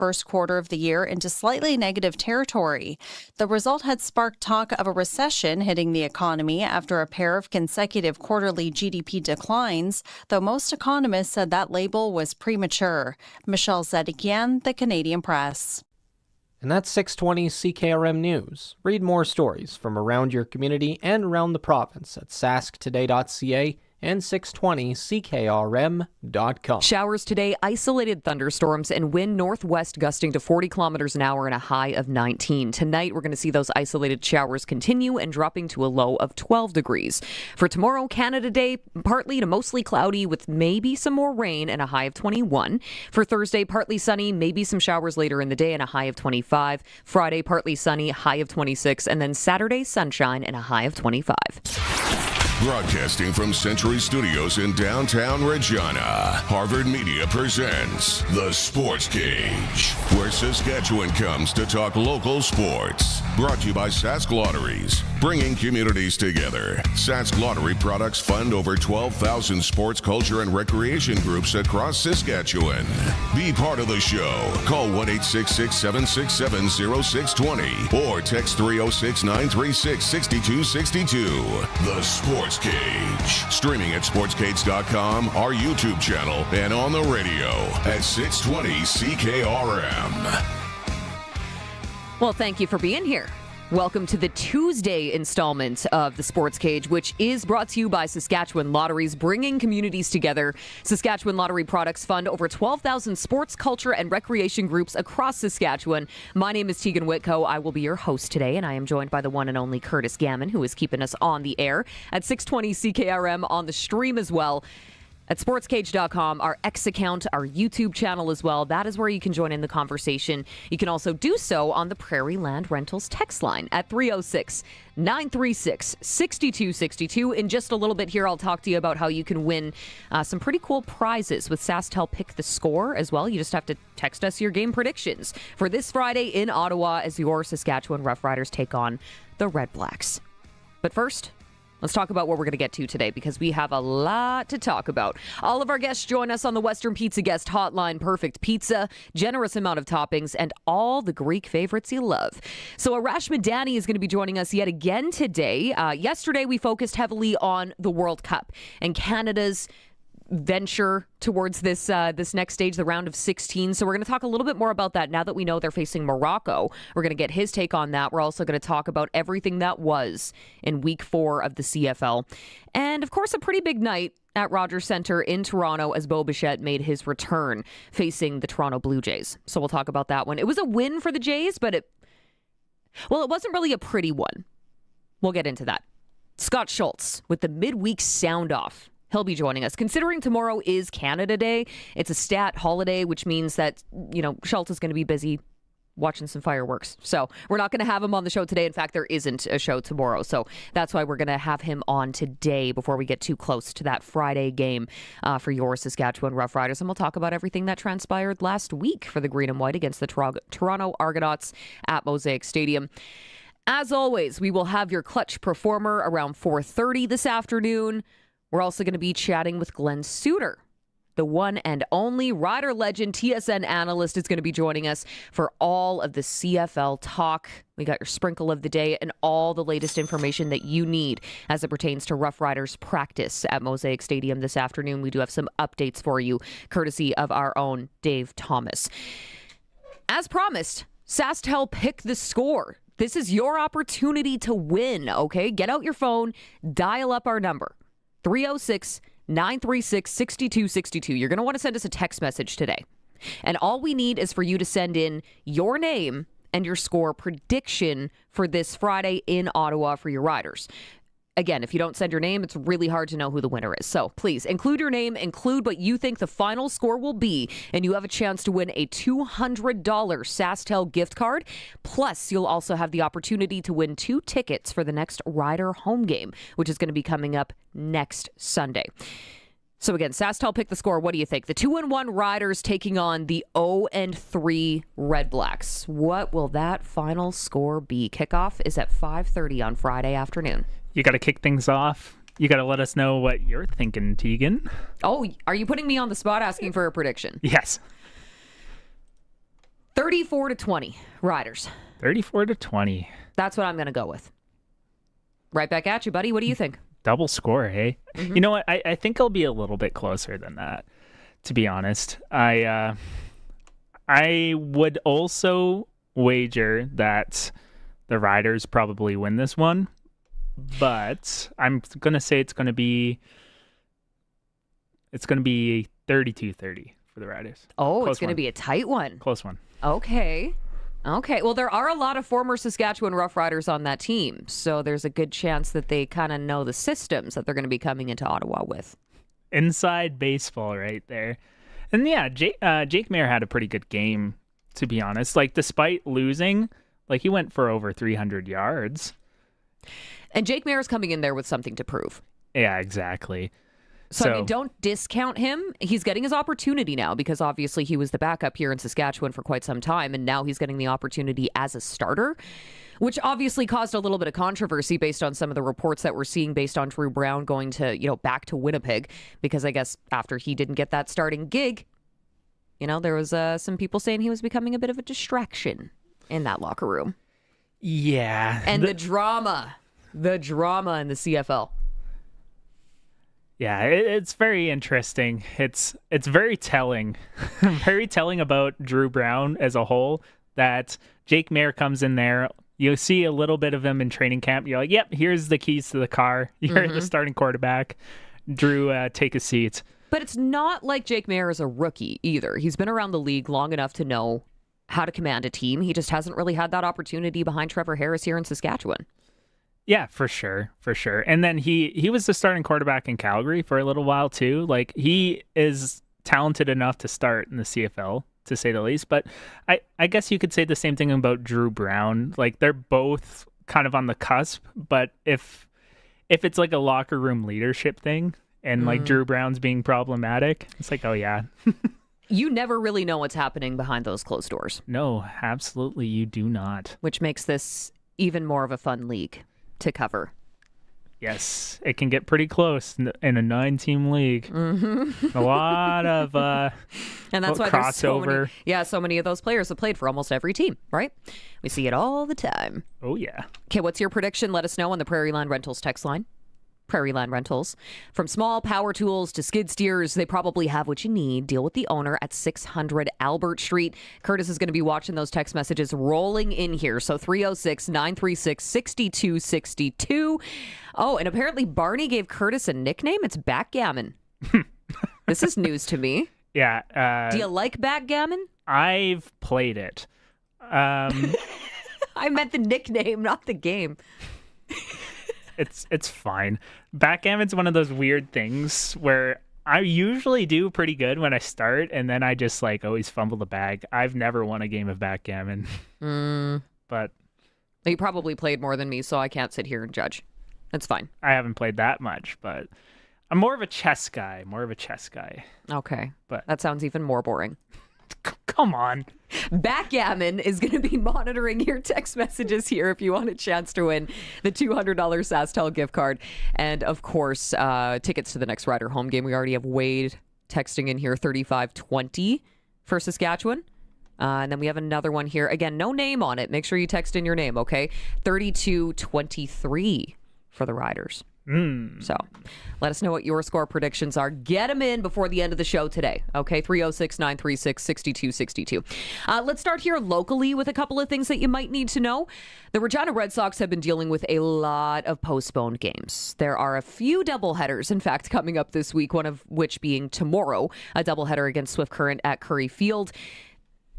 first quarter of the year into slightly negative territory. The result had sparked talk of a recession hitting the economy after a pair of consecutive quarterly GDP declines, though most economists said that label was premature. Michelle Zedekian, The Canadian Press. And that's 620 CKRM News. Read more stories from around your community and around the province at sasktoday.ca and 620CKRM.com. Showers today, isolated thunderstorms, and wind northwest gusting to 40 kilometers an hour and a high of 19. Tonight, we're going to see those isolated showers continue and dropping to a low of 12 degrees. For tomorrow, Canada Day, partly to mostly cloudy with maybe some more rain and a high of 21. For Thursday, partly sunny, maybe some showers later in the day and a high of 25. Friday, partly sunny, high of 26. And then Saturday, sunshine and a high of 25. Broadcasting from Century Studios in downtown Regina, Harvard Media presents The Sportscage, where Saskatchewan comes to talk local sports. Brought to you by Sask Lotteries, bringing communities together. Sask Lottery products fund over 12,000 sports, culture, and recreation groups across Saskatchewan. Be part of the show. Call 1-866-767-0620 or text 306-936-6262. The Sportscage. Streaming at sportscage.com, our YouTube channel, and on the radio at 620 CKRM. Well, thank you for being here. Welcome to the Tuesday installment of the Sports Cage, which is brought to you by Saskatchewan Lotteries, bringing communities together. Saskatchewan Lottery products fund over 12,000 sports, culture, and recreation groups across Saskatchewan. My name is Tegan Whitco. I will be your host today, and I am joined by the one and only Curtis Gammon, who is keeping us on the air at 620 CKRM on the stream as well. At sportscage.com, our X account, our YouTube channel as well. That is where you can join in the conversation. You can also do so on the Prairie Land Rentals text line at 306-936-6262. In just a little bit here, I'll talk to you about how you can win some pretty cool prizes with SaskTel Pick the Score as well. You just have to text us your game predictions for this Friday in Ottawa as your Saskatchewan Roughriders take on the Red Blacks. But first, let's talk about what we're going to get to today because we have a lot to talk about. All of our guests join us on the Western Pizza Guest Hotline. Perfect pizza, generous amount of toppings, and all the Greek favorites you love. So Arash Madani is going to be joining us yet again today. Yesterday, we focused heavily on the World Cup and Canada's venture towards this next stage, the round of 16. So we're going to talk a little bit more about that now that we know they're facing Morocco. We're going to get his take on that. We're also going to talk about everything that was in week 4 of the CFL. And of course, a pretty big night at Rogers Centre in Toronto as Bo Bichette made his return facing the Toronto Blue Jays. So we'll talk about that one. It was a win for the Jays, but it wasn't really a pretty one. We'll get into that. Scott Schultz with the midweek sound off. He'll be joining us. Considering tomorrow is Canada Day, it's a stat holiday, which means that, Schultz is going to be busy watching some fireworks. So we're not going to have him on the show today. In fact, there isn't a show tomorrow. So that's why we're going to have him on today before we get too close to that Friday game for your Saskatchewan Roughriders. And we'll talk about everything that transpired last week for the Green and White against the Toronto Argonauts at Mosaic Stadium. As always, we will have your clutch performer around 4:30 this afternoon. We're also going to be chatting with Glenn Suter. The one and only Rider legend, TSN analyst, is going to be joining us for all of the CFL talk. We got your sprinkle of the day and all the latest information that you need as it pertains to Rough Riders practice at Mosaic Stadium this afternoon. We do have some updates for you, courtesy of our own Dave Thomas. As promised, SaskTel Pick the Score. This is your opportunity to win, okay? Get out your phone, dial up our number. 306-936-6262. You're going to want to send us a text message today. And all we need is for you to send in your name and your score prediction for this Friday in Ottawa for your Riders. Again, if you don't send your name, it's really hard to know who the winner is. So please include your name, include what you think the final score will be, and you have a chance to win a $200 SaskTel gift card. Plus, you'll also have the opportunity to win 2 tickets for the next Rider home game, which is going to be coming up next Sunday. So again, SaskTel Pick the Score. What do you think? The 2-1 Riders taking on the 0-3 Red Blacks. What will that final score be? Kickoff is at 5:30 on Friday afternoon. You got to kick things off. You got to let us know what you're thinking, Tegan. Oh, are you putting me on the spot asking for a prediction? Yes. 34-20, Riders. 34-20. That's what I'm going to go with. Right back at you, buddy. What do you think? Double score, hey? Mm-hmm. You know what? I think it'll be a little bit closer than that, to be honest. I would also wager that the Riders probably win this one, but I'm going to say it's going to be 32-30 for the Riders. Oh, Close it's going to one. be a tight one. Close one. Okay. Well, there are a lot of former Saskatchewan Roughriders on that team, so there's a good chance that they kind of know the systems that they're going to be coming into Ottawa with. Inside baseball right there. And yeah, Jake Mayer had a pretty good game, to be honest. Like, despite losing, like, he went for over 300 yards. And Jake Mayer is coming in there with something to prove. Yeah, exactly. So, I mean, don't discount him. He's getting his opportunity now because obviously he was the backup here in Saskatchewan for quite some time, and now he's getting the opportunity as a starter, which obviously caused a little bit of controversy based on some of the reports that we're seeing based on Drew Brown going to, back to Winnipeg, because I guess after he didn't get that starting gig, there was some people saying he was becoming a bit of a distraction in that locker room. Yeah. And the drama in the CFL. Yeah, it's very interesting. It's very telling, very telling about Drew Brown as a whole, that Jake Mayer comes in there. You see a little bit of him in training camp. You're like, yep, here's the keys to the car. You're the starting quarterback. Drew, take a seat. But it's not like Jake Mayer is a rookie either. He's been around the league long enough to know how to command a team. He just hasn't really had that opportunity behind Trevor Harris here in Saskatchewan. Yeah, for sure. And then he was the starting quarterback in Calgary for a little while too. Like, he is talented enough to start in the CFL, to say the least. But I guess you could say the same thing about Drew Brown. Like, they're both kind of on the cusp. But if it's like a locker room leadership thing and like Drew Brown's being problematic, it's like, oh yeah. You never really know what's happening behind those closed doors. No, absolutely, you do not. Which makes this even more of a fun league to cover. Yes, it can get pretty close in a 9-team league. A lot of and that's why crossover. There's so many of those players have played for almost every team, right? We see it all the time. Oh yeah. Okay, what's your prediction? Let us know on the Prairie Land Rentals text line. Prairie Land Rentals. From small power tools to skid steers, they probably have what you need. Deal with the owner at 600 Albert Street. Curtis is going to be watching those text messages rolling in here. So 306-936-6262. Oh, and apparently Barney gave Curtis a nickname. It's Backgammon. This is news to me. Yeah. Do you like backgammon? I've played it. I meant the nickname, not the game. It's fine. Backgammon's one of those weird things where I usually do pretty good when I start, and then I just always fumble the bag. I've never won a game of backgammon. But you probably played more than me, so I can't sit here and judge. That's fine. I haven't played that much, but I'm more of a chess guy. Okay. But that sounds even more boring. Come on. Backgammon is going to be monitoring your text messages here if you want a chance to win the $200 SaskTel gift card. And, of course, tickets to the next Rider home game. We already have Wade texting in here, 35-20 for Saskatchewan. And then we have another one here. Again, no name on it. Make sure you text in your name, okay? 32-23 for the Riders. So let us know what your score predictions are. Get them in before the end of the show today. Okay, 306-936-6262. Let's start here locally with a couple of things that you might need to know. The Regina Red Sox have been dealing with a lot of postponed games. There are a few doubleheaders, in fact, coming up this week, one of which being tomorrow, a doubleheader against Swift Current at Curry Field.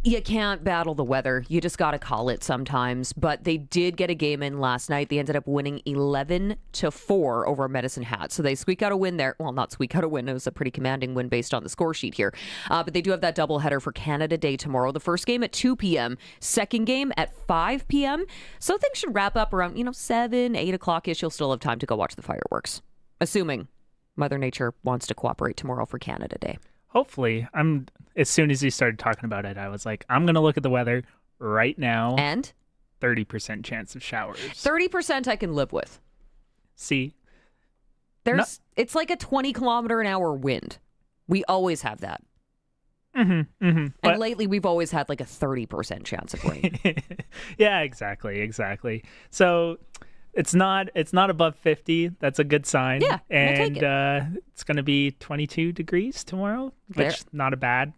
You can't battle the weather. You just got to call it sometimes. But they did get a game in last night. They ended up winning 11-4 over Medicine Hat. So they squeak out a win there. Well, not squeak out a win. It was a pretty commanding win based on the score sheet here. But they do have that doubleheader for Canada Day tomorrow. The first game at 2 p.m., second game at 5 p.m. So things should wrap up around, 7, 8 o'clock-ish. You'll still have time to go watch the fireworks, assuming Mother Nature wants to cooperate tomorrow for Canada Day. Hopefully. As soon as he started talking about it, I was like, I'm going to look at the weather right now. And? 30% chance of showers. 30% I can live with. See? It's like a 20 kilometer an hour wind. We always have that. And lately, we've always had like a 30% chance of rain. Yeah, exactly. So it's not above 50. That's a good sign. Yeah, we'll take and it's going to be 22 degrees tomorrow, which not bad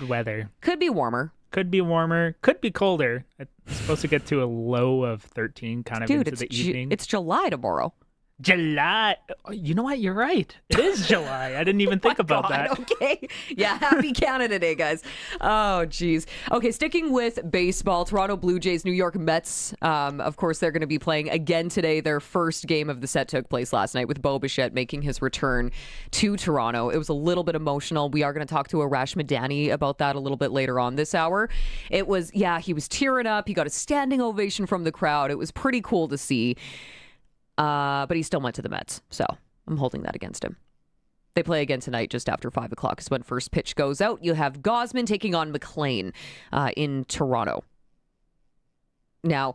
weather. Could be warmer. Could be warmer. Could be colder. It's supposed to get to a low of 13 kind of into the evening. It's July tomorrow. July. You know what? You're right. It is July. I didn't even think about that. Okay. Yeah. Happy Canada Day, guys. Oh, geez. Okay. Sticking with baseball, Toronto Blue Jays, New York Mets. Of course, they're going to be playing again today. Their first game of the set took place last night with Bo Bichette making his return to Toronto. It was a little bit emotional. We are going to talk to Arash Madani about that a little bit later on this hour. It was, he was tearing up. He got a standing ovation from the crowd. It was pretty cool to see. But he still went to the Mets, so I'm holding that against him. They play again tonight just after 5 o'clock is when first pitch goes out. You have Gausman taking on McLean in Toronto. Now,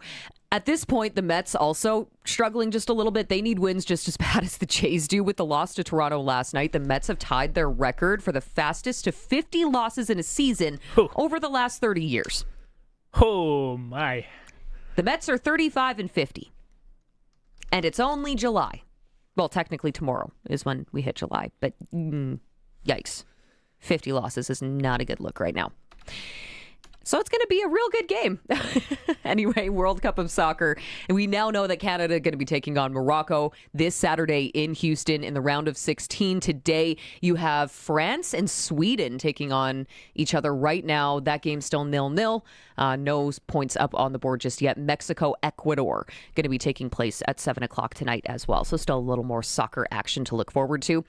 at this point, the Mets also struggling just a little bit. They need wins just as bad as the Jays do with the loss to Toronto last night. The Mets have tied their record for the fastest to 50 losses in a season over the last 30 years. Oh, my. The Mets are 35-50. And it's only July. Well, technically tomorrow is when we hit July. But yikes. 50 losses is not a good look right now. So it's going to be a real good game. Anyway, World Cup of Soccer. And we now know that Canada is going to be taking on Morocco this Saturday in Houston in the round of 16. Today, you have France and Sweden taking on each other right now. That game's still 0-0. No points up on the board just yet. Mexico, Ecuador going to be taking place at 7 o'clock tonight as well. So still a little more soccer action to look forward to.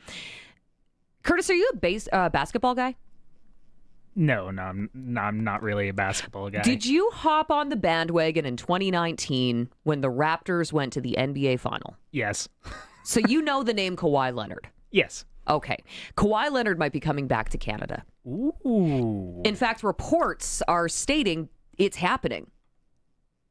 Curtis, are you a basketball guy? No, I'm not really a basketball guy. Did you hop on the bandwagon in 2019 when the Raptors went to the NBA final? Yes. So you know the name Kawhi Leonard? Yes. Okay. Kawhi Leonard might be coming back to Canada. Ooh. In fact, reports are stating it's happening.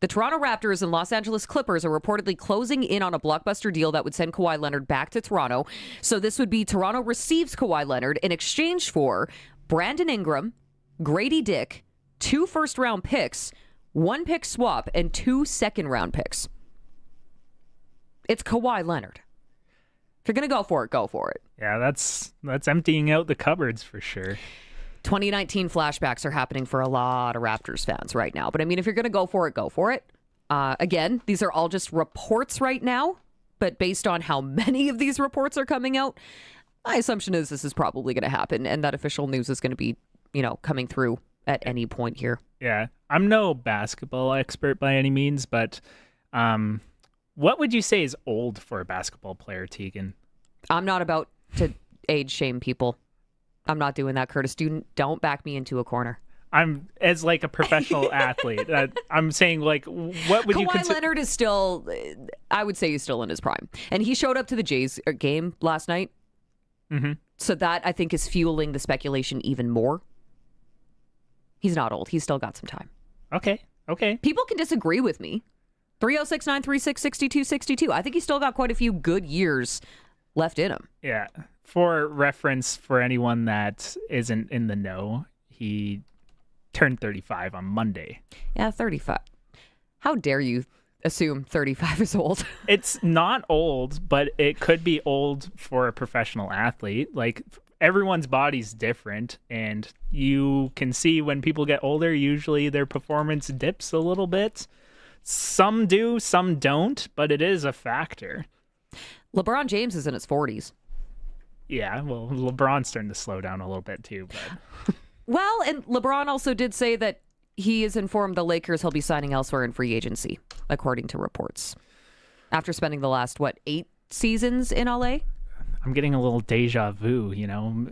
The Toronto Raptors and Los Angeles Clippers are reportedly closing in on a blockbuster deal that would send Kawhi Leonard back to Toronto. So this would be Toronto receives Kawhi Leonard in exchange for Brandon Ingram, Grady Dick, 2 first-round picks, 1 pick swap, and 2 second-round picks. It's Kawhi Leonard. If you're going to go for it, go for it. Yeah, that's emptying out the cupboards for sure. 2019 flashbacks are happening for a lot of Raptors fans right now. But I mean, if you're going to go for it, go for it. Again, these are all just reports right now. But based on how many of these reports are coming out, my assumption is this is probably going to happen, and that official news is going to be, coming through at any point here. Yeah, I'm no basketball expert by any means, but what would you say is old for a basketball player, Tegan? I'm not about to age shame people. I'm not doing that, Curtis. Don't back me into a corner. I'm as like a professional athlete. I'm saying what would you consider? Kawhi Leonard is still, I would say he's still in his prime, and he showed up to the Jays game last night. Mm-hmm. So that, I think, is fueling the speculation even more. He's not old. He's still got some time. Okay. People can disagree with me. 306-936-6262. I think he's still got quite a few good years left in him. Yeah. For reference, for anyone that isn't in the know, he turned 35 on Monday. Yeah, 35. How dare you assume 35 is old? It's not old, but it could be old for a professional athlete. Like, everyone's body's different, and you can see when people get older, usually their performance dips a little bit. Some do, some don't, but it is a factor. LeBron James is in his 40s. Yeah, well, LeBron's starting to slow down a little bit too. But Well, and LeBron also did say that he is informed the Lakers he'll be signing elsewhere in free agency, according to reports. After spending the last, 8 seasons in LA? I'm getting a little deja vu,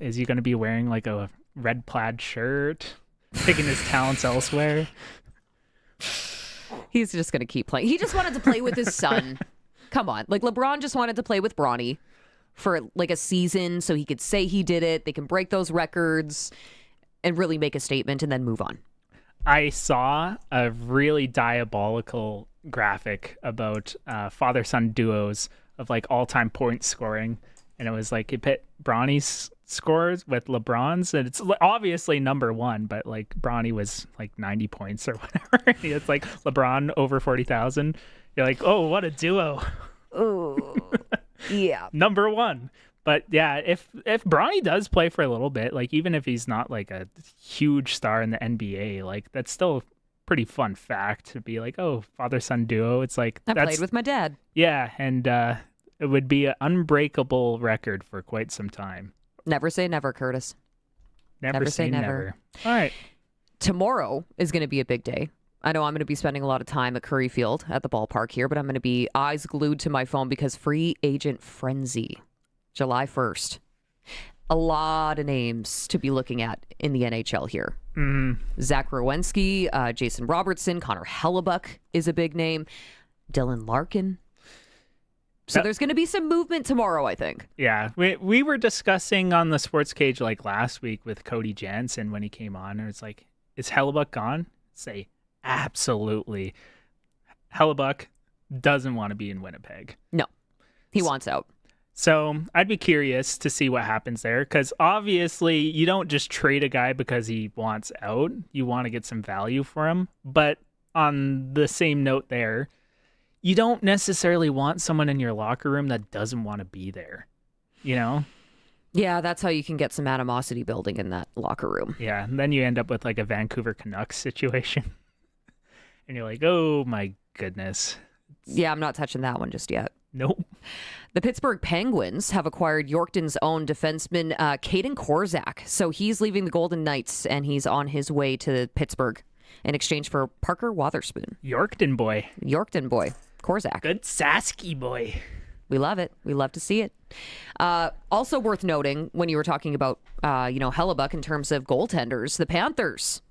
Is he going to be wearing like a red plaid shirt, taking his talents elsewhere? He's just going to keep playing. He just wanted to play with his son. Come on. Like, LeBron just wanted to play with Bronny for like a season so he could say he did it. They can break those records and really make a statement and then move on. I saw a really diabolical graphic about father-son duos of like all-time point scoring, and it was like you pit Bronny's scores with LeBron's, and it's obviously number one, but like Bronny was like 90 points or whatever. It's like LeBron over 40,000. You're like, oh, what a duo. Oh, yeah. Number one. But yeah, if Bronny does play for a little bit, like even if he's not like a huge star in the NBA, like that's still a pretty fun fact to be like, oh, father-son duo. It's like I played with my dad. Yeah, and it would be an unbreakable record for quite some time. Never say never, Curtis. Never say never. All right. Tomorrow is going to be a big day. I know I'm going to be spending a lot of time at Curry Field at the ballpark here, but I'm going to be eyes glued to my phone because free agent frenzy, July 1st. A lot of names to be looking at in the NHL here. Zach Werenski, Jason Robertson, Connor Hellebuck is a big name. Dylan Larkin. So there's going to be some movement tomorrow, I think. Yeah, we were discussing on the Sportscage like last week with Cody Jansen when he came on, and it's like, is Hellebuck gone? Say, absolutely. Hellebuck doesn't want to be in Winnipeg. No, he wants out. So I'd be curious to see what happens there, because obviously you don't just trade a guy because he wants out. You want to get some value for him. But on the same note there, you don't necessarily want someone in your locker room that doesn't want to be there, you know? Yeah, that's how you can get some animosity building in that locker room. Yeah, and then you end up with like a Vancouver Canucks situation. And you're like, oh my goodness. Yeah, I'm not touching that one just yet. Nope. The Pittsburgh Penguins have acquired Yorkton's own defenseman, Caden Korzak. So he's leaving the Golden Knights, and he's on his way to Pittsburgh in exchange for Parker Wotherspoon. Yorkton boy. Korzak. Good Sasky boy. We love it. We love to see it. Also worth noting, when you were talking about, Hellebuck in terms of goaltenders, the Panthers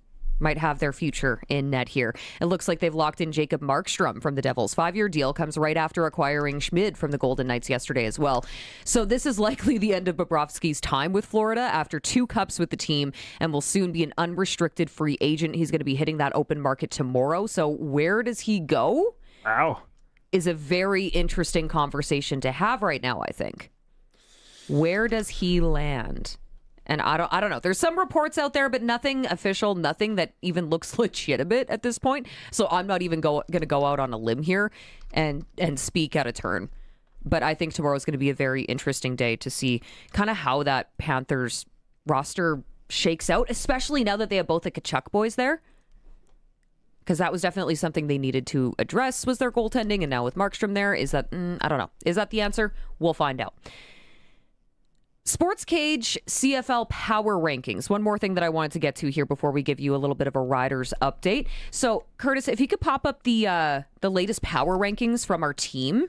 might have their future in net here. It looks like they've locked in Jacob Markstrom from the Devils. 5-year deal comes right after acquiring Schmid from the Golden Knights yesterday as well. So this is likely the end of Bobrovsky's time with Florida after 2 cups with the team, and will soon be an unrestricted free agent. He's going to be hitting that open market tomorrow. So where does he go? Wow. Is a very interesting conversation to have right now, I think. Where does he land? And I don't know. There's some reports out there, but nothing official, nothing that even looks legitimate at this point. So I'm not even going to go out on a limb here and speak out of turn. But I think tomorrow is going to be a very interesting day to see kind of how that Panthers roster shakes out, especially now that they have both the Kachuk boys there. Because that was definitely something they needed to address, was their goaltending. And now with Markstrom there, is that, I don't know. Is that the answer? We'll find out. Sportscage CFL Power Rankings. One more thing that I wanted to get to here before we give you a little bit of a Riders update. So, Curtis, if you could pop up the latest Power Rankings from our team,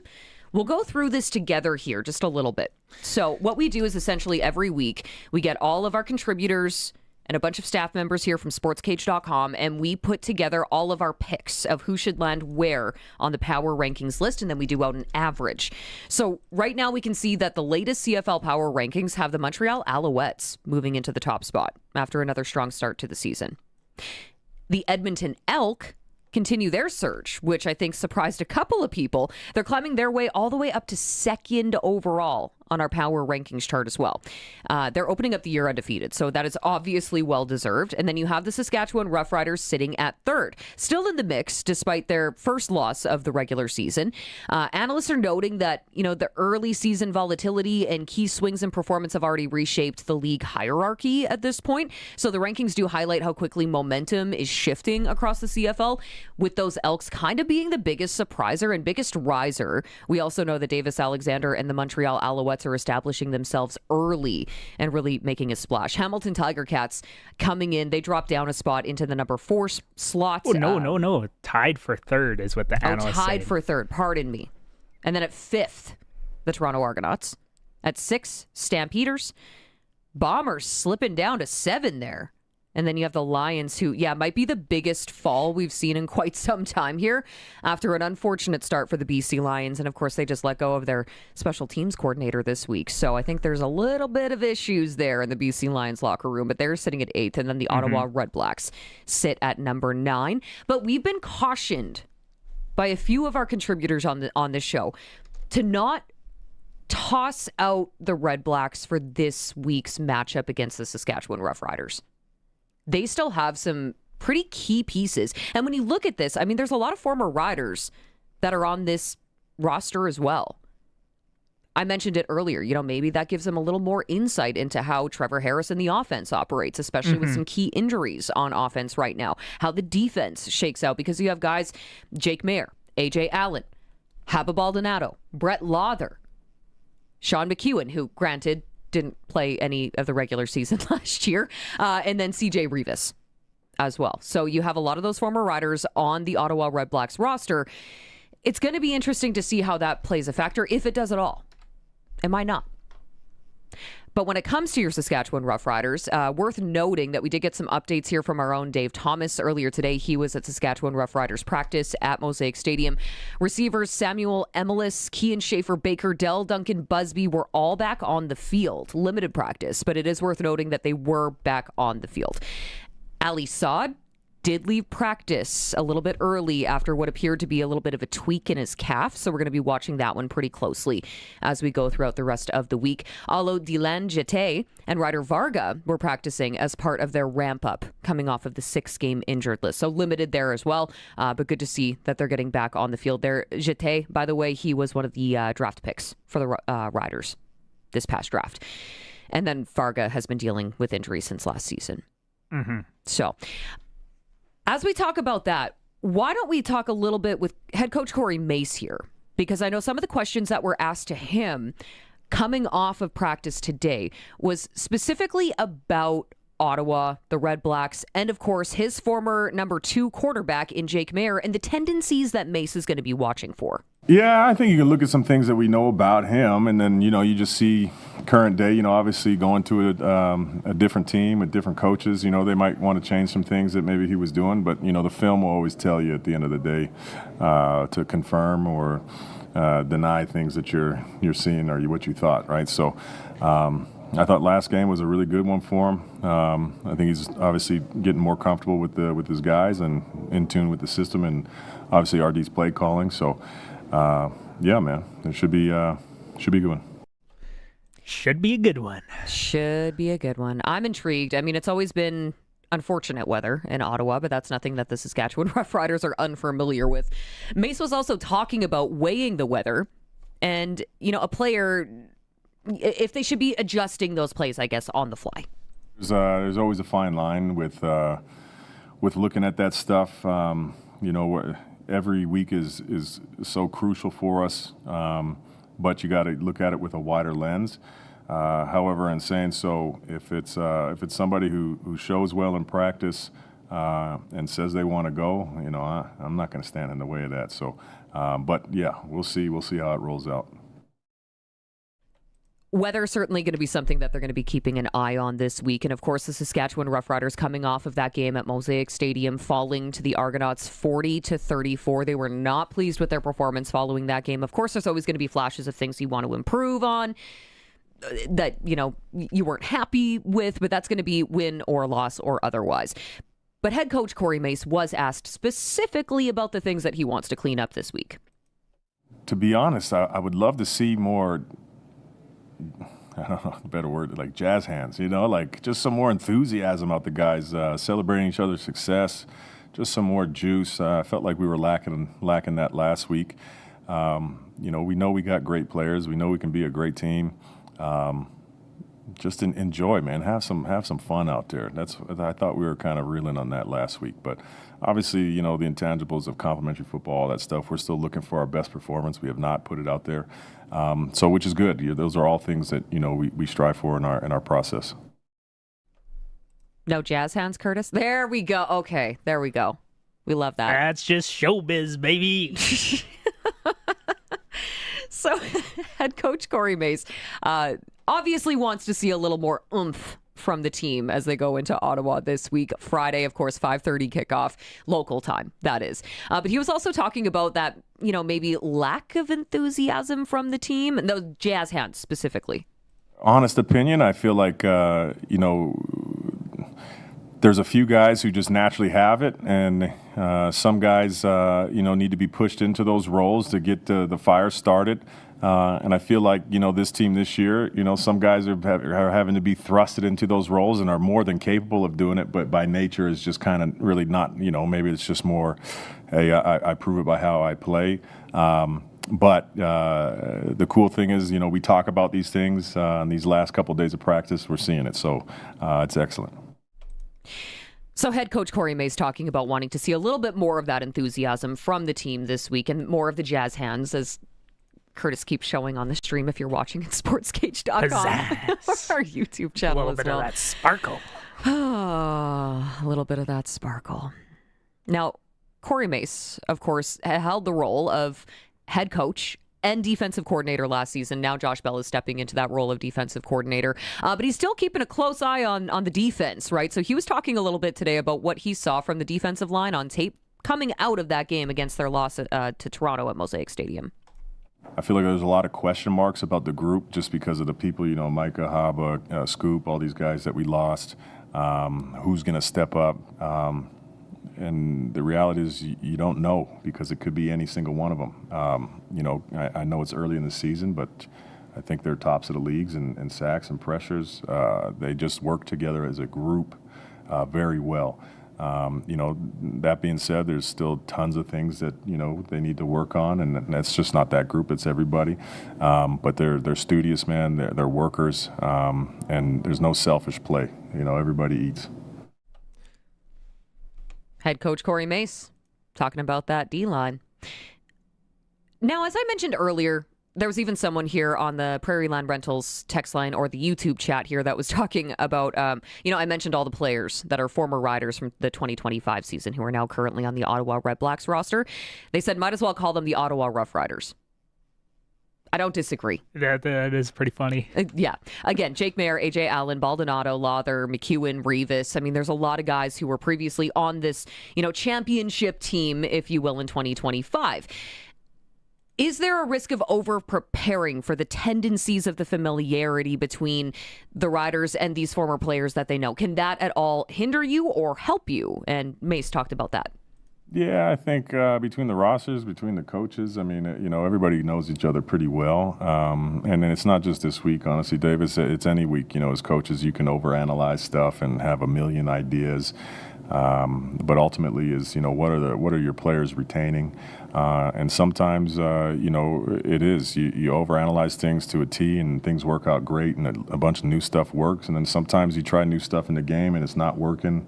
we'll go through this together here just a little bit. So what we do is essentially every week, we get all of our contributors and a bunch of staff members here from sportscage.com, and we put together all of our picks of who should land where on the power rankings list, and then we do out an average. So right now we can see that the latest CFL power rankings have the Montreal Alouettes moving into the top spot after another strong start to the season. The Edmonton Elk continue their surge, which I think surprised a couple of people. They're climbing their way all the way up to second overall on our power rankings chart as well. They're opening up the year undefeated, so that is obviously well-deserved. And then you have the Saskatchewan Roughriders sitting at third, still in the mix despite their first loss of the regular season. Analysts are noting that, the early season volatility and key swings in performance have already reshaped the league hierarchy at this point. So the rankings do highlight how quickly momentum is shifting across the CFL, with those Elks kind of being the biggest surpriser and biggest riser. We also know that Davis Alexander and the Montreal Alouettes are establishing themselves early and really making a splash. Hamilton Tiger Cats coming in, they dropped down a spot into the number 4 slot. Oh, no. Tied for third is what the analysts said. Tied for third, pardon me. And then at 5th, the Toronto Argonauts. At 6, Stampeders. Bombers slipping down to 7 there. And then you have the Lions, who, might be the biggest fall we've seen in quite some time here after an unfortunate start for the BC Lions. And, of course, they just let go of their special teams coordinator this week. So I think there's a little bit of issues there in the BC Lions locker room. But they're sitting at 8th. And then the Ottawa Redblacks sit at number 9. But we've been cautioned by a few of our contributors on this show to not toss out the Red Blacks for this week's matchup against the Saskatchewan Roughriders. They still have some pretty key pieces. And when you look at this, I mean, there's a lot of former Riders that are on this roster as well. I mentioned it earlier, maybe that gives them a little more insight into how Trevor Harris and the offense operates, especially with some key injuries on offense right now, how the defense shakes out, because you have guys, Jake Mayer, AJ Allen, Haba Baldonado, Brett Lawther, Sean McEwen, who granted didn't play any of the regular season last year, and then CJ Rivas as well. So you have a lot of those former Riders on the Ottawa Red Blacks roster. It's going to be interesting to see how that plays a factor, if it does at all. It might not. But when it comes to your Saskatchewan Roughriders, worth noting that we did get some updates here from our own Dave Thomas earlier today. He was at Saskatchewan Roughriders practice at Mosaic Stadium. Receivers Samuel Emelis, Kean Schaefer, Baker, Dell, Duncan, Busby were all back on the field. Limited practice, but it is worth noting that they were back on the field. Ali Saad did leave practice a little bit early after what appeared to be a little bit of a tweak in his calf, so we're going to be watching that one pretty closely as we go throughout the rest of the week. Alo Dilan Jete and Ryder Varga were practicing as part of their ramp-up coming off of the 6-game injured list, so limited there as well, but good to see that they're getting back on the field there. Jete, by the way, he was one of the draft picks for the Riders this past draft, and then Varga has been dealing with injuries since last season. So as we talk about that, why don't we talk a little bit with head coach Corey Mace here? Because I know some of the questions that were asked to him coming off of practice today was specifically about Ottawa, the Red Blacks, and of course his former number 2 quarterback in Jake Mayer, and the tendencies that Mace is going to be watching for. Yeah, I think you can look at some things that we know about him, and then, you just see current day, obviously going to a different team with different coaches, they might want to change some things that maybe he was doing, but, the film will always tell you at the end of the day to confirm or deny things that you're seeing or what you thought, right? So I thought last game was a really good one for him. I think he's obviously getting more comfortable with his guys and in tune with the system, and obviously RD's play calling, so yeah, man, it should be a good one. Should be a good one. Should be a good one. I'm intrigued. I mean, it's always been unfortunate weather in Ottawa, but that's nothing that the Saskatchewan Roughriders are unfamiliar with. Mace was also talking about weighing the weather and, a player, if they should be adjusting those plays, I guess, on the fly. There's always a fine line with looking at that stuff. Every week is so crucial for us, but you got to look at it with a wider lens. However, in saying so, if it's somebody who shows well in practice and says they want to go, I'm not going to stand in the way of that. So, but yeah, we'll see how it rolls out. Weather certainly going to be something that they're going to be keeping an eye on this week. And of course, the Saskatchewan Roughriders coming off of that game at Mosaic Stadium, falling to the Argonauts 40-34. They were not pleased with their performance following that game. Of course, there's always going to be flashes of things you want to improve on that, you weren't happy with, but that's going to be win or loss or otherwise. But head coach Corey Mace was asked specifically about the things that he wants to clean up this week. To be honest, I would love to see more, I don't know, a better word, like jazz hands, like just some more enthusiasm out the guys, celebrating each other's success, just some more juice. I felt like we were lacking that last week. We know we got great players. We know we can be a great team. Just enjoy, man. Have some fun out there. I thought we were kind of reeling on that last week, but obviously, the intangibles of complimentary football, all that stuff, we're still looking for our best performance. We have not put it out there, so which is good. Those are all things that we strive for in our process. No jazz hands, Curtis. There we go. Okay, there we go. We love that. That's just showbiz, baby. So, head coach Corey Mace obviously wants to see a little more oomph from the team as they go into Ottawa this week. Friday, of course, 5:30 kickoff, local time, that is. But he was also talking about that, maybe lack of enthusiasm from the team, and those jazz hands specifically. Honest opinion, I feel like, there's a few guys who just naturally have it, and some guys, need to be pushed into those roles to get the fire started. And I feel like, this team this year, some guys are having to be thrusted into those roles and are more than capable of doing it, but by nature is just kind of really not, maybe it's just more, hey, I prove it by how I play. But the cool thing is, we talk about these things in these last couple of days of practice. We're seeing it. So it's excellent. So head coach Corey Mace talking about wanting to see a little bit more of that enthusiasm from the team this week and more of the jazz hands, as Curtis keeps showing on the stream if you're watching at sportscage.com or our YouTube channel as well. A little bit of that sparkle. A little bit of that sparkle. Now, Corey Mace, of course, held the role of head coach and defensive coordinator last season. Now Josh Bell is stepping into that role of defensive coordinator. But he's still keeping a close eye on the defense, right? So he was talking a little bit today about what he saw from the defensive line on tape coming out of that game against their loss to Toronto at Mosaic Stadium. I feel like there's a lot of question marks about the group just because of the people, Micah, Haba, Scoop, all these guys that we lost. Who's going to step up? And the reality is you don't know because it could be any single one of them. I know it's early in the season, but I think they're tops of the leagues in sacks and pressures. They just work together as a group very well. That being said, there's still tons of things that, they need to work on, and that's just not that group, it's everybody. But they're studious, man, they're workers, and there's no selfish play. Everybody eats. Head coach Corey Mace talking about that D-line. Now, as I mentioned earlier, there was even someone here on the Prairie Land Rentals text line or the YouTube chat here that was talking about, I mentioned all the players that are former Riders from the 2025 season who are now currently on the Ottawa Red Blacks roster. They said might as well call them the Ottawa Roughriders. I don't disagree. That is pretty funny. Yeah. Again, Jake Mayer, AJ Allen, Baldonado, Lawther, McEwen, Revis. I mean, there's a lot of guys who were previously on this, championship team, if you will, in 2025. Is there a risk of over-preparing for the tendencies of the familiarity between the Riders and these former players that they know? Can that at all hinder you or help you? And Mace talked about that. Yeah, I think between the rosters, between the coaches, I mean, everybody knows each other pretty well. And it's not just this week, honestly, Dave. It's any week, as coaches, you can overanalyze stuff and have a million ideas. But ultimately is, what are your players retaining? And sometimes, it is. You overanalyze things to a T and things work out great and a bunch of new stuff works. And then sometimes you try new stuff in the game and it's not working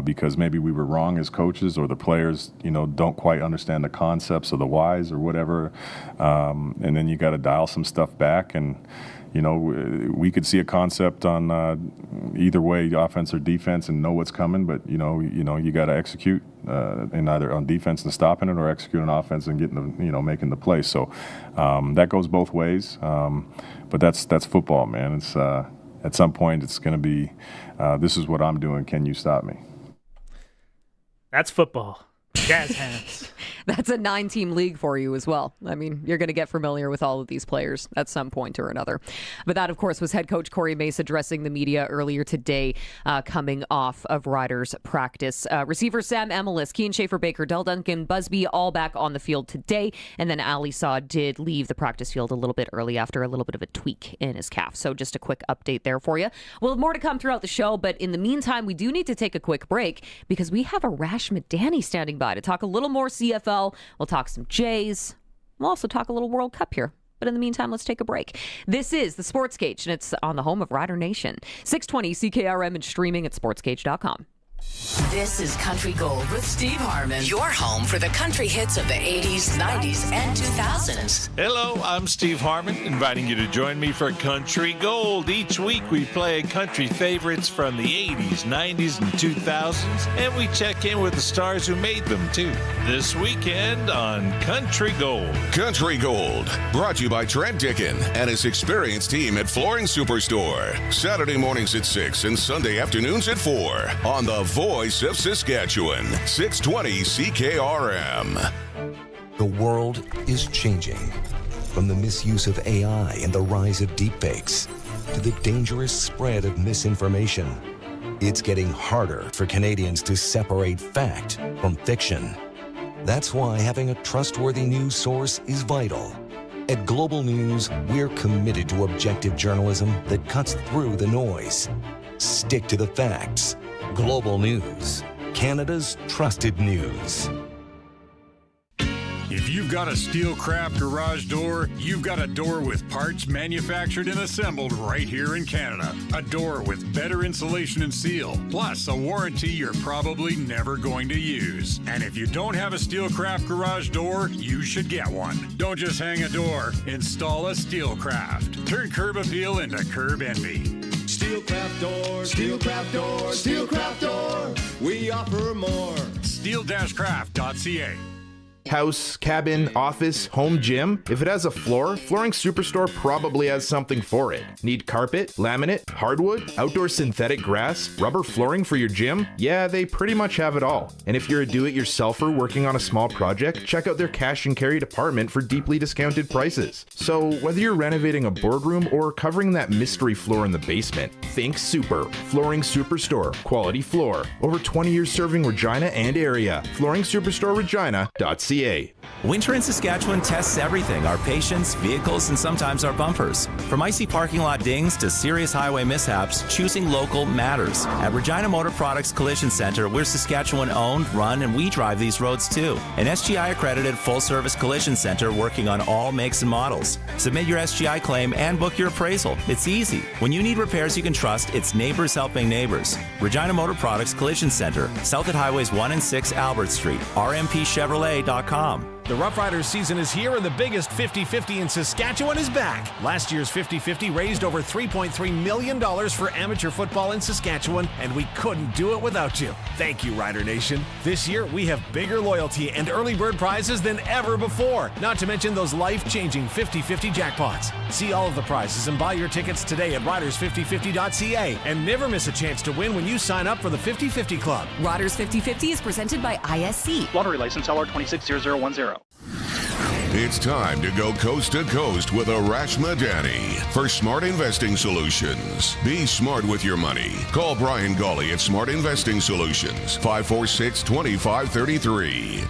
because maybe we were wrong as coaches or the players, don't quite understand the concepts or the whys or whatever. And then you got to dial some stuff back and, we could see a concept on either way, offense or defense, and know what's coming. But you got to execute in either on defense and stopping it, or execute on offense and getting making the play. So that goes both ways. But that's football, man. It's at some point it's going to be this is what I'm doing. Can you stop me? That's football. Jazz hands. That's a 9-team league for you as well. I mean, you're going to get familiar with all of these players at some point or another. But that, of course, was head coach Corey Mace addressing the media earlier today, coming off of Riders practice. Receiver Sam Emelis, Kean Schaefer-Baker, Del Duncan, Busby, all back on the field today. And then Ali Saw did leave the practice field a little bit early after a little bit of a tweak in his calf. So just a quick update there for you. We'll have more to come throughout the show, but in the meantime, we do need to take a quick break because we have Arash Madani standing by to talk a little more CFL. We'll talk some Jays. We'll also talk a little World Cup here. But in the meantime, let's take a break. This is the Sportscage, and it's on the home of Rider Nation. 620 CKRM and streaming at sportscage.com. This is Country Gold with Steve Harmon. Your home for the country hits of the 80s, 90s, and 2000s. Hello, I'm Steve Harmon, inviting you to join me for Country Gold. Each week we play country favorites from the 80s, 90s, and 2000s, and we check in with the stars who made them, too. This weekend on Country Gold. Country Gold, brought to you by Trent Dickin and his experienced team at Flooring Superstore. Saturday mornings at 6 and Sunday afternoons at 4 on the Voice of Saskatchewan, 620 CKRM. The world is changing. From the misuse of AI and the rise of deepfakes to the dangerous spread of misinformation, It's getting harder for Canadians to separate fact from fiction. That's why having a trustworthy news source is vital. At Global News, we're committed to objective journalism that cuts through the noise. Stick to the facts. Global News, Canada's trusted news. If you've got a Steelcraft garage door, you've got a door with parts manufactured and assembled right here in Canada. A door with better insulation and seal, plus a warranty you're probably never going to use. And if you don't have a Steelcraft garage door, you should get one. Don't just hang a door, install a Steelcraft. Turn curb appeal into curb envy. Steelcraft door, Steelcraft door, Steelcraft door. We offer more. Steel-craft.ca. House, cabin, office, home gym. If it has a floor, Flooring Superstore probably has something for it. Need carpet, laminate, hardwood, outdoor synthetic grass, rubber flooring for your gym? Yeah, they pretty much have it all. And if you're a do-it-yourselfer working on a small project, check out their cash and carry department for deeply discounted prices. So whether you're renovating a boardroom or covering that mystery floor in the basement, think Super. Flooring Superstore. Quality floor. Over 20 years serving Regina and area. FlooringSuperstoreRegina.ca. Winter in Saskatchewan tests everything, our patience, vehicles, and sometimes our bumpers. From icy parking lot dings to serious highway mishaps, choosing local matters. At Regina Motor Products Collision Center, we're Saskatchewan owned, run, and we drive these roads too. An SGI accredited full-service collision center working on all makes and models. Submit your SGI claim and book your appraisal. It's easy. When you need repairs you can trust, it's neighbors helping neighbors. Regina Motor Products Collision Center, south at Highways 1 and 6 Albert Street, rmpchevrolet.com. The Roughriders season is here and the biggest 50-50 in Saskatchewan is back. Last year's 50-50 raised over $3.3 million for amateur football in Saskatchewan, and we couldn't do it without you. Thank you, Rider Nation. This year, we have bigger loyalty and early bird prizes than ever before, not to mention those life-changing 50-50 jackpots. See all of the prizes and buy your tickets today at riders5050.ca, and never miss a chance to win when you sign up for the 50-50 Club. Riders 50-50 is presented by ISC. Lottery license LR260010. It's time to go coast to coast with Arash Madani for Smart Investing Solutions. Be smart with your money. Call Brian Gawley at Smart Investing Solutions, 546-2533.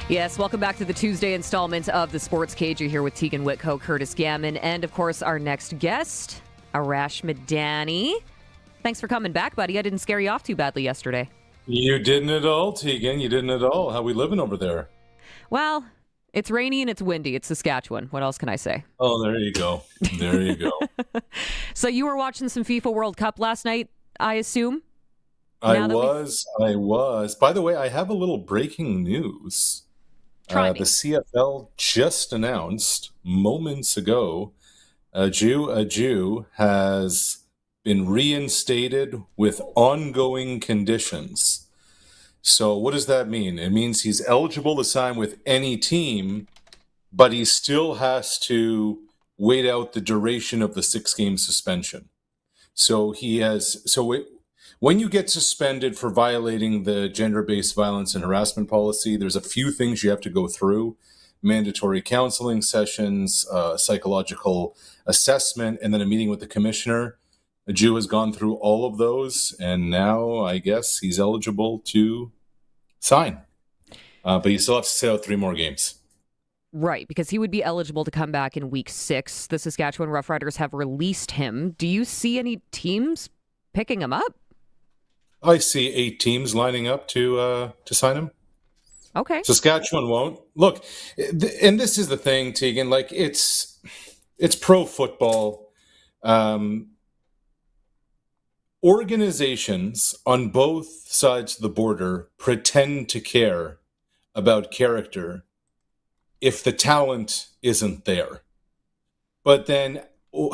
Yes, welcome back to the Tuesday installment of the Sports Cage. You're here with Tegan Whitco, Curtis Gammon, and of course our next guest, Arash Madani. Thanks for coming back, buddy. I didn't scare you off too badly yesterday. You didn't at all, Tegan. You didn't at all. How we living over there? Well, it's rainy and it's windy. It's Saskatchewan. What else can I say? Oh, there you go. There you go. So you were watching some FIFA World Cup last night, I assume? I was. By the way, I have a little breaking news. The CFL just announced moments ago, a Jew has been reinstated with ongoing conditions. So what does that mean? It means he's eligible to sign with any team, but he still has to wait out the duration of the 6-game suspension. So when you get suspended for violating the gender-based violence and harassment policy, there's a few things you have to go through: mandatory counseling sessions, psychological assessment, and then a meeting with the commissioner. A Jew has gone through all of those, and now I guess he's eligible to sign. But you still have to sit out 3 more games. Right, because he would be eligible to come back in week 6. The Saskatchewan Roughriders have released him. Do you see any teams picking him up? I see 8 teams lining up to sign him. Okay. Saskatchewan won't. Look, and this is the thing, Tegan, like it's pro football. Organizations on both sides of the border pretend to care about character if the talent isn't there. But then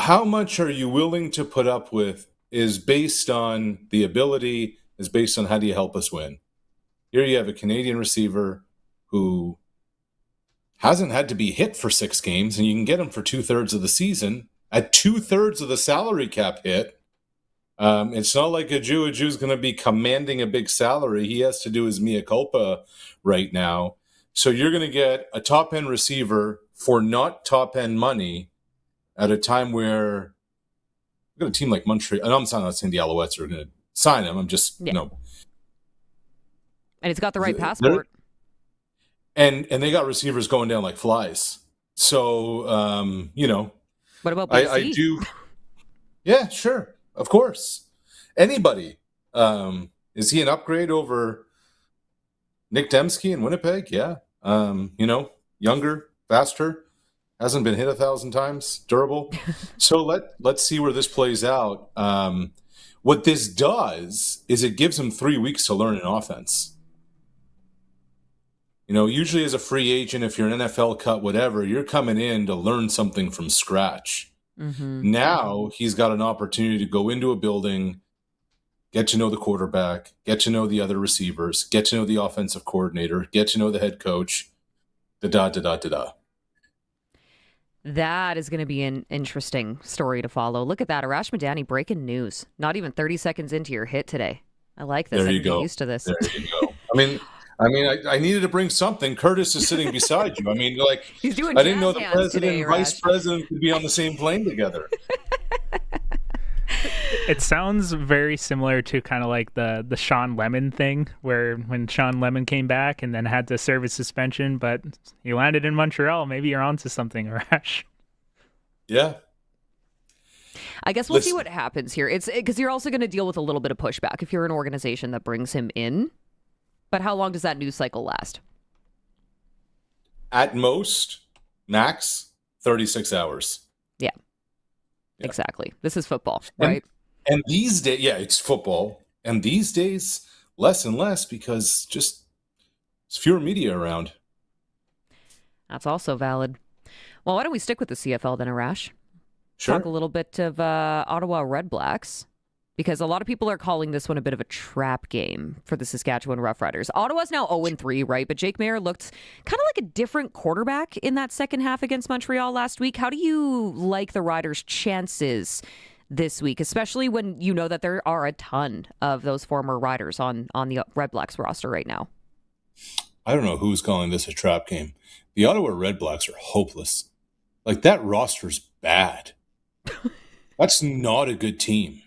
how much are you willing to put up with is based on the ability, is based on how do you help us win. Here you have a Canadian receiver who hasn't had to be hit for 6 games, and you can get him for 2/3 of the season at 2/3 of the salary cap hit. It's not like a Jew's going to be commanding a big salary. He has to do his mea culpa right now. So you're going to get a top-end receiver for not top-end money at a time where we've got a team like Montreal. And I'm not saying the Alouettes are going to sign him. I'm just And he's got the right passport. And they got receivers going down like flies. So, What about BC? I do. Yeah, sure. Of course. Anybody. Is he an upgrade over Nick Dembski in Winnipeg? Yeah. Younger, faster, hasn't been hit 1,000 times, durable. So let's see where this plays out. What this does is it gives him 3 weeks to learn an offense. Usually as a free agent, if you're an NFL cut, whatever, you're coming in to learn something from scratch. Mm-hmm. Now he's got an opportunity to go into a building, get to know the quarterback, get to know the other receivers, get to know the offensive coordinator, get to know the head coach, da-da-da-da-da-da. That is going to be an interesting story to follow. Look at that. Arash Madani breaking news. Not even 30 seconds into your hit today. I like this. There you I go. get used to this. There you go. I needed to bring something. Curtis is sitting beside you. He's doing I didn't know the jazz hands president today, and vice president could be on the same plane together. It sounds very similar to kind of like the Sean Lemon thing, where when Sean Lemon came back and then had to serve his suspension, but he landed in Montreal. Maybe you're onto something, Arash. Yeah. I guess we'll see what happens here. It's because you're also going to deal with a little bit of pushback if you're an organization that brings him in. But how long does that news cycle last? At most, max 36 hours. Yeah. Exactly. This is football, right? And these days, it's football. And these days, less and less because just there's fewer media around. That's also valid. Well, why don't we stick with the CFL then, Arash? Sure. Talk a little bit of Ottawa Red Blacks, because a lot of people are calling this one a bit of a trap game for the Saskatchewan Roughriders. Ottawa's now 0-3, right? But Jake Maier looked kind of like a different quarterback in that second half against Montreal last week. How do you like the Riders' chances this week, especially when you know that there are a ton of those former Riders on the Red Blacks roster right now? I don't know who's calling this a trap game. The Ottawa Red Blacks are hopeless. That roster's bad. That's not a good team.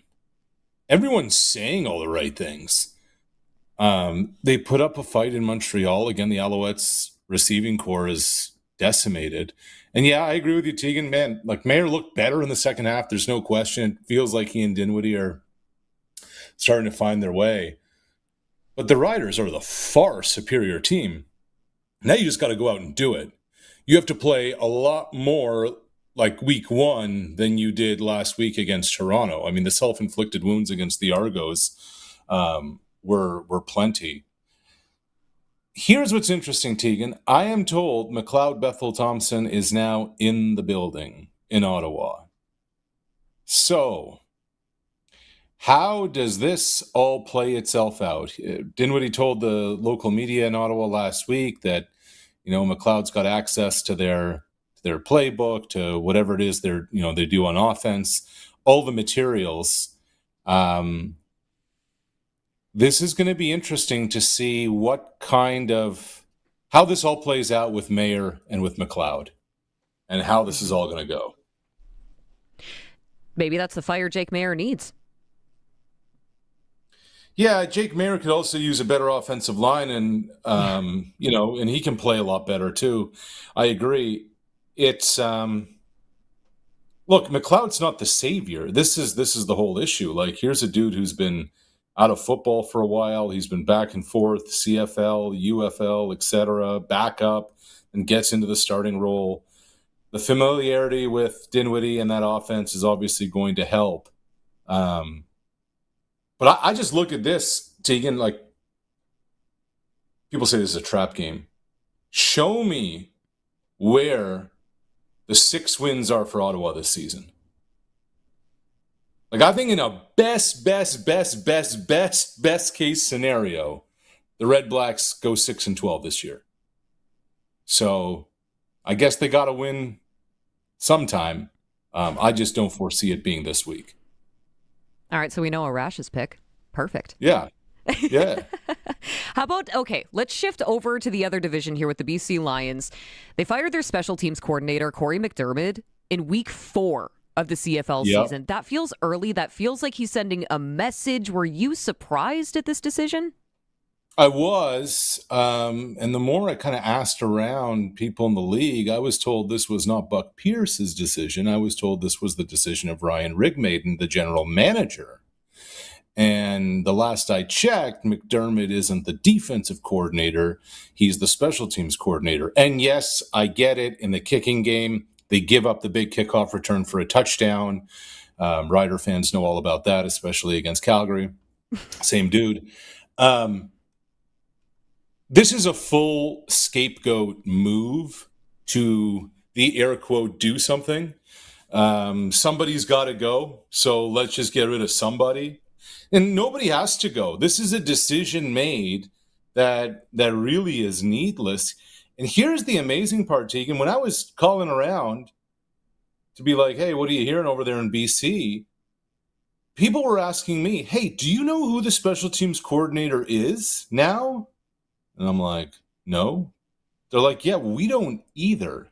Everyone's saying all the right things. They put up a fight in Montreal. Again, the Alouettes receiving core is decimated. And yeah, I agree with you, Tegan. Man, Maier looked better in the second half. There's no question. It feels like he and Dinwiddie are starting to find their way. But the Riders are the far superior team. Now you just got to go out and do it. You have to play a lot more like week one than you did last week against Toronto. I mean, the self-inflicted wounds against the Argos were plenty. Here's what's interesting, Tegan. I am told McLeod Bethel-Thompson is now in the building in Ottawa. So, how does this all play itself out? Dinwiddie told the local media in Ottawa last week that, McLeod's got access to their playbook, to whatever it is they do on offense, all the materials. This is going to be interesting to see how this all plays out with Maier and with McLeod, and how this is all going to go. Maybe that's the fire Jake Maier needs. Yeah, Jake Maier could also use a better offensive line, and and he can play a lot better too. I agree. It's look, McLeod's not the savior. This is the whole issue. Here's a dude who's been out of football for a while. He's been back and forth, CFL, UFL, etc., back up, and gets into the starting role. The familiarity with Dinwiddie and that offense is obviously going to help. But I just look at this, Tegan, people say this is a trap game. Show me where the 6 wins are for Ottawa this season. I think in a best case scenario, the Red Blacks go 6-12 this year. So I guess they got to win sometime. I just don't foresee it being this week. All right, so we know Arash's pick. Perfect. Yeah. How about, let's shift over to the other division here with the BC Lions. They fired their special teams coordinator, Corey McDermott, in week 4 of the CFL season. That feels early. That feels like he's sending a message. Were you surprised at this decision? I was, and the more I kind of asked around people in the league, I was told this was not Buck Pierce's decision. I was told this was the decision of Ryan Rigmaiden, the general manager. And the last I checked, McDermott isn't the defensive coordinator. He's the special teams coordinator. And yes, I get it. In the kicking game, they give up the big kickoff return for a touchdown. Rider fans know all about that, especially against Calgary. Same dude. This is a full scapegoat move to the air quote do something. Somebody's got to go, so let's just get rid of somebody. And nobody has to go. This is a decision made that really is needless. And here's the amazing part, Tegan. When I was calling around to be like, hey, what are you hearing over there in BC? People were asking me, hey, do you know who the special teams coordinator is now? And I'm like, no. They're like, yeah, we don't either.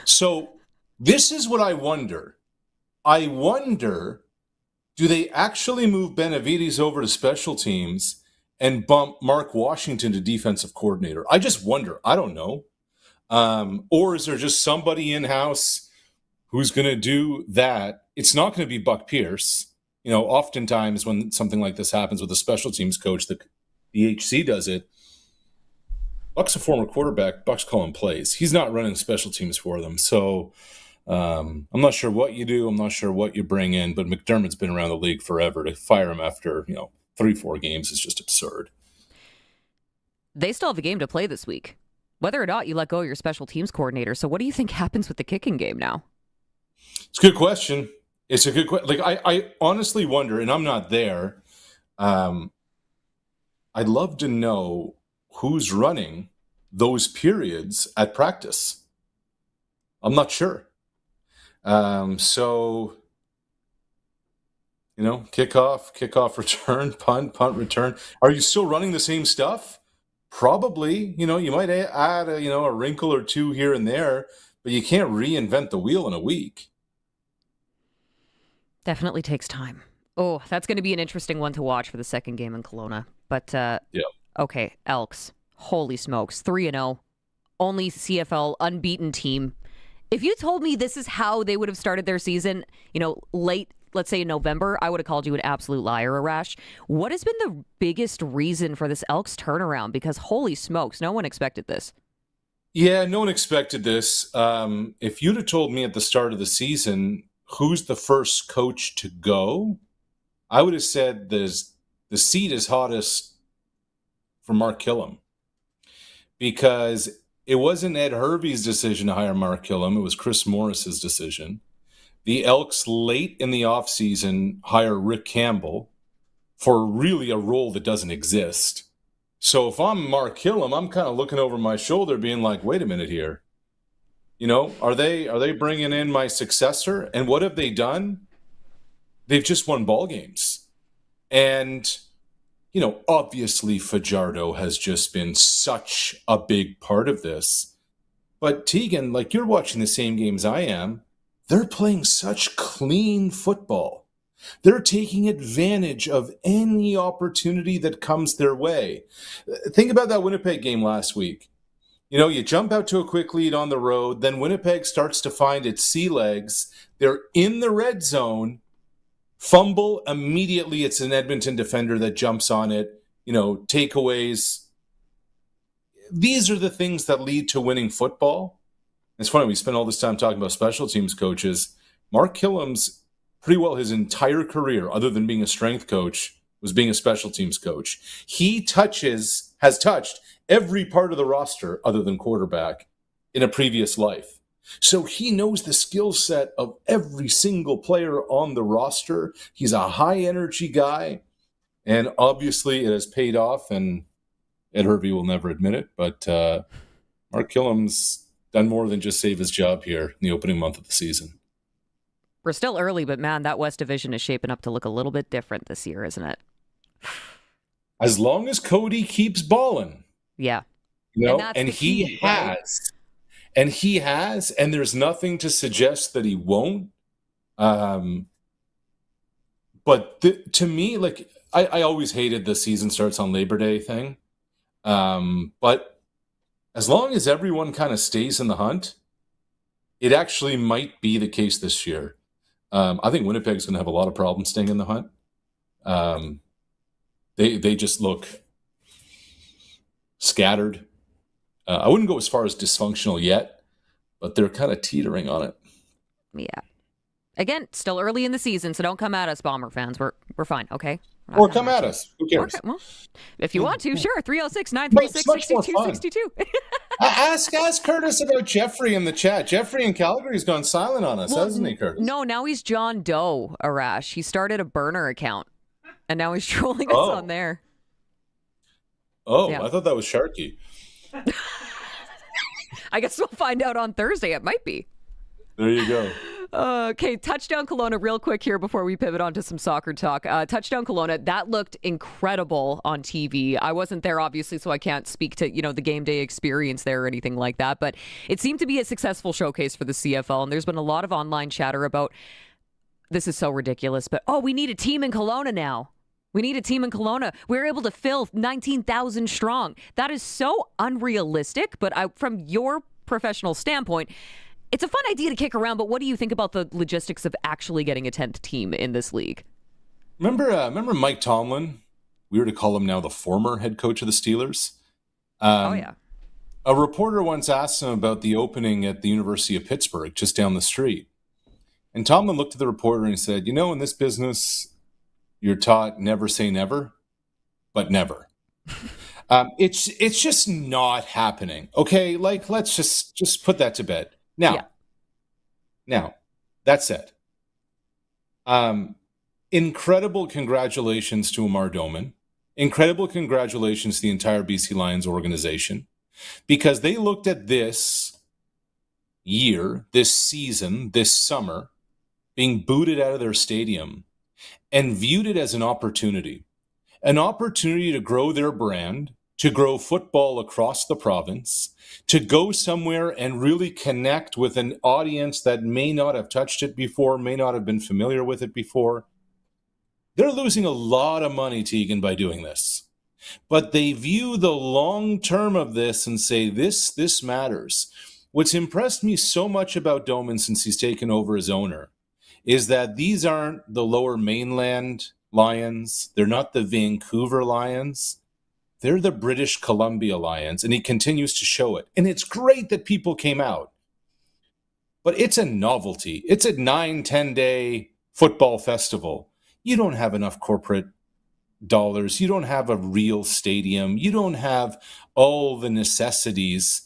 So this is what I wonder. I wonder, do they actually move Benavides over to special teams and bump Mark Washington to defensive coordinator? I just wonder. I don't know. Or is there just somebody in-house who's going to do that? It's not going to be Buck Pierce. You know, oftentimes when something like this happens with a special teams coach, the HC does it. Buck's a former quarterback. Buck's calling plays. He's not running special teams for them. So I'm not sure what you do. I'm not sure what you bring in. But McDermott's been around the league forever. To fire him after 3-4 games is just absurd. They still have a game to play this week, whether or not you let go of your special teams coordinator. So what do you think happens with the kicking game now? It's a good question. It's a good question. Like I honestly wonder, and I'm not there. I'd love to know who's running those periods at practice. I'm not sure. So, kickoff return, punt return. Are you still running the same stuff? Probably. You might add a wrinkle or two here and there, but you can't reinvent the wheel in a week. Definitely takes time. Oh, that's going to be an interesting one to watch for the second game in Kelowna. But okay, Elks. Holy smokes, 3-0. Only CFL unbeaten team. If you told me this is how they would have started their season, late, let's say in November, I would have called you an absolute liar, Arash. What has been the biggest reason for this Elks turnaround? Because holy smokes, no one expected this. Yeah, no one expected this. If you'd have told me at the start of the season who's the first coach to go, I would have said the seat is hottest for Mark Killam. Because it wasn't Ed Hervey's decision to hire Mark Killam. It was Chris Morris's decision. The Elks late in the offseason hire Rick Campbell for really a role that doesn't exist. So if I'm Mark Killam, I'm kind of looking over my shoulder being like, wait a minute here. Are they bringing in my successor? And what have they done? They've just won ball games. And obviously Fajardo has just been such a big part of this. But Tegan, like you're watching the same games I am, they're playing such clean football. They're taking advantage of any opportunity that comes their way. Think about that Winnipeg game last week. You jump out to a quick lead on the road, then Winnipeg starts to find its sea legs. They're in the red zone. Fumble, immediately it's an Edmonton defender that jumps on it, takeaways. These are the things that lead to winning football. It's funny, we spent all this time talking about special teams coaches. Mark Killam's pretty well his entire career, other than being a strength coach, was being a special teams coach. He has touched every part of the roster other than quarterback in a previous life. So he knows the skill set of every single player on the roster. He's a high-energy guy, and obviously it has paid off, and Ed Hervey will never admit it, but Mark Killam's done more than just save his job here in the opening month of the season. We're still early, but man, that West Division is shaping up to look a little bit different this year, isn't it? As long as Cody keeps balling. Yeah. And he has. And he has, and there's nothing to suggest that he won't. But to me, like, I always hated the season starts on Labor Day thing. But as long as everyone kind of stays in the hunt, it actually might be the case this year. I think Winnipeg's going to have a lot of problems staying in the hunt. They just look scattered. I wouldn't go as far as dysfunctional yet, but they're kind of teetering on it. Yeah. Again, still early in the season, so don't come at us, Bomber fans. We're fine, okay? Or come at us. Who cares? Okay, well, if you want to, sure. 306-936-6262. Ask Curtis about Jeffrey in the chat. Jeffrey in Calgary's gone silent on us, hasn't he, Curtis? No, now he's John Doe, Arash. He started a burner account, and now he's trolling us on there. Oh, yeah. I thought that was Sharky. I guess we'll find out on Thursday. It might be. There you go. Okay, Touchdown Kelowna, real quick here before we pivot on to some soccer talk. Touchdown Kelowna, that looked incredible on TV. I wasn't there, obviously, so I can't speak to, the game day experience there or anything like that, but it seemed to be a successful showcase for the CFL, and there's been a lot of online chatter about, this is so ridiculous, but, we need a team in Kelowna now. We need a team in Kelowna. We're able to fill 19,000 strong. That is so unrealistic, but from your professional standpoint, it's a fun idea to kick around, but what do you think about the logistics of actually getting a 10th team in this league? Remember Mike Tomlin? We were to call him now the former head coach of the Steelers. Yeah. A reporter once asked him about the opening at the University of Pittsburgh, just down the street. And Tomlin looked at the reporter and he said, in this business, you're taught never say never, but never. It's just not happening. Okay, like, let's just put that to bed. Now, that said, incredible congratulations to Amar Doman. Incredible congratulations to the entire BC Lions organization, because they looked at this year, this season, this summer, being booted out of their stadium and viewed it as an opportunity to grow their brand, to grow football across the province, to go somewhere and really connect with an audience that may not have touched it before, may not have been familiar with it before. They're losing a lot of money, Tegan, by doing this. But they view the long term of this and say, this matters. What's impressed me so much about Doman since he's taken over as owner is that these aren't the Lower Mainland Lions. They're not the Vancouver Lions. They're the British Columbia Lions, and he continues to show it. And it's great that people came out. But it's a novelty. It's a 9-10 day football festival. You don't have enough corporate dollars. You don't have a real stadium. You don't have all the necessities.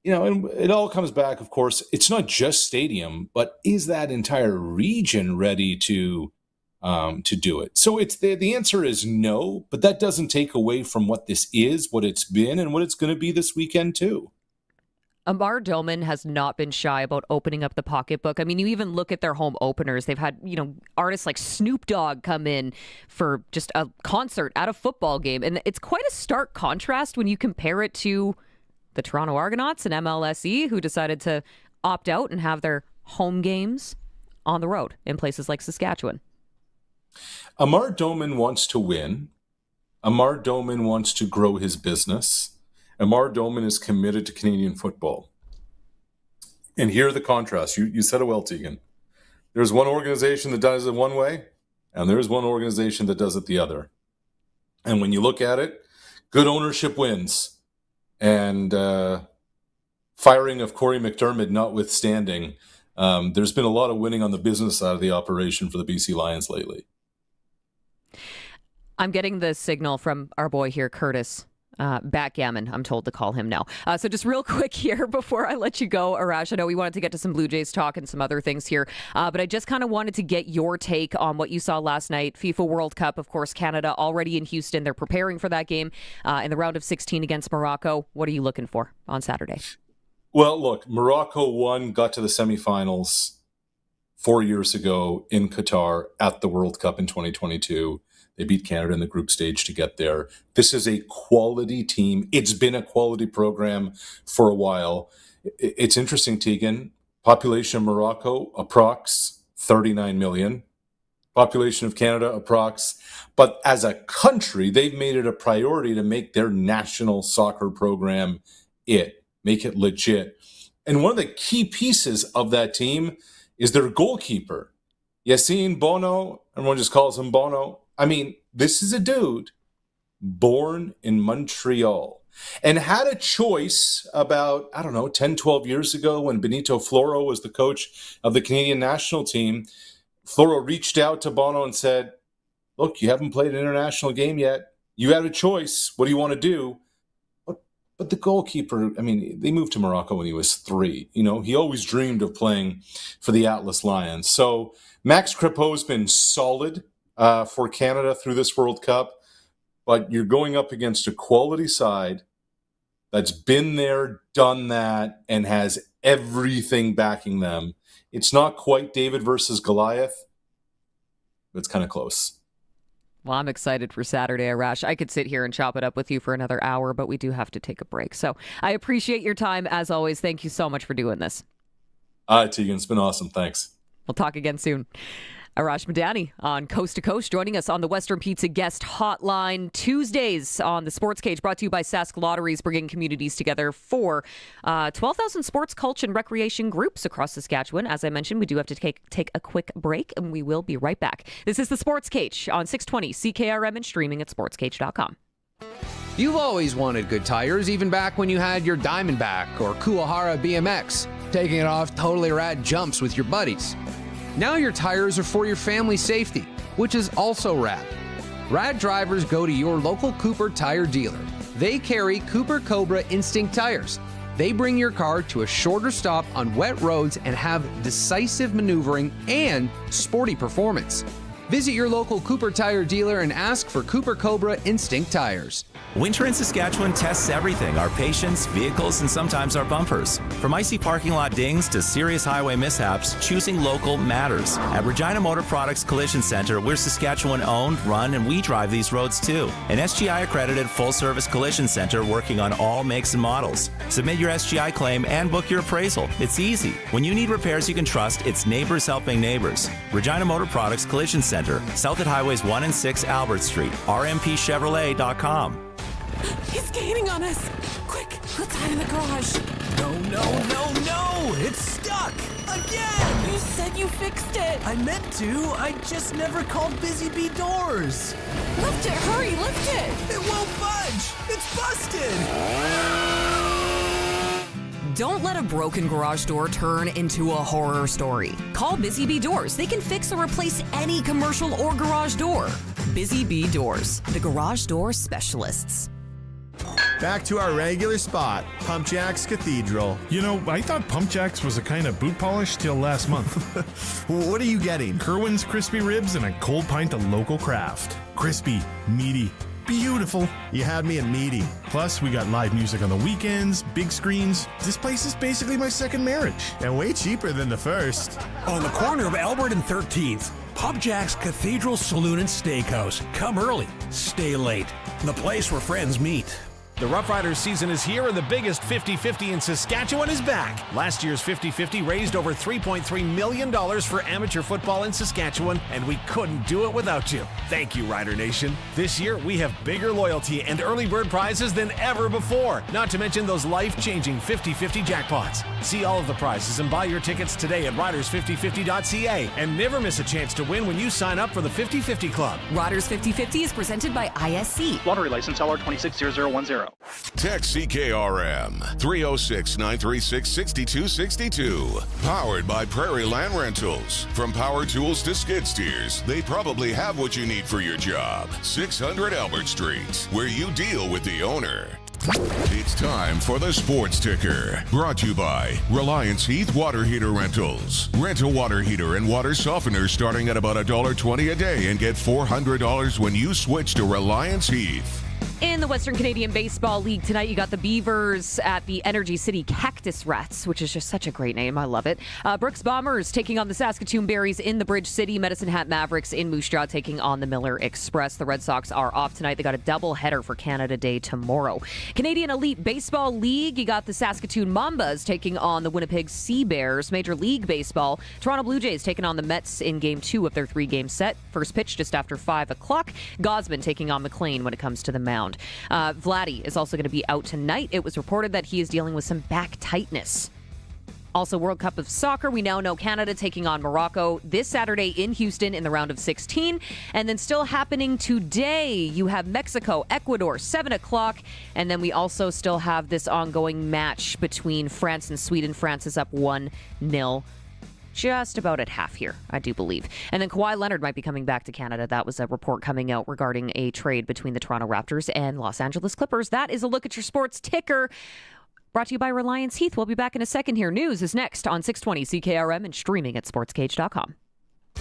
And it all comes back, of course, it's not just stadium, but is that entire region ready to do it? So it's the answer is no, but that doesn't take away from what this is, what it's been, and what it's going to be this weekend too. Amar Doman has not been shy about opening up the pocketbook. I mean, you even look at their home openers. They've had, artists like Snoop Dogg come in for just a concert at a football game. And it's quite a stark contrast when you compare it to the Toronto Argonauts and MLSE, who decided to opt out and have their home games on the road in places like Saskatchewan. Amar Doman wants to win. Amar Doman wants to grow his business. Amar Doman is committed to Canadian football. And here are the contrasts. You said it well, Tegan. There's one organization that does it one way, and there's one organization that does it the other. And when you look at it, good ownership wins. And firing of Corey McDermott notwithstanding, there's been a lot of winning on the business side of the operation for the BC Lions lately. I'm getting the signal from our boy here, Curtis. Backgammon, I'm told to call him now. So just real quick here before I let you go, Arash, I know we wanted to get to some Blue Jays talk and some other things here, but I just kind of wanted to get your take on what you saw last night. FIFA World Cup, of course, Canada already in Houston. They're preparing for that game in the round of 16 against Morocco. What are you looking for on Saturday? Well, look, Morocco got to the semifinals 4 years ago in Qatar at the World Cup in 2022. They beat Canada in the group stage to get there. This is a quality team. It's been a quality program for a while. It's interesting, Tegan. Population of Morocco, approx 39 million. Population of Canada, approx. But as a country, they've made it a priority to make their national soccer program make it legit. And one of the key pieces of that team is their goalkeeper, Yassine Bono. Everyone just calls him Bono. I mean, this is a dude born in Montreal and had a choice about, 10, 12 years ago when Benito Floro was the coach of the Canadian national team. Floro reached out to Bono and said, look, you haven't played an international game yet. You had a choice. What do you want to do? But the goalkeeper, they moved to Morocco when he was 3. He always dreamed of playing for the Atlas Lions. So Max Crepeau's been solid for Canada through this World Cup. But you're going up against a quality side that's been there, done that, and has everything backing them. It's not quite David versus Goliath, but it's kind of close. Well, I'm excited for Saturday, Arash. I could sit here and chop it up with you for another hour, but we do have to take a break. So I appreciate your time, as always. Thank you so much for doing this. Tegan, it's been awesome. Thanks. We'll talk again soon. Arash Madani on Coast to Coast, joining us on the Western Pizza Guest Hotline Tuesdays on the Sportscage, brought to you by Sask Lotteries, bringing communities together for 12,000 sports, culture, and recreation groups across Saskatchewan. As I mentioned, we do have to take a quick break, and we will be right back. This is the Sportscage on 620 CKRM and streaming at sportscage.com. You've always wanted good tires, even back when you had your Diamondback or Kuwahara BMX, taking it off totally rad jumps with your buddies. Now your tires are for your family's safety, which is also rad. Rad drivers go to your local Cooper tire dealer. They carry Cooper Cobra Instinct tires. They bring your car to a shorter stop on wet roads and have decisive maneuvering and sporty performance. Visit your local Cooper tire dealer and ask for Cooper Cobra Instinct tires. Winter in Saskatchewan tests everything: our patience, vehicles, and sometimes our bumpers. From icy parking lot dings to serious highway mishaps, choosing local matters. At Regina Motor Products Collision Center, we're Saskatchewan owned, run, and we drive these roads too. An SGI accredited full-service collision center working on all makes and models. Submit your SGI claim and book your appraisal. It's easy. When you need repairs you can trust, it's neighbors helping neighbors. Regina Motor Products Collision Center, south at Highways 1 and 6 Albert Street, rmpchevrolet.com. He's gaining on us. Quick, let's hide in the garage. No, it's stuck again. You said you fixed it. I meant to. I just never called Busy Bee Doors. Lift it, hurry, lift it. It won't budge. It's busted. Don't let a broken garage door turn into a horror story. Call Busy Bee Doors. They can fix or replace any commercial or garage door. Busy Bee Doors, the garage door specialists. Back to our regular spot, Pump Jacks Cathedral. I thought Pump Jacks was a kind of boot polish till last month. What are you getting? Kerwin's crispy ribs and a cold pint of local craft. Crispy, meaty, beautiful. You had me at meaty. Plus, we got live music on the weekends, big screens. This place is basically my second marriage. And way cheaper than the first. On the corner of Albert and 13th, Pump Jacks Cathedral Saloon and Steakhouse. Come early, stay late. The place where friends meet. The Roughriders season is here and the biggest 50-50 in Saskatchewan is back. Last year's 50-50 raised over $3.3 million for amateur football in Saskatchewan, and we couldn't do it without you. Thank you, Rider Nation. This year, we have bigger loyalty and early bird prizes than ever before, not to mention those life-changing 50-50 jackpots. See all of the prizes and buy your tickets today at riders5050.ca, and never miss a chance to win when you sign up for the 50-50 Club. Riders 50-50 is presented by ISC. Lottery license LR260010. Text CKRM 306-936-6262. Powered by Prairie Land Rentals. From power tools to skid steers, they probably have what you need for your job. 600 Albert Street, where you deal with the owner. It's time for the Sports Ticker. Brought to you by Reliance Heath Water Heater Rentals. Rent a water heater and water softener starting at about $1.20 a day and get $400 when you switch to Reliance Heath. In the Western Canadian Baseball League tonight, you got the Beavers at the Energy City Cactus Rats, which is just such a great name. I love it. Brooks Bombers taking on the Saskatoon Berries in the Bridge City. Medicine Hat Mavericks in Moose Jaw taking on the Miller Express. The Red Sox are off tonight. They got a doubleheader for Canada Day tomorrow. Canadian Elite Baseball League, you got the Saskatoon Mambas taking on the Winnipeg Sea Bears. Major League Baseball, Toronto Blue Jays taking on the Mets in Game 2 of their 3-game set. First pitch just after 5 o'clock. Gosman taking on McLean when it comes to the mound. Vladdy is also going to be out tonight. It was reported that he is dealing with some back tightness. Also, World Cup of Soccer, we now know Canada taking on Morocco this Saturday in Houston in the round of 16. And then still happening today, you have Mexico, Ecuador, 7 o'clock. And then we also still have this ongoing match between France and Sweden. France is up 1-0. Just about at half here, I do believe. And then Kawhi Leonard might be coming back to Canada. That was a report coming out regarding a trade between the Toronto Raptors and Los Angeles Clippers. That is a look at your sports ticker. Brought to you by Reliance Heath. We'll be back in a second here. News is next on 620 CKRM and streaming at sportscage.com.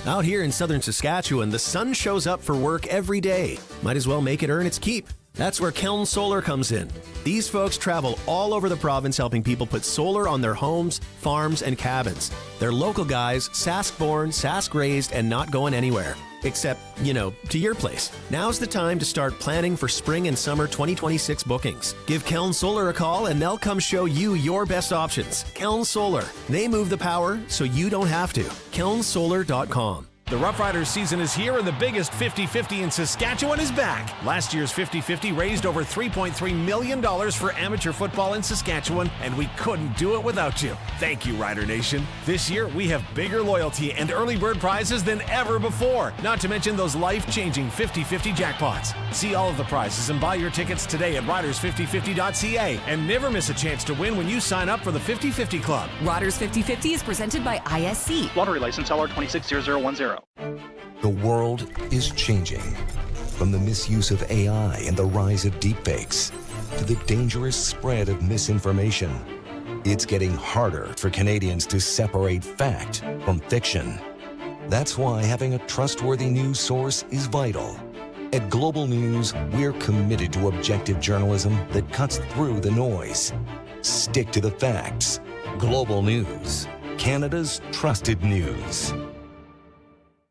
Out here in southern Saskatchewan, the sun shows up for work every day. Might as well make it earn its keep. That's where Keln Solar comes in. These folks travel all over the province helping people put solar on their homes, farms, and cabins. They're local guys, Sask-born, Sask-raised, and not going anywhere. Except, to your place. Now's the time to start planning for spring and summer 2026 bookings. Give Keln Solar a call and they'll come show you your best options. Keln Solar. They move the power so you don't have to. KelnSolar.com. The Roughriders season is here and the biggest 50-50 in Saskatchewan is back. Last year's 50-50 raised over $3.3 million for amateur football in Saskatchewan, and we couldn't do it without you. Thank you, Rider Nation. This year, we have bigger loyalty and early bird prizes than ever before, not to mention those life-changing 50-50 jackpots. See all of the prizes and buy your tickets today at riders5050.ca, and never miss a chance to win when you sign up for the 50-50 Club. Riders 50-50 is presented by ISC. Lottery license LR260010. The world is changing. From the misuse of AI and the rise of deepfakes to the dangerous spread of misinformation, it's getting harder for Canadians to separate fact from fiction. That's why having a trustworthy news source is vital. At Global News, we're committed to objective journalism that cuts through the noise. Stick to the facts. Global News, Canada's trusted news.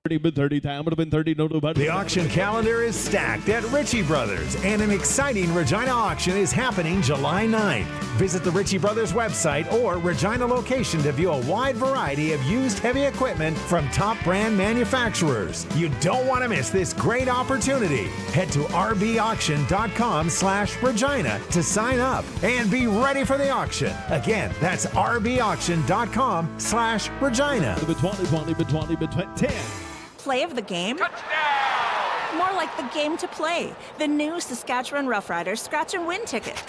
The auction calendar is stacked at Ritchie Brothers, and an exciting Regina auction is happening July 9th. Visit the Ritchie Brothers website or Regina location to view a wide variety of used heavy equipment from top brand manufacturers. You don't want to miss this great opportunity. Head to rbauction.com/Regina to sign up and be ready for the auction. Again, that's rbauction.com/Regina. Play of the game? Touchdown! More like the game to play. The new Saskatchewan Roughriders Scratch and Win ticket.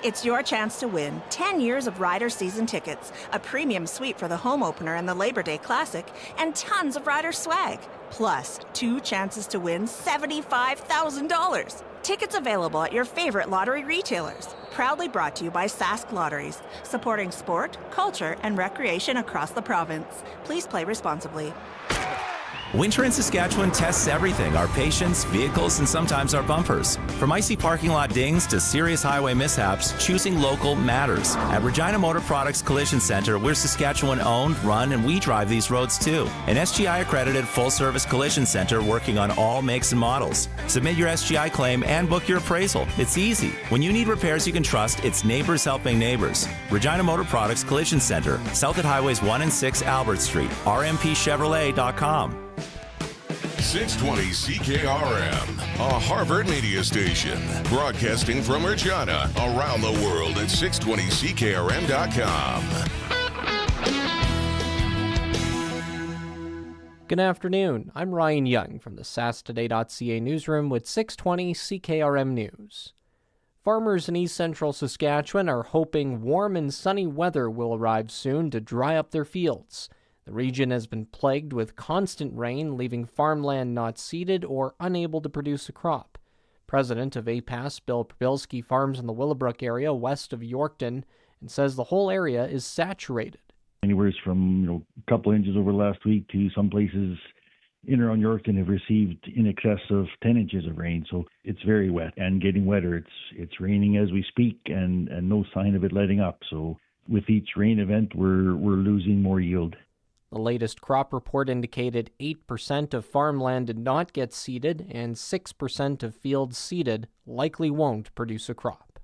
It's your chance to win 10 years of Rider season tickets, a premium suite for the home opener and the Labor Day Classic, and tons of Rider swag. Plus, 2 chances to win $75,000. Tickets available at your favorite lottery retailers. Proudly brought to you by Sask Lotteries, supporting sport, culture, and recreation across the province. Please play responsibly. Winter in Saskatchewan tests everything, our patience, vehicles, and sometimes our bumpers. From icy parking lot dings to serious highway mishaps, choosing local matters. At Regina Motor Products Collision Center, we're Saskatchewan owned, run, and we drive these roads too. An SGI accredited full-service collision center working on all makes and models. Submit your SGI claim and book your appraisal. It's easy. When you need repairs you can trust, it's neighbors helping neighbors. Regina Motor Products Collision Center, south at Highways 1 and 6 Albert Street, rmpchevrolet.com. 620 CKRM, a Harvard media station, broadcasting from Regina, around the world at 620CKRM.com. Good afternoon. I'm Ryan Young from the SaskToday.ca newsroom with 620 CKRM News. Farmers in east central Saskatchewan are hoping warm and sunny weather will arrive soon to dry up their fields. The region has been plagued with constant rain, leaving farmland not seeded or unable to produce a crop. President of APAS, Bill Probilski, farms in the Willowbrook area west of Yorkton and says the whole area is saturated. Anywhere from a couple inches over last week to some places in around Yorkton have received in excess of 10 inches of rain, so it's very wet and getting wetter. It's raining as we speak, and no sign of it letting up. So with each rain event, we're losing more yield. The latest crop report indicated 8% of farmland did not get seeded, and 6% of fields seeded likely won't produce a crop.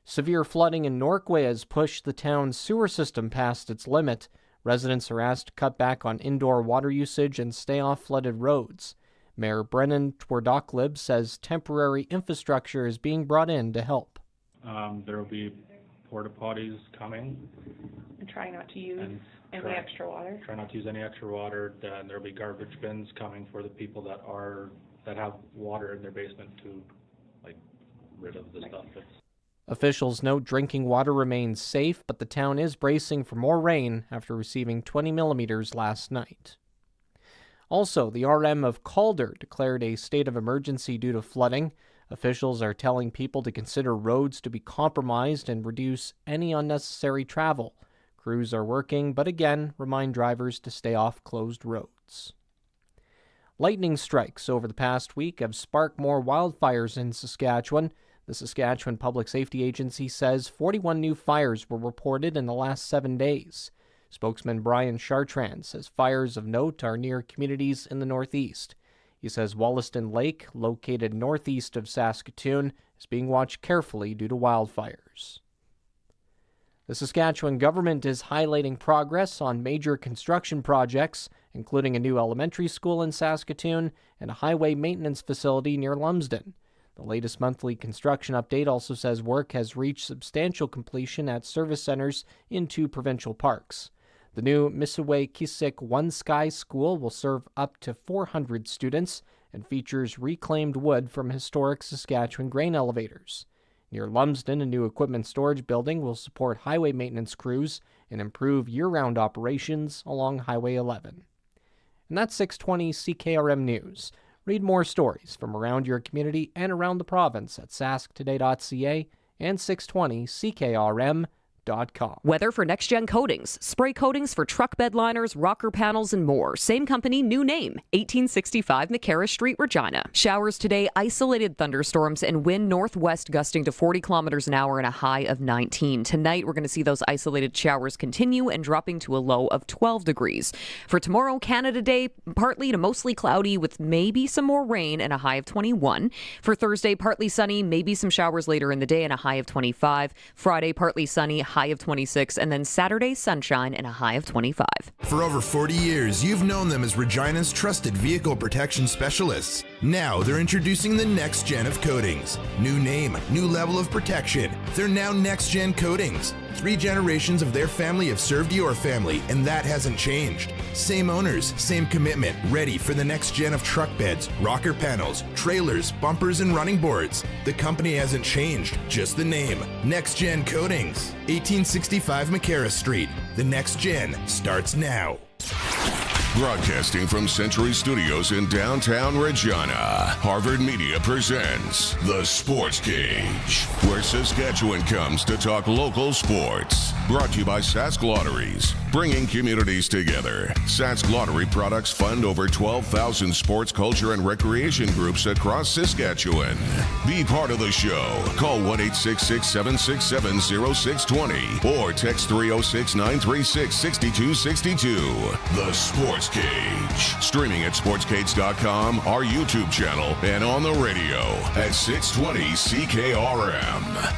Severe flooding in Norquay has pushed the town's sewer system past its limit. Residents are asked to cut back on indoor water usage and stay off flooded roads. Mayor Brennan Twardocklib says temporary infrastructure is being brought in to help. There will be porta potties coming. And try not to use any extra water. Try not to use any extra water. Then there will be garbage bins coming for the people that have water in their basement to rid of the stuff that's. Officials note drinking water remains safe, but the town is bracing for more rain after receiving 20 millimeters last night. Also, the RM of Calder declared a state of emergency due to flooding. Officials are telling people to consider roads to be compromised and reduce any unnecessary travel. Crews are working, but again, remind drivers to stay off closed roads. Lightning strikes over the past week have sparked more wildfires in Saskatchewan. The Saskatchewan Public Safety Agency says 41 new fires were reported in the last 7 days. Spokesman Brian Chartrand says fires of note are near communities in the northeast. He says Wollaston Lake, located northeast of Saskatoon, is being watched carefully due to wildfires. The Saskatchewan government is highlighting progress on major construction projects, including a new elementary school in Saskatoon and a highway maintenance facility near Lumsden. The latest monthly construction update also says work has reached substantial completion at service centers in 2 provincial parks. The new Mississauga-Kisik One Sky School will serve up to 400 students and features reclaimed wood from historic Saskatchewan grain elevators. Near Lumsden, a new equipment storage building will support highway maintenance crews and improve year-round operations along Highway 11. And that's 620 CKRM News. Read more stories from around your community and around the province at sasktoday.ca and 620CKRM.com. Weather for Next Gen Coatings. Spray coatings for truck bed liners, rocker panels, and more. Same company, new name. 1865 McCarra Street, Regina. Showers today, isolated thunderstorms, and wind northwest gusting to 40 kilometers an hour and a high of 19. Tonight, we're going to see those isolated showers continue and dropping to a low of 12 degrees. For tomorrow, Canada Day, partly to mostly cloudy with maybe some more rain and a high of 21. For Thursday, partly sunny, maybe some showers later in the day and a high of 25. Friday, partly sunny, high of 26, and then Saturday, sunshine and a high of 25. For over 40 years, you've known them as Regina's trusted vehicle protection specialists. Now they're introducing the next gen of coatings. New name, new level of protection. They're now Next Gen Coatings. 3 generations of their family have served your family, and that hasn't changed. Same owners, same commitment, ready for the next gen of truck beds, rocker panels, trailers, bumpers, and running boards. The company hasn't changed, just the name. Next Gen Coatings. 1865 McCarra Street. The next gen starts now. Broadcasting from Century Studios in downtown Regina, Harvard Media presents The Sports Cage, where Saskatchewan comes to talk local sports. Brought to you by Sask Lotteries, bringing communities together. Sask Lottery products fund over 12,000 sports, culture, and recreation groups across Saskatchewan. Be part of the show. Call 1-866-767-0620 or text 306-936-6262. The Sports Cage. Streaming at sportscage.com, our YouTube channel, and on the radio at 620 CKRM.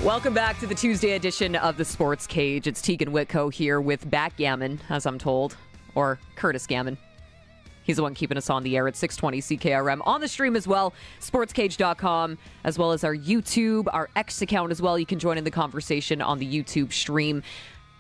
Welcome back to the Tuesday edition of the Sports Cage. It's Tegan Whitco here with Backgammon, as I'm told, or Curtis Gammon. He's the one keeping us on the air at 620 CKRM. On the stream as well, sportscage.com, as well as our YouTube, our X account as well. You can join in the conversation on the YouTube stream.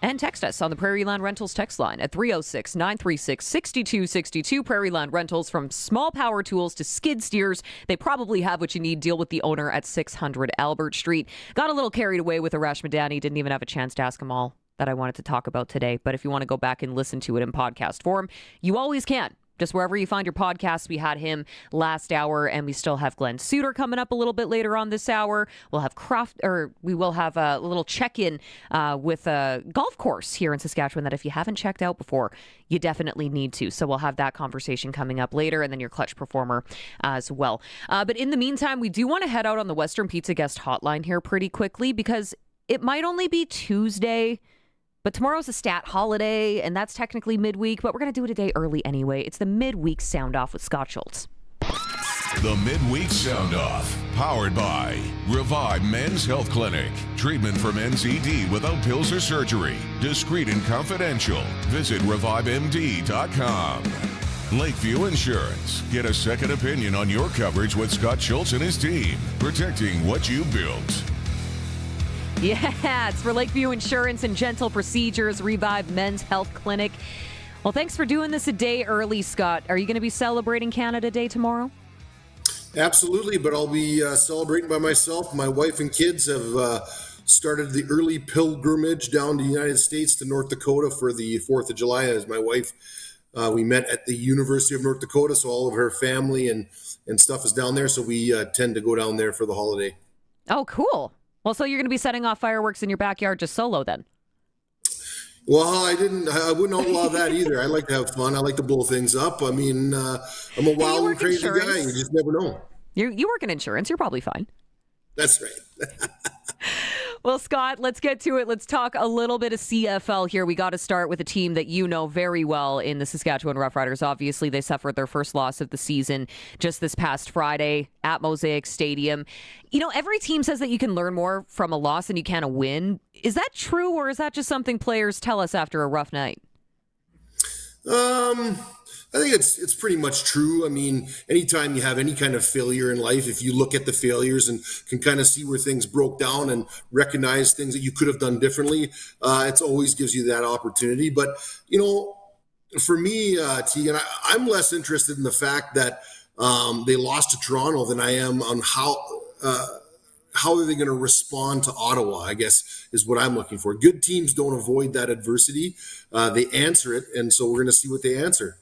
And text us on the Prairie Land Rentals text line at 306-936-6262. Prairie Land Rentals, from small power tools to skid steers. They probably have what you need. Deal with the owner at 600 Albert Street. Got a little carried away with Arash Madani. Didn't even have a chance to ask him all that I wanted to talk about today. But if you want to go back and listen to it in podcast form, you always can. Just wherever you find your podcast. We had him last hour, and we still have Glenn Suter coming up a little bit later on this hour. We will have a little check-in with a golf course here in Saskatchewan that if you haven't checked out before, you definitely need to. So we'll have that conversation coming up later, and then your clutch performer as well. But in the meantime, we do want to head out on the Western Pizza guest hotline here pretty quickly, because it might only be Tuesday, but tomorrow's a stat holiday, and that's technically midweek, but we're going to do it a day early anyway. It's the midweek sound off with Scott Schultz. The Midweek Sound Off, powered by Revive Men's Health Clinic. Treatment for men's ED without pills or surgery. Discreet and confidential. Visit revivemd.com. Lakeview Insurance. Get a second opinion on your coverage with Scott Schultz and his team. Protecting what you built. Yeah, it's for Lakeview Insurance and Gentle Procedures, Revive Men's Health Clinic. Well, thanks for doing this a day early, Scott. Are you going to be celebrating Canada Day tomorrow? Absolutely, but I'll be celebrating by myself. My wife and kids have started the early pilgrimage down to the United States to North Dakota for the 4th of July. As my wife, we met at the University of North Dakota, so all of her family and stuff is down there, so we tend to go down there for the holiday. Oh, cool. Well, so you're going to be setting off fireworks in your backyard just solo then? Well, I wouldn't outlaw that either. I like to have fun. I like to blow things up. I mean, I'm a wild and crazy guy. You just never know. You work in insurance. You're probably fine. That's right. Well, Scott, let's get to it. Let's talk a little bit of CFL here. We got to start with a team that you know very well in the Saskatchewan Roughriders. Obviously, they suffered their first loss of the season just this past Friday at Mosaic Stadium. You know, every team says that you can learn more from a loss than you can a win. Is that true, or is that just something players tell us after a rough night? I think it's pretty much true. I mean, anytime you have any kind of failure in life, if you look at the failures and can kind of see where things broke down and recognize things that you could have done differently, it always gives you that opportunity. But, you know, for me, Tegan, I'm less interested in the fact that they lost to Toronto than I am on how are they going to respond to Ottawa, I guess, is what I'm looking for. Good teams don't avoid that adversity. They answer it, and so we're going to see what they answer.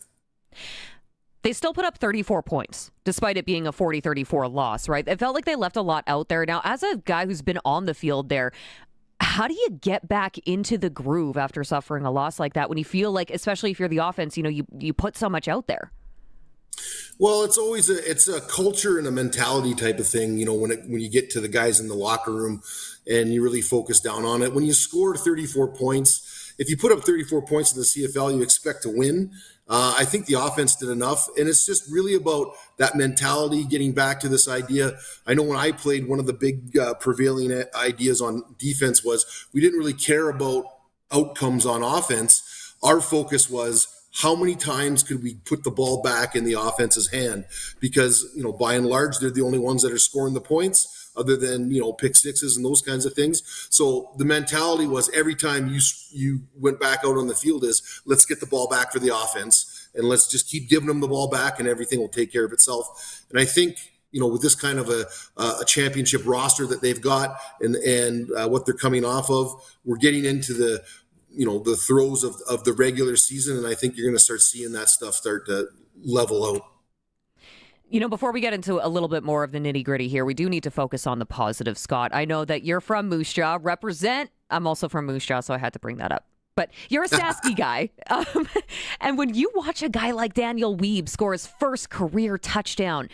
They still put up 34 points, despite it being a 40-34 loss, right? It felt like they left a lot out there. Now, as a guy who's been on the field there, how do you get back into the groove after suffering a loss like that when you feel like, especially if you're the offense, you know, you put so much out there? Well, it's a culture and a mentality type of thing, you know, when you get to the guys in the locker room and you really focus down on it. When you score 34 points, if you put up 34 points in the CFL, you expect to win. I think the offense did enough, and it's just really about that mentality, getting back to this idea. I know when I played, one of the big prevailing ideas on defense was we didn't really care about outcomes on offense. Our focus was how many times could we put the ball back in the offense's hand? Because, you know, by and large, they're the only ones that are scoring the points, other than, you know, pick sixes and those kinds of things. So the mentality was every time you went back out on the field is let's get the ball back for the offense and let's just keep giving them the ball back and everything will take care of itself. And I think, you know, with this kind of a championship roster that they've got and what they're coming off of, we're getting into the throes of the regular season. And I think you're going to start seeing that stuff start to level out. You know, before we get into a little bit more of the nitty-gritty here, we do need to focus on the positive, Scott. I know that you're from Moose Jaw. Represent. I'm also from Moose Jaw, so I had to bring that up. But you're a Sasky guy. And when you watch a guy like Daniel Wiebe score his first career touchdown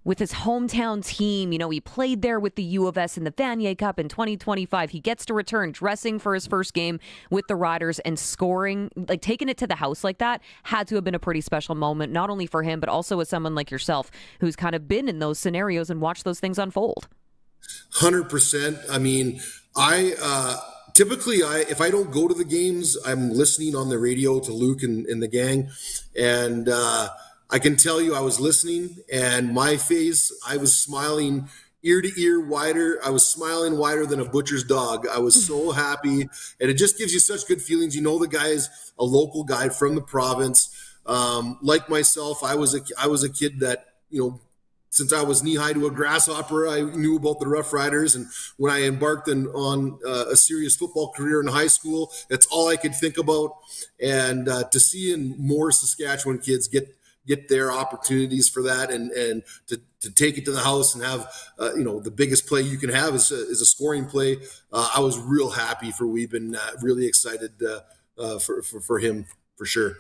with his hometown team, you know, he played there with the U of S in the Vanier Cup in 2025. He gets to return dressing for his first game with the Riders and scoring, like taking it to the house like that, had to have been a pretty special moment, not only for him, but also as someone like yourself who's kind of been in those scenarios and watched those things unfold. 100%. I mean, typically, if I don't go to the games, I'm listening on the radio to Luke and the gang. And I can tell you I was listening, and my face, I was smiling ear to ear wider. I was smiling wider than a butcher's dog. I was so happy. And it just gives you such good feelings. You know, the guy is a local guy from the province. Like myself, I was a kid that, you know, since I was knee-high to a grasshopper, I knew about the Roughriders. And when I embarked on a serious football career in high school, that's all I could think about. And to see more Saskatchewan kids get get their opportunities for that, and to take it to the house and have the biggest play you can have is a scoring play. I was real happy for Weeb and really excited for him for sure.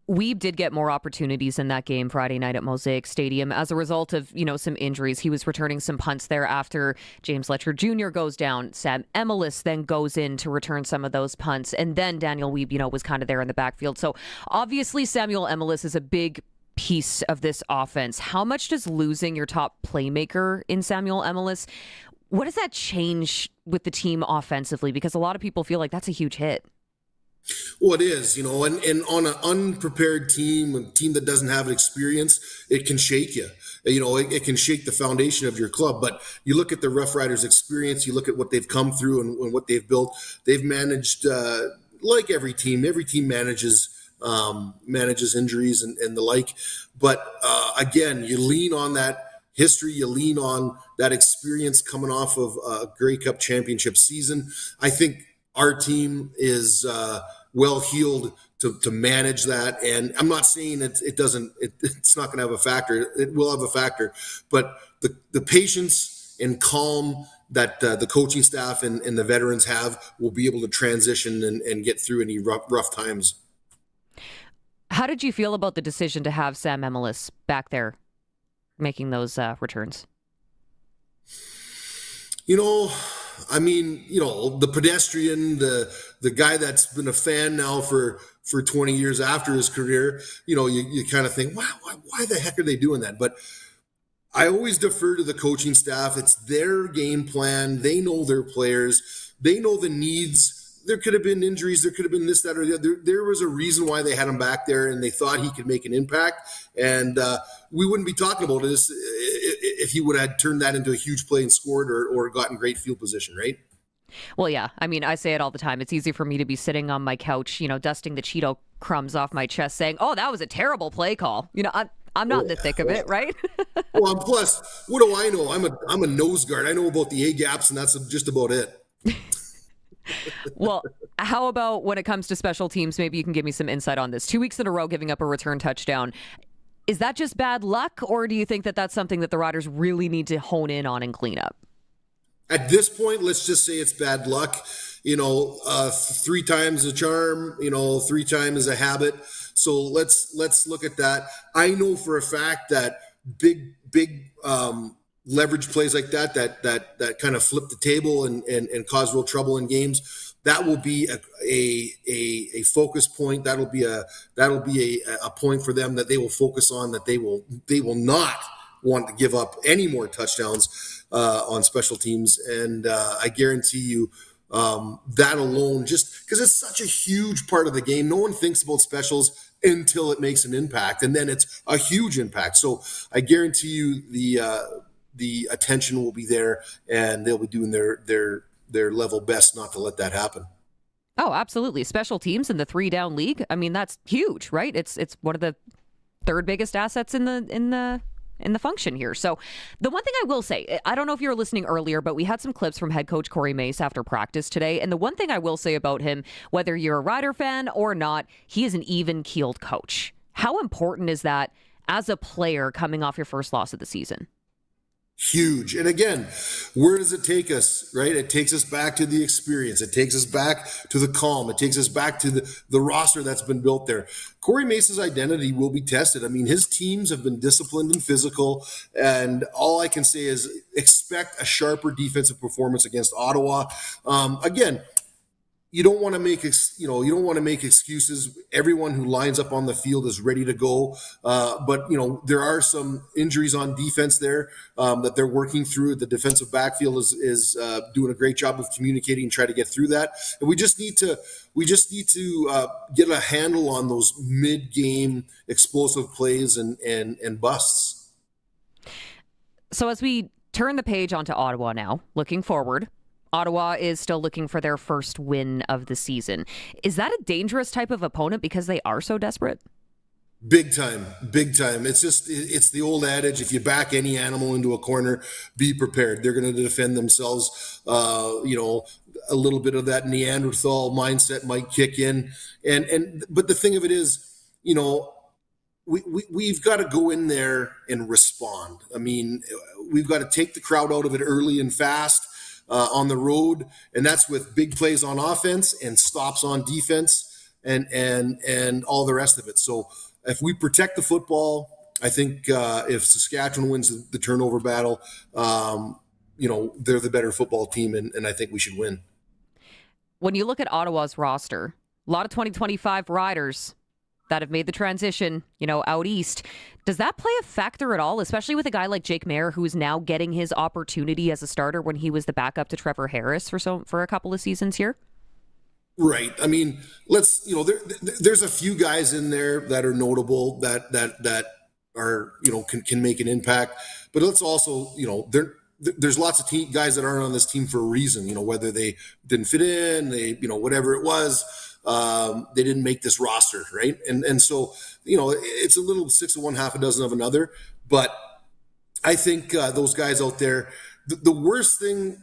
Weeb did get more opportunities in that game Friday night at Mosaic Stadium as a result of, some injuries. He was returning some punts there after James Letcher Jr. goes down. Sam Emelis then goes in to return some of those punts. And then Daniel Weeb, was kind of there in the backfield. So obviously Samuel Emelis is a big piece of this offense. How much does losing your top playmaker in Samuel Emelis, what does that change with the team offensively? Because a lot of people feel like that's a huge hit. Well, it is, and on an unprepared team, a team that doesn't have experience, it can shake you. It can shake the foundation of your club. But you look at the Rough Riders' experience, you look at what they've come through and what they've built. They've managed, like every team manages injuries and the like. But again, you lean on that history, you lean on that experience coming off of a Grey Cup championship season. I think our team is well-heeled to manage that. And I'm not saying it's not going to have a factor. It will have a factor. But the patience and calm that the coaching staff and the veterans have will be able to transition and get through any rough times. How did you feel about the decision to have Sam Emelis back there making those returns? The pedestrian, the guy that's been a fan now for 20 years after his career, you kind of think, wow, why the heck are they doing that? But I always defer to the coaching staff. It's their game plan. They know their players. They know the needs. There could have been injuries. There could have been this, that, or the other. There was a reason why they had him back there, and they thought he could make an impact. And we wouldn't be talking about this if he would have turned that into a huge play and scored or gotten great field position, right? Well, yeah. I say it all the time. It's easy for me to be sitting on my couch, dusting the Cheeto crumbs off my chest saying, oh, that was a terrible play call. I'm not in the thick of it, right? Well, and plus, what do I know? I'm a nose guard. I know about the A-gaps, and that's just about it. Well, how about when it comes to special teams? Maybe you can give me some insight on this. 2 weeks in a row giving up a return touchdown. Is that just bad luck, or do you think that that's something that the Riders really need to hone in on and clean up? At this point, let's just say it's bad luck. 3 times a charm, 3 times a habit. So let's look at that. I know for a fact that big leverage plays like that kind of flip the table and cause real trouble in games, that will be a focus point. That'll be a point for them that they will focus on, that they will not want to give up any more touchdowns on special teams. And I guarantee you that alone, just because it's such a huge part of the game, no one thinks about specials until it makes an impact, and then it's a huge impact. So I guarantee you the attention will be there, and they'll be doing their level best not to let that happen. Oh, absolutely. Special teams in the 3-down league. That's huge, right? It's one of the third biggest assets in the function here. So the one thing I will say, I don't know if you were listening earlier, but we had some clips from head coach Corey Mace after practice today. And the one thing I will say about him, whether you're a Rider fan or not, he is an even-keeled coach. How important is that as a player coming off your first loss of the season? Huge. And again, where does it take us, right? It takes us back to the experience. It takes us back to the calm. It takes us back to the roster that's been built there. Corey Mace's identity will be tested. His teams have been disciplined and physical, and all I can say is expect a sharper defensive performance against Ottawa. Again, you don't want to make excuses. Everyone who lines up on the field is ready to go. But there are some injuries on defense there that they're working through. The defensive backfield is doing a great job of communicating and try to get through that. And we just need to get a handle on those mid-game explosive plays and busts. So as we turn the page onto Ottawa now, looking forward, Ottawa is still looking for their first win of the season. Is that a dangerous type of opponent because they are so desperate? Big time. It's the old adage, if you back any animal into a corner, be prepared. They're going to defend themselves. A little bit of that Neanderthal mindset might kick in. But the thing of it is, we've got to go in there and respond. I mean, we've got to take the crowd out of it early and fast on the road, and that's with big plays on offense and stops on defense and all the rest of it. So if we protect the football, I think if Saskatchewan wins the turnover battle, they're the better football team, and I think we should win. When you look at Ottawa's roster, a lot of 2025 riders that have made the transition, out east. Does that play a factor at all, especially with a guy like Jake Maier, who is now getting his opportunity as a starter when he was the backup to Trevor Harris for a couple of seasons here? Right. I mean, there's a few guys in there that are notable that are, can make an impact, but let's also, there's lots of guys that aren't on this team for a reason, whether they didn't fit in, whatever it was, they didn't make this roster. Right. And so, it's a little 6 of one, half a dozen of another, but I think those guys out there, the worst thing,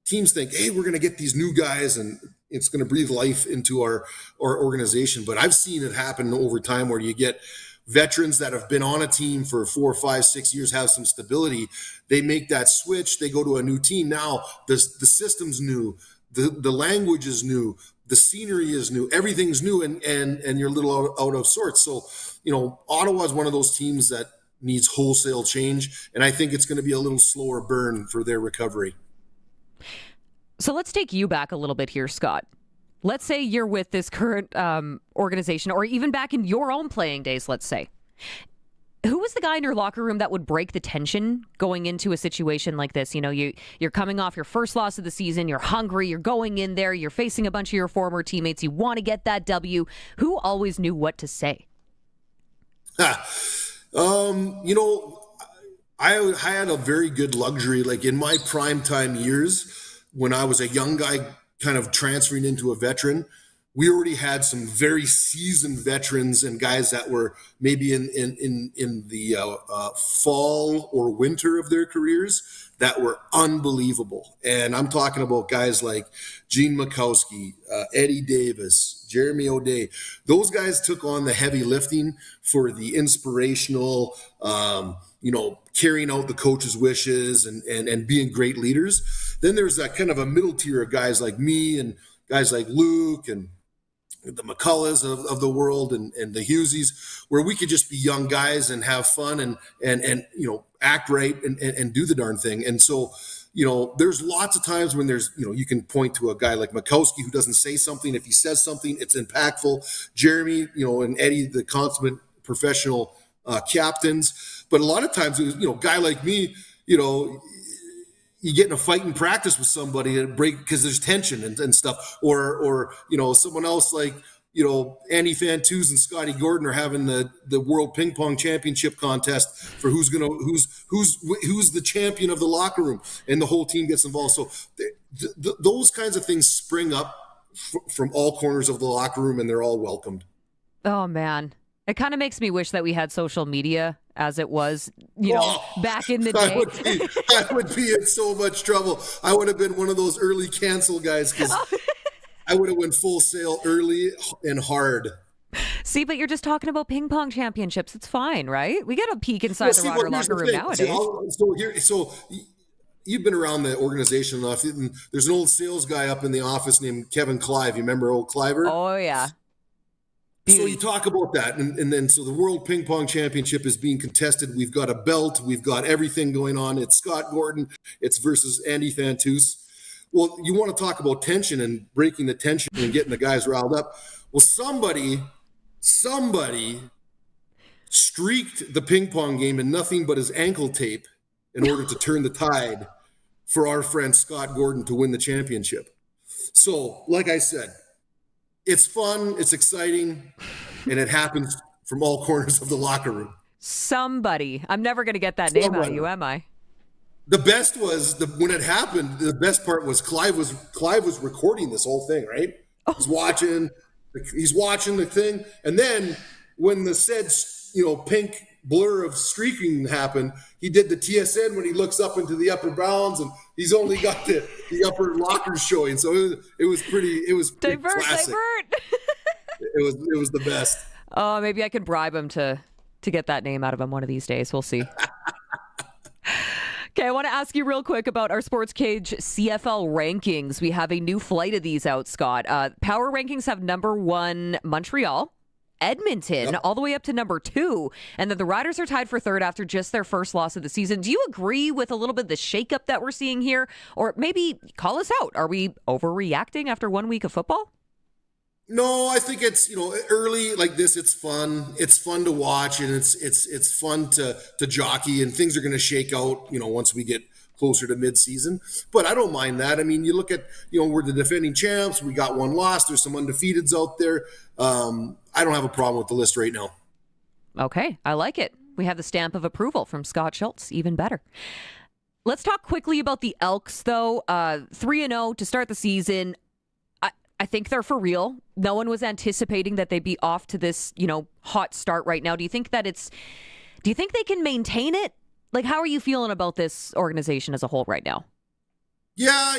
teams think, hey, we're going to get these new guys and it's going to breathe life into our organization. But I've seen it happen over time where you get veterans that have been on a team for 4, 5, 6 years, have some stability. They make that switch. They go to a new team. Now the system's new. The language is new. The scenery is new. Everything's new, and you're a little out of sorts. So, Ottawa is one of those teams that needs wholesale change, and I think it's going to be a little slower burn for their recovery. So let's take you back a little bit here, Scott. Let's say you're with this current organization, or even back in your own playing days, let's say. Who was the guy in your locker room that would break the tension going into a situation like this? You're coming off your first loss of the season. You're hungry. You're going in there. You're facing a bunch of your former teammates. You want to get that W. Who always knew what to say? I had a very good luxury. Like in my primetime years, when I was a young guy kind of transferring into a veteran, we already had some very seasoned veterans and guys that were maybe in the fall or winter of their careers that were unbelievable. And I'm talking about guys like Gene Makowski, Eddie Davis, Jeremy O'Day. Those guys took on the heavy lifting for the inspirational, carrying out the coach's wishes and being great leaders. Then there's that kind of a middle tier of guys like me and guys like Luke and the McCulloughs of the world and the Hugheses, where we could just be young guys and have fun and act right and do the darn thing. And so, there's lots of times when there's, you can point to a guy like Makowski who doesn't say something. If he says something, it's impactful. Jeremy, and Eddie, the consummate professional captains. But a lot of times, it was, a guy like me, you get in a fight in practice with somebody and break because there's tension and stuff, or someone else like Andy Fantuz and Scotty Gordon are having the World Ping Pong Championship contest for who's the champion of the locker room, and the whole team gets involved. So those kinds of things spring up from all corners of the locker room, and they're all welcomed. Oh man, it kind of makes me wish that we had social media as it was, back in the day. I would be in so much trouble. I would have been one of those early cancel guys because I would have went full sail early and hard. See, but you're just talking about ping pong championships. It's fine, right? We got a peek inside the Rider locker room nowadays. So you've been around the organization enough. There's an old sales guy up in the office named Kevin Clive. You remember old Cliver? Oh, yeah. So you talk about that, and then so the World Ping Pong Championship is being contested. We've got a belt. We've got everything going on. It's Scott Gordon. It's versus Andy Fantuz. Well, you want to talk about tension and breaking the tension and getting the guys riled up. Well, somebody streaked the ping pong game in nothing but his ankle tape in order to turn the tide for our friend Scott Gordon to win the championship. So, like I said, it's fun, it's exciting, and it happens from all corners of the locker room. Somebody. I'm never going to get that name out of you, am I? The best was when it happened. The best part was Clive was recording this whole thing, right? He's watching the thing, and then when the said pink blur of streaking happened, he did the TSN when he looks up into the upper bounds, and he's only got the upper lockers showing. So it was pretty divert. classic. It was the best. Maybe I can bribe him to get that name out of him one of these days. We'll see. Okay, I want to ask you real quick about our Sportscage CFL rankings. We have a new flight of these out, Scott. Power rankings have number 1 Montreal, Edmonton, all the way up to number 2. And then the Riders are tied for 3rd after just their first loss of the season. Do you agree with a little bit of the shakeup that we're seeing here? Or maybe call us out. Are we overreacting after 1 week of football? No, I think it's, early like this, it's fun. It's fun to watch, and it's fun to jockey, and things are going to shake out, once we get closer to mid-season. But I don't mind that. I mean, you look at, we're the defending champs. We got 1 loss. There's some undefeateds out there. I don't have a problem with the list right now. Okay, I like it. We have the stamp of approval from Scott Schultz. Even better. Let's talk quickly about the Elks, though. 3-0 to start the season. I think they're for real. No one was anticipating that they'd be off to this, hot start right now. Do you think they can maintain it? Like, how are you feeling about this organization as a whole right now? Yeah,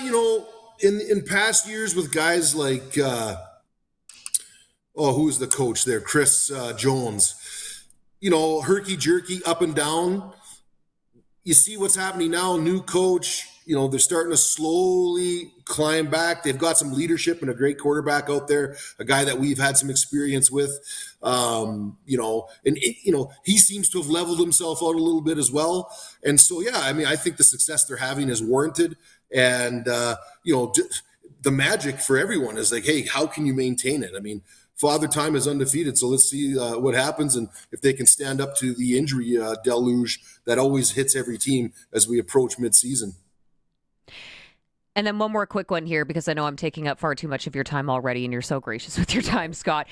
in past years with guys like, who's the coach there? Chris Jones. Herky-jerky, up and down. You see what's happening now, new coach. They're starting to slowly climb back. They've got some leadership and a great quarterback out there, a guy that we've had some experience with. He seems to have leveled himself out a little bit as well. And so, yeah, I mean, I think the success they're having is warranted. And, the magic for everyone is like, hey, how can you maintain it? I mean, Father Time is undefeated, so let's see what happens and if they can stand up to the injury deluge that always hits every team as we approach midseason. And then one more quick one here, because I know I'm taking up far too much of your time already, and you're so gracious with your time, Scott.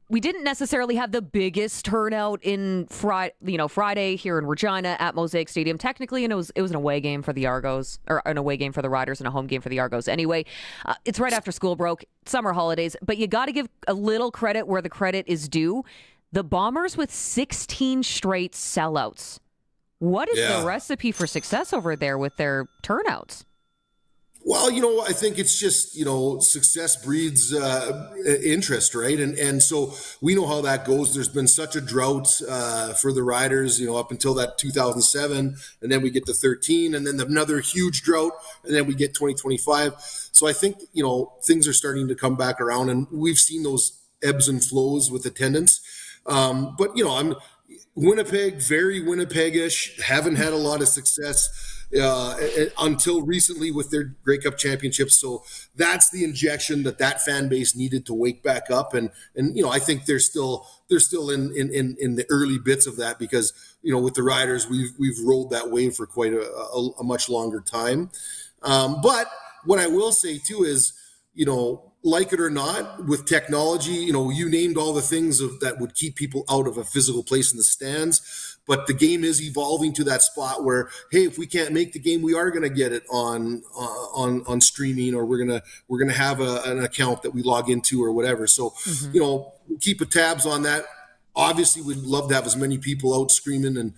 We didn't necessarily have the biggest turnout in Friday here in Regina at Mosaic Stadium. Technically, and it was an away game for the Argos, or an away game for the Riders and a home game for the Argos. Anyway, it's right after school broke, summer holidays, but you got to give a little credit where the credit is due. The Bombers with 16 straight sellouts. What is the recipe for success over there with their turnouts? Well, I think it's just, success breeds interest, right? And so we know how that goes. There's been such a drought for the Riders, up until that 2007, and then we get to 13, and then another huge drought, and then we get 2025. So I think, things are starting to come back around, and we've seen those ebbs and flows with attendance. But, I'm Winnipeg, very Winnipeg-ish, haven't had a lot of success until recently with their Grey Cup championships. So that's the injection that fan base needed to wake back up. And I think they're still in the early bits of that because, with the Riders, we've rolled that wave for quite a much longer time. But what I will say too is, like it or not, with technology, you named all the things that would keep people out of a physical place in the stands. But the game is evolving to that spot where, hey, if we can't make the game, we are going to get it on streaming, or we're gonna have an account that we log into or whatever. So, keep a tabs on that. Obviously, we'd love to have as many people out screaming and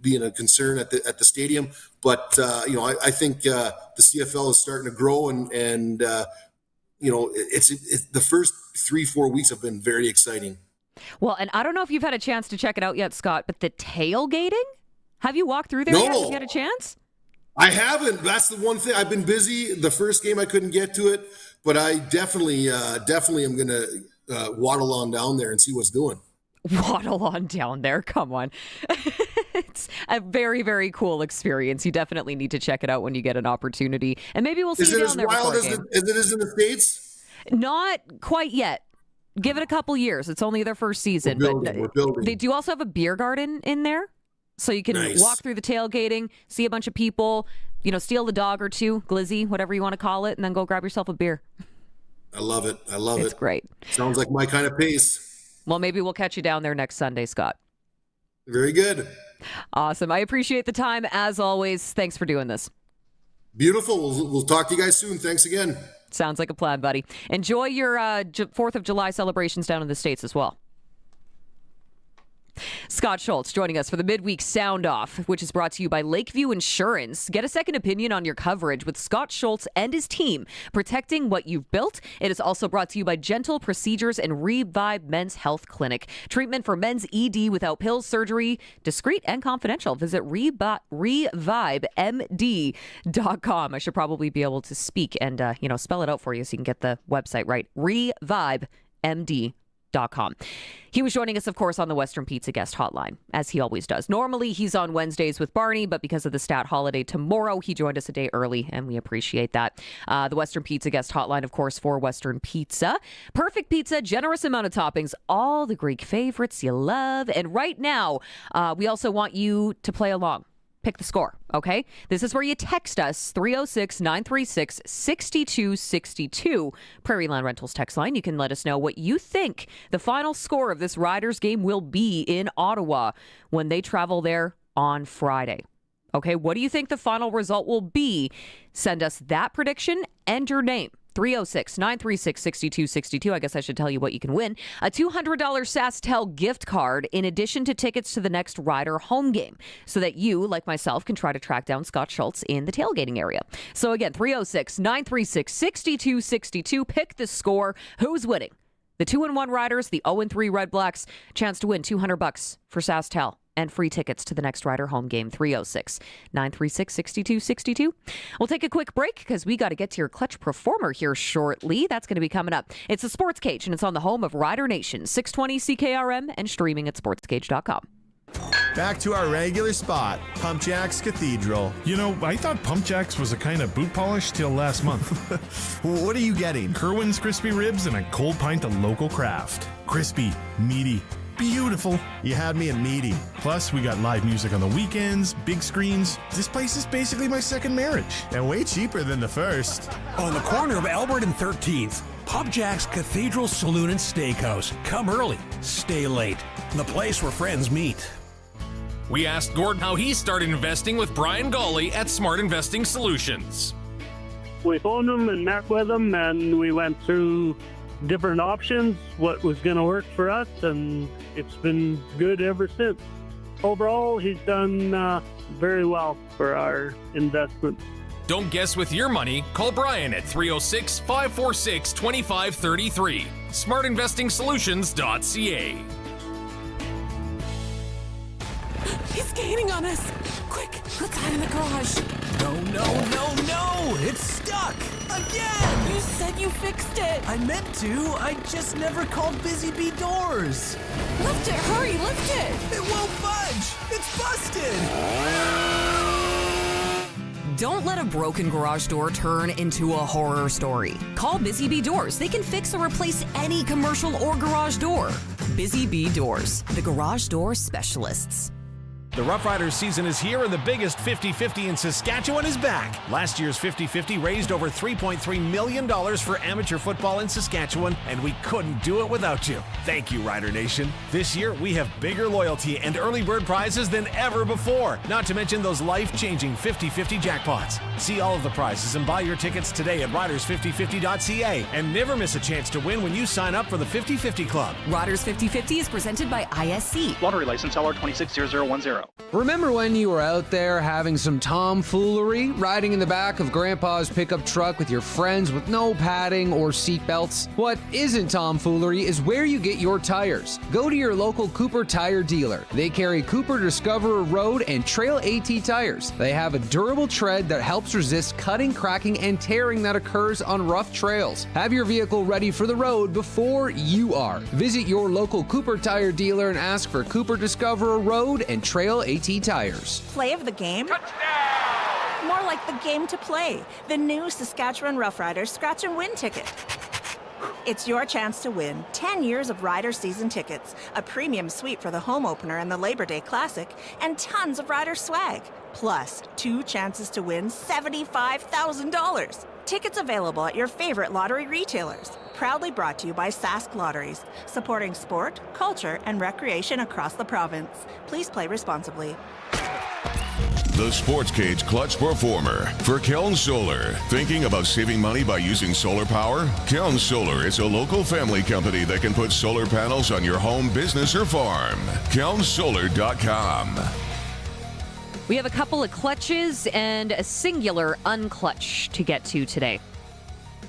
being a concern at the stadium. But I think the CFL is starting to grow, and it's the first 3-4 weeks have been very exciting. Well, and I don't know if you've had a chance to check it out yet, Scott, but the tailgating? Have you walked through there yet? Have you had a chance? I haven't. That's the one thing. I've been busy. The first game I couldn't get to it, but I definitely am going to waddle on down there and see what's doing. Waddle on down there. Come on. It's a very, very cool experience. You definitely need to check it out when you get an opportunity. And maybe we'll see you down there before a game. Is it as in the States? Not quite yet. Give it a couple years. It's only their first season. We're building. They do also have a beer garden in there. So you can walk through the tailgating, see a bunch of people, steal the dog or two, glizzy, whatever you want to call it, and then go grab yourself a beer. I love it. It's great. Sounds like my kind of pace. Well, maybe we'll catch you down there next Sunday, Scott. Very good. Awesome. I appreciate the time. As always, thanks for doing this. Beautiful. We'll talk to you guys soon. Thanks again. Sounds like a plan, buddy. Enjoy your 4th of July celebrations down in the States as well. Scott Schultz joining us for the midweek sound off, which is brought to you by Lakeview Insurance. Get a second opinion on your coverage with Scott Schultz and his team, protecting what you've built. It is also brought to you by Gentle Procedures and Revive Men's Health Clinic. Treatment for men's ED without pills, surgery, discreet and confidential. Visit revivemd.com. I should probably be able to speak and spell it out for you so you can get the website right. revivemd.com. He was joining us, of course, on the Western Pizza guest hotline, as he always does. Normally, he's on Wednesdays with Barney, but because of the stat holiday tomorrow, he joined us a day early, and we appreciate that. The Western Pizza guest hotline, of course, for Western Pizza. Perfect pizza, generous amount of toppings, all the Greek favorites you love. And right now, we also want you to play along. Pick the score, okay? This is where you text us, 306-936-6262. Prairie Land Rentals text line. You can let us know what you think the final score of this Riders game will be in Ottawa when they travel there on Friday. Okay, what do you think the final result will be? Send us that prediction and your name. 306-936-6262. I guess I should tell you what you can win. A $200 SaskTel gift card in addition to tickets to the next Rider home game so that you, like myself, can try to track down Scott Schultz in the tailgating area. So again, 306-936-6262. Pick the score. Who's winning? The 2-1 Riders, the 0-3 Red Blacks. Chance to win $200 for SaskTel and free tickets to the next Rider home game. 306-936-6262. We'll take a quick break because we got to get to your clutch performer here shortly. That's going to be coming up. It's the Sportscage, and it's on the home of Rider Nation, 620 CKRM, and streaming at sportscage.com. Back to our regular spot, Pump Jacks Cathedral. You know, I thought Pump Jacks was a kind of boot polish till last month. What are you getting? Kerwin's crispy ribs and a cold pint of local craft. Crispy, meaty, beautiful. You had me at meaty. Plus, we got live music on the weekends, big screens. This place is basically my second marriage. And way cheaper than the first. On the corner of Albert and 13th, Pub Jack's Cathedral Saloon and Steakhouse. Come early, stay late. The place where friends meet. We asked Gordon how he started investing with Brian Gawley at Smart Investing Solutions. We phoned him and met with him, and we went through different options, what was going to work for us, and it's been good ever since. Overall, he's done very well for our investment. Don't guess with your money. Call Brian at 306-546-2533. SmartInvestingSolutions.ca. He's gaining on us. Quick, let's hide in the garage. No. It's stuck. Again. You said you fixed it. I meant to. I just never called Busy Bee Doors. Lift it. Hurry, lift it. It won't budge. It's busted. Don't let a broken garage door turn into a horror story. Call Busy Bee Doors. They can fix or replace any commercial or garage door. Busy Bee Doors, the garage door specialists. The Roughriders season is here and the biggest 50-50 in Saskatchewan is back. Last year's 50-50 raised over $3.3 million for amateur football in Saskatchewan, and we couldn't do it without you. Thank you, Rider Nation. This year, we have bigger loyalty and early bird prizes than ever before, not to mention those life-changing 50-50 jackpots. See all of the prizes and buy your tickets today at riders5050.ca, and never miss a chance to win when you sign up for the 50-50 Club. Riders 50-50 is presented by ISC. Lottery license LR260010. Remember when you were out there having some tomfoolery, riding in the back of Grandpa's pickup truck with your friends with no padding or seatbelts? What isn't tomfoolery is where you get your tires. Go to your local Cooper tire dealer. They carry Cooper Discoverer Road and Trail AT tires. They have a durable tread that helps resist cutting, cracking, and tearing that occurs on rough trails. Have your vehicle ready for the road before you are. Visit your local Cooper tire dealer and ask for Cooper Discoverer Road and Trail AT tires. Play of the game? Touchdown! More like the game to play. The new Saskatchewan Roughriders Scratch and Win ticket. It's your chance to win 10 years of Rider season tickets, a premium suite for the home opener and the Labor Day Classic, and tons of Rider swag. Plus, 2 chances to win $75,000. Tickets available at your favorite lottery retailers. Proudly brought to you by Sask Lotteries, supporting sport, culture, and recreation across the province. Please play responsibly. The Sportscage Clutch Performer for Keln Solar. Thinking about saving money by using solar power? Keln Solar is a local family company that can put solar panels on your home, business, or farm. KelnSolar.com. We have a couple of clutches and a singular unclutch to get to today.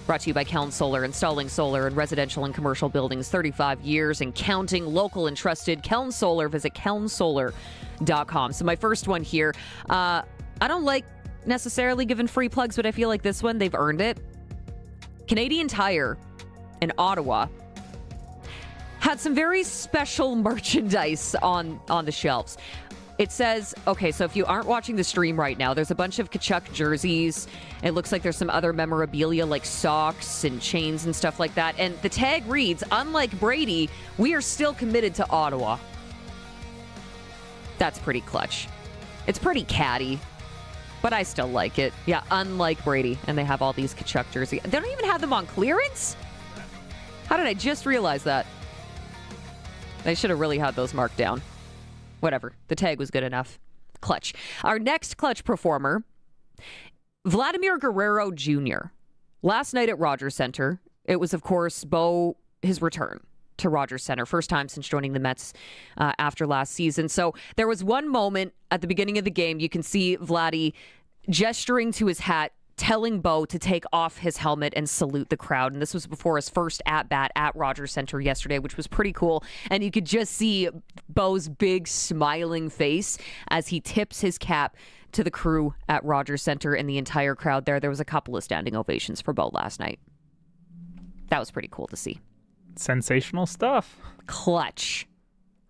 Brought to you by Keln Solar, installing solar in residential and commercial buildings, 35 years and counting, local and trusted. Keln Solar. Visit KelnSolar.com. So my first one here, I don't like necessarily giving free plugs, but I feel like this one, they've earned it. Canadian Tire in Ottawa had some very special merchandise on the shelves. It says, okay, so if you aren't watching the stream right now, there's a bunch of Tkachuk jerseys. It looks like there's some other memorabilia like socks and chains and stuff like that. And the tag reads, unlike Brady, we are still committed to Ottawa. That's pretty clutch. It's pretty catty, but I still like it. Yeah, unlike Brady. And they have all these Tkachuk jerseys. They don't even have them on clearance? How did I just realize that? They should have really had those marked down. Whatever. The tag was good enough. Clutch. Our next clutch performer, Vladimir Guerrero Jr. Last night at Rogers Centre, it was, of course, his return to Rogers Centre. First time since joining the Mets after last season. So there was one moment at the beginning of the game. You can see Vladdy gesturing to his hat, telling Bo to take off his helmet and salute the crowd. And this was before his first at-bat at Rogers Centre yesterday, which was pretty cool. And you could just see Bo's big smiling face as he tips his cap to the crew at Rogers Centre and the entire crowd there. There was a couple of standing ovations for Bo last night. That was pretty cool to see. Sensational stuff. Clutch.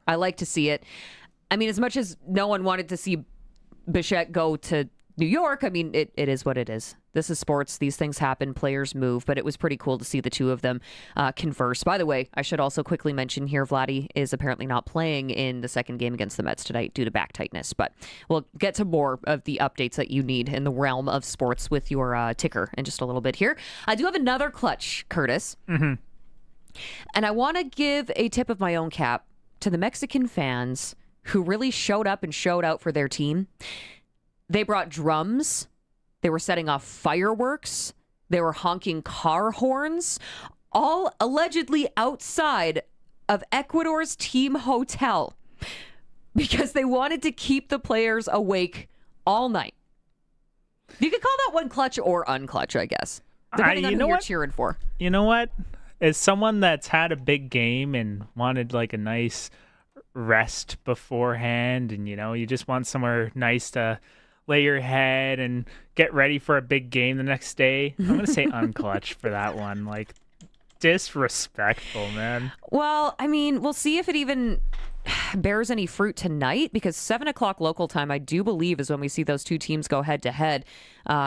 I like to see it. I mean, as much as no one wanted to see Bichette go to New York, I mean, it is what it is. This is sports. These things happen. Players move. But it was pretty cool to see the two of them converse. By the way, I should also quickly mention here, Vladdy is apparently not playing in the second game against the Mets tonight due to back tightness. But we'll get to more of the updates that you need in the realm of sports with your ticker in just a little bit here. I do have another clutch, Curtis. Mm-hmm. And I want to give a tip of my own cap to the Mexican fans who really showed up and showed out for their team. They brought drums. They were setting off fireworks. They were honking car horns, all allegedly outside of Ecuador's team hotel because they wanted to keep the players awake all night. You could call that one clutch or unclutch, I guess, depending on who you're cheering for. You know what? As someone that's had a big game and wanted like a nice rest beforehand, and you just want somewhere nice to lay your head and get ready for a big game the next day, I'm going to say unclutch for that one. Like, disrespectful, man. Well, I mean, we'll see if it even bears any fruit tonight, because 7 o'clock local time, I do believe, is when we see those two teams go head-to-head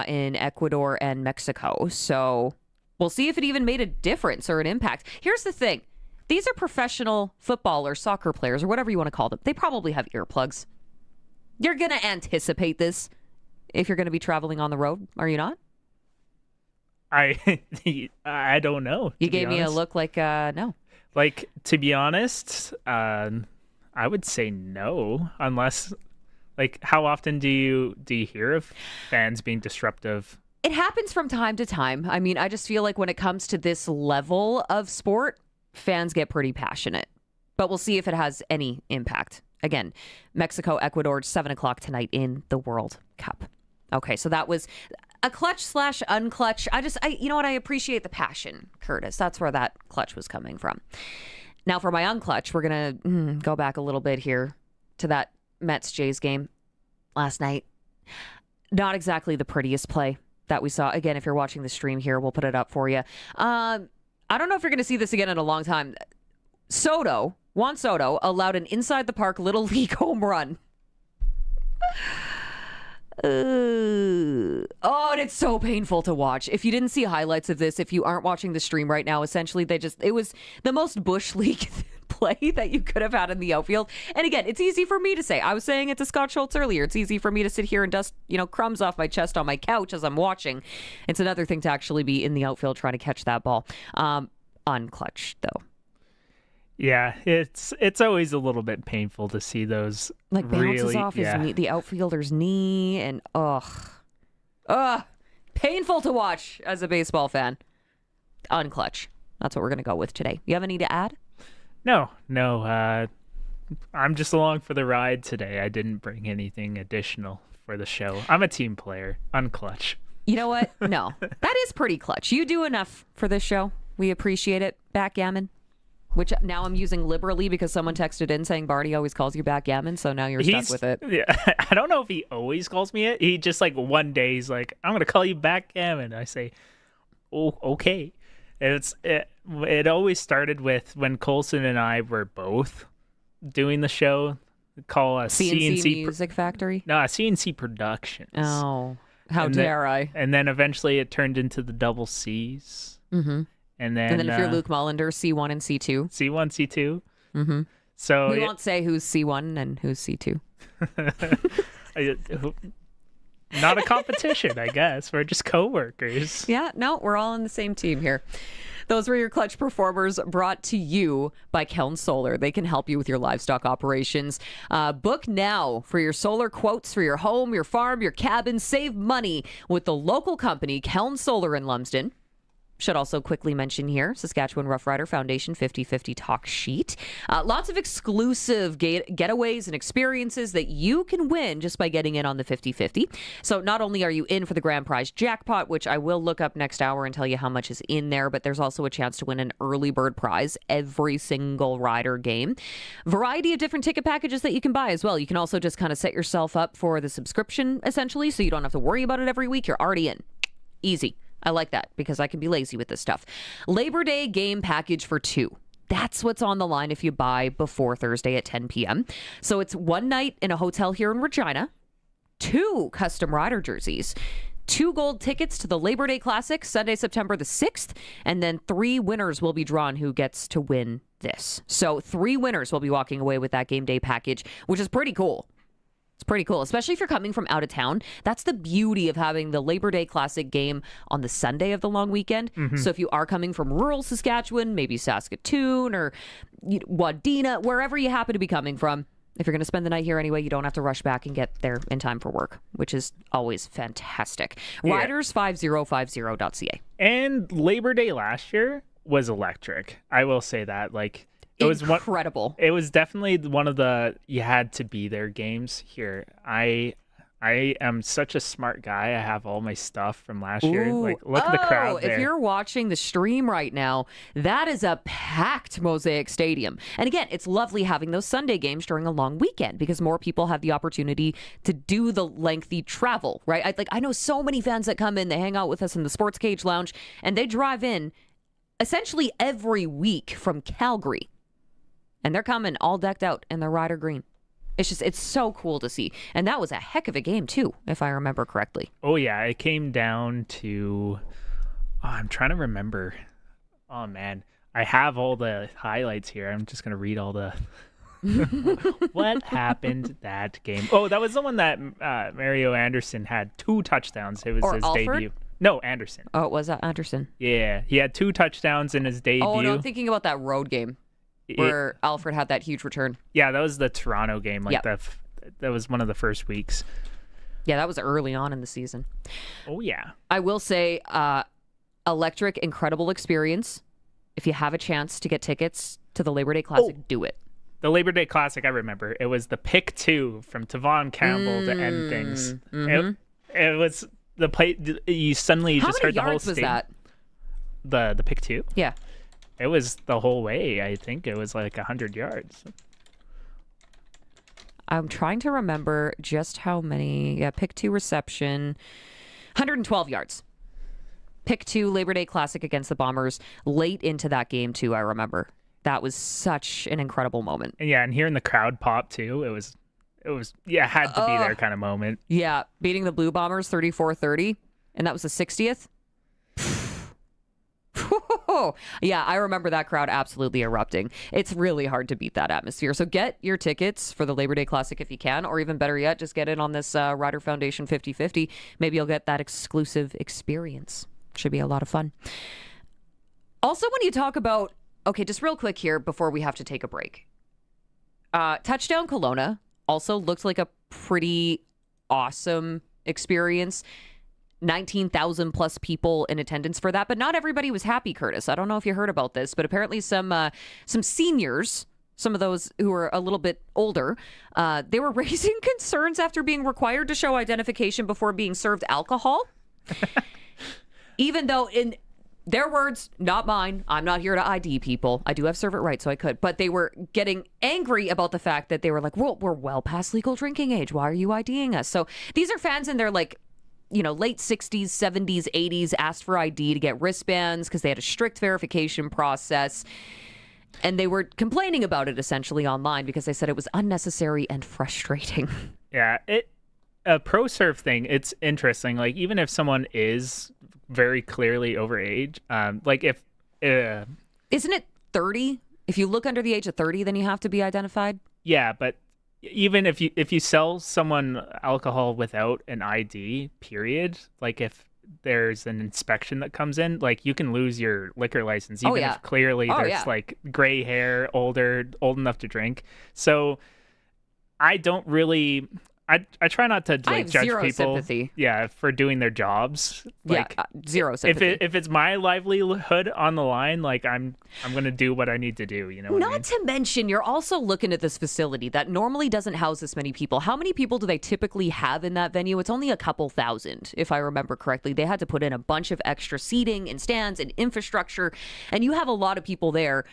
in Ecuador and Mexico. So we'll see if it even made a difference or an impact. Here's the thing. These are professional football or soccer players or whatever you want to call them. They probably have earplugs. You're going to anticipate this if you're going to be traveling on the road, are you not? I don't know. You gave me a look like, no. Like, to be honest, I would say no, unless, like, how often do you hear of fans being disruptive? It happens from time to time. I mean, I just feel like when it comes to this level of sport, fans get pretty passionate. But we'll see if it has any impact. Again, Mexico, Ecuador, 7 o'clock tonight in the World Cup. Okay, so that was a clutch/unclutch. You know what? I appreciate the passion, Curtis. That's where that clutch was coming from. Now for my unclutch, we're going to go back a little bit here to that Mets-Jays game last night. Not exactly the prettiest play that we saw. Again, if you're watching the stream here, we'll put it up for you. I don't know if you're going to see this again in a long time. Juan Soto allowed an inside-the-park Little League home run. And it's so painful to watch. If you didn't see highlights of this, if you aren't watching the stream right now, essentially it was the most Bush League play that you could have had in the outfield. And again, it's easy for me to say. I was saying it to Scott Schultz earlier. It's easy for me to sit here and dust, crumbs off my chest on my couch as I'm watching. It's another thing to actually be in the outfield trying to catch that ball. Unclutch, though. Yeah, it's always a little bit painful to see those like bounces really, off his knee, the outfielder's knee, and painful to watch as a baseball fan. Unclutch. That's what we're gonna go with today. You have any to add? No. I'm just along for the ride today. I didn't bring anything additional for the show. I'm a team player. Unclutch. You know what? No, that is pretty clutch. You do enough for this show. We appreciate it. Backgammon. Which now I'm using liberally because someone texted in saying Barney always calls you backgammon, so now you're stuck with it. Yeah, I don't know if he always calls me it. He just like one day he's like, I'm going to call you backgammon. I say, oh, okay. It always started with when Colson and I were both doing the show. Call us CNC Music Factory? No, CNC Productions. Oh, how dare I. And then eventually it turned into the double C's. Mm-hmm. And then if you're Luke Mullender, C1 and C2. C1, C2. Mm-hmm. So we won't say who's C1 and who's C2. Not a competition, I guess. We're just co-workers. Yeah, no, we're all on the same team here. Those were your clutch performers brought to you by Keln Solar. They can help you with your livestock operations. Book now for your solar quotes for your home, your farm, your cabin. Save money with the local company, Keln Solar in Lumsden. Should also quickly mention here, Saskatchewan Roughrider Foundation 50/50 talk sheet. Lots of exclusive getaways and experiences that you can win just by getting in on the 50/50. So not only are you in for the grand prize jackpot, which I will look up next hour and tell you how much is in there, but there's also a chance to win an early bird prize every single rider game. Variety of different ticket packages that you can buy as well. You can also just kind of set yourself up for the subscription, essentially, so you don't have to worry about it every week. You're already in. Easy. I like that because I can be lazy with this stuff. Labor Day game package for 2. That's what's on the line if you buy before Thursday at 10 p.m. So it's 1 night in a hotel here in Regina, 2 custom rider jerseys, 2 gold tickets to the Labor Day Classic, Sunday, September the 6th, and then 3 winners will be drawn who gets to win this. So 3 winners will be walking away with that game day package, which is pretty cool. It's pretty cool, especially if you're coming from out of town. That's the beauty of having the Labor Day Classic game on the Sunday of the long weekend. Mm-hmm. So if you are coming from rural Saskatchewan, maybe Saskatoon or Wadena, wherever you happen to be coming from, if you're going to spend the night here anyway, you don't have to rush back and get there in time for work, which is always fantastic. Yeah. Riders5050.ca. And Labor Day last year was electric. I will say that. Like, it was incredible. It was definitely one of the you had to be there games here. I am such a smart guy. I have all my stuff from last year. Like, look at the crowd there. If you're watching the stream right now, that is a packed Mosaic Stadium. And again, it's lovely having those Sunday games during a long weekend because more people have the opportunity to do the lengthy travel, right? I know so many fans that come in, they hang out with us in the Sportscage Lounge, and they drive in essentially every week from Calgary. And they're coming all decked out in their Rider green. It's so cool to see. And that was a heck of a game, too, if I remember correctly. Oh, yeah. It came down to... I'm trying to remember. Oh, man. I have all the highlights here. I'm just going to read all the... What happened that game? Oh, that was the one that Mario Anderson had 2 touchdowns. It was his Alfred? debut. No, Anderson. Oh, it was Anderson. Yeah. He had 2 touchdowns in his debut. Oh, no, I'm thinking about that road game. Where Alfred had that huge return. Yeah, that was the Toronto game. Like that was one of the first weeks. Yeah, that was early on in the season. Oh, yeah. I will say, electric, incredible experience. If you have a chance to get tickets to the Labor Day Classic, do it. The Labor Day Classic, I remember. It was the pick 2 from Tavon Campbell to end things. Mm-hmm. It was the play. You suddenly just heard the whole stadium. How many yards was that? The pick 2? Yeah. It was the whole way. I think it was like 100 yards. I'm trying to remember just how many. Yeah, pick 2 reception, 112 yards. Pick 2 Labor Day Classic against the Bombers late into that game too. I remember that was such an incredible moment. And yeah, and hearing the crowd pop too. It was had to be there kind of moment. Yeah, beating the Blue Bombers 34-30, and that was the 60th. Yeah, I remember that crowd absolutely erupting. It's really hard to beat that atmosphere. So get your tickets for the Labor Day Classic if you can, or even better yet, just get in on this Rider Foundation 50/50. Maybe you'll get that exclusive experience. Should be a lot of fun. Also, when you talk about Okay, just real quick here before we have to take a break. Touchdown Kelowna also looked like a pretty awesome experience. 19,000 plus people in attendance for that, but not everybody was happy, Curtis. I don't know if you heard about this, but apparently some seniors, some of those who are a little bit older, they were raising concerns after being required to show identification before being served alcohol. Even though, in their words, not mine, I'm not here to ID people. I do have serve it right, so I could. But they were getting angry about the fact that they were like, well, we're well past legal drinking age. Why are you IDing us? So these are fans in their late 60s, 70s, 80s, asked for ID to get wristbands because they had a strict verification process. And they were complaining about it essentially online because they said it was unnecessary and frustrating. Yeah, a pro serve thing, it's interesting. Like, even if someone is very clearly over age, if... Isn't it 30? If you look under the age of 30, then you have to be identified? Yeah, but even if you sell someone alcohol without an ID, period, like if there's an inspection that comes in, like you can lose your liquor license, even if clearly there's like gray hair, old enough to drink. So I don't really... I try not to judge people. Sympathy. Yeah, for doing their jobs. Like, zero sympathy. If it's my livelihood on the line, like I'm gonna do what I need to do. You know. Not to mention, you're also looking at this facility that normally doesn't house this many people. How many people do they typically have in that venue? It's only a couple thousand, if I remember correctly. They had to put in a bunch of extra seating and stands and infrastructure, and you have a lot of people there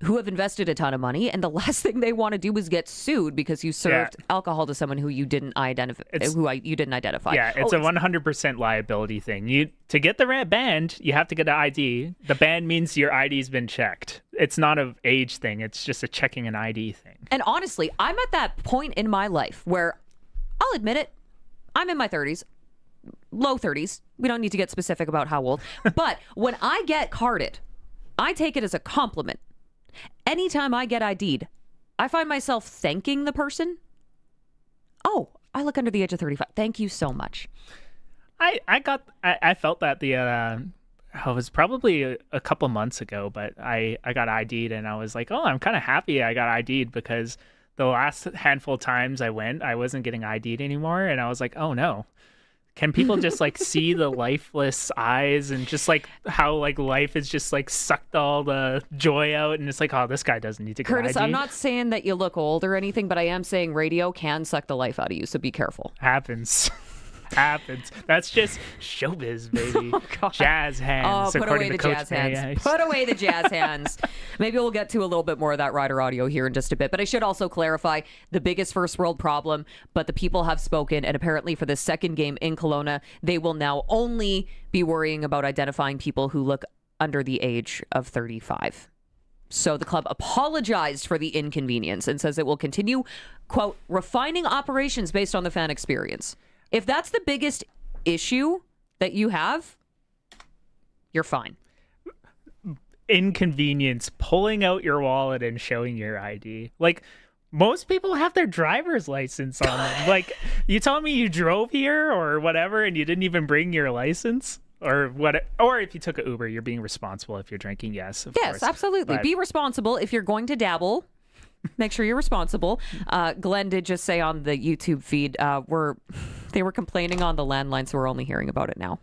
who have invested a ton of money, and the last thing they want to do is get sued because you served alcohol to someone who you didn't identify. You didn't identify. Yeah, it's a 100% liability thing. To get the band, you have to get an ID. The band means your ID's been checked. It's not an age thing. It's just a checking an ID thing. And honestly, I'm at that point in my life where I'll admit it. I'm in my 30s, low 30s. We don't need to get specific about how old. But when I get carded, I take it as a compliment. Anytime I get ID'd, I find myself thanking the person. Oh, I look under the age of 35. Thank you so much. I felt that it was probably a couple months ago, but I got ID'd and I was like, oh, I'm kind of happy I got ID'd because the last handful of times I went, I wasn't getting ID'd anymore. And I was like, oh no. Can people just like see the lifeless eyes and just like how like life is just like sucked all the joy out, and it's like, oh, this guy doesn't need to get Curtis, ID. I'm not saying that you look old or anything, but I am saying radio can suck the life out of you, so be careful. Happens. That's just showbiz, baby. Oh, jazz hands. Oh, put away the jazz hands. Put away the jazz hands. Maybe we'll get to a little bit more of that Rider audio here in just a bit. But I should also clarify the biggest first world problem, but the people have spoken, and apparently for the second game in Kelowna, they will now only be worrying about identifying people who look under the age of 35. So the club apologized for the inconvenience and says it will continue, quote, refining operations based on the fan experience. If that's the biggest issue that you have, you're fine. Inconvenience, pulling out your wallet and showing your ID. Like, most people have their driver's license on them. Like, you telling me you drove here or whatever and you didn't even bring your license? Or what? Or if you took an Uber, you're being responsible if you're drinking, yes, of course. Yes, absolutely. But be responsible if you're going to dabble. Make sure you're responsible. Glenn did just say on the YouTube feed, they were complaining on the landline, so we're only hearing about it now.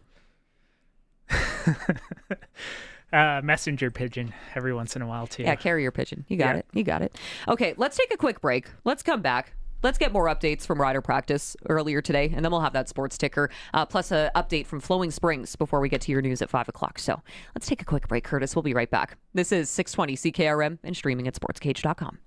Messenger pigeon every once in a while, too. Yeah, carrier pigeon. You got it. You got it. Okay, let's take a quick break. Let's come back. Let's get more updates from Rider practice earlier today, and then we'll have that sports ticker, plus an update from Flowing Springs before we get to your news at 5 o'clock. So let's take a quick break, Curtis. We'll be right back. This is 620 CKRM and streaming at sportscage.com.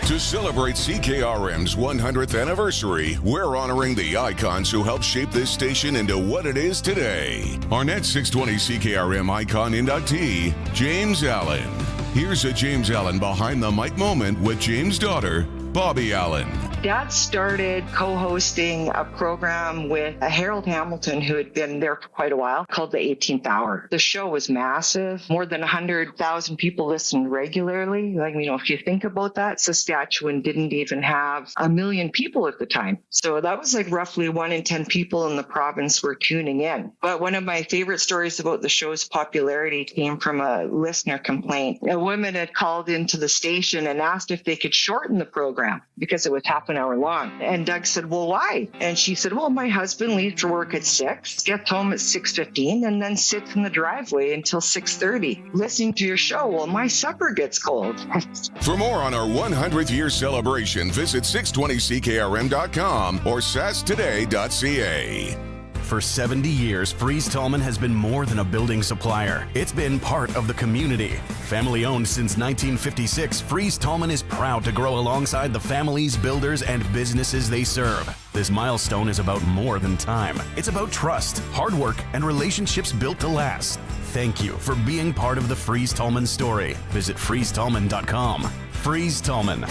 To celebrate CKRM's 100th anniversary, we're honoring the icons who helped shape this station into what it is today. Our next 620 CKRM icon inductee, James Allen. Here's a James Allen behind the mic moment with James' daughter, Bobby Allen. dad started co-hosting a program with Harold Hamilton, who had been there for quite a while, called the 18th Hour. The show was massive. More than 100,000 people listened regularly. Like, if you think about that, Saskatchewan didn't even have 1 million people at the time. So that was like roughly 1 in 10 people in the province were tuning in. But one of my favorite stories about the show's popularity came from a listener complaint. A woman had called into the station and asked if they could shorten the program because it was half an hour long. And Doug said, well, why? And she said, well, my husband leaves for work at 6, gets home at 6:15, and then sits in the driveway until 6:30 listening to your show. Well, my supper gets cold. For more on our 100th year celebration, visit 620ckrm.com or sastoday.ca. For 70 years, Freeze Tallman has been more than a building supplier. It's been part of the community. Family owned since 1956, Freeze Tallman is proud to grow alongside the families, builders, and businesses they serve. This milestone is about more than time. It's about trust, hard work, and relationships built to last. Thank you for being part of the Freeze Tallman story. Visit freezetallman.com. Freeze Tallman.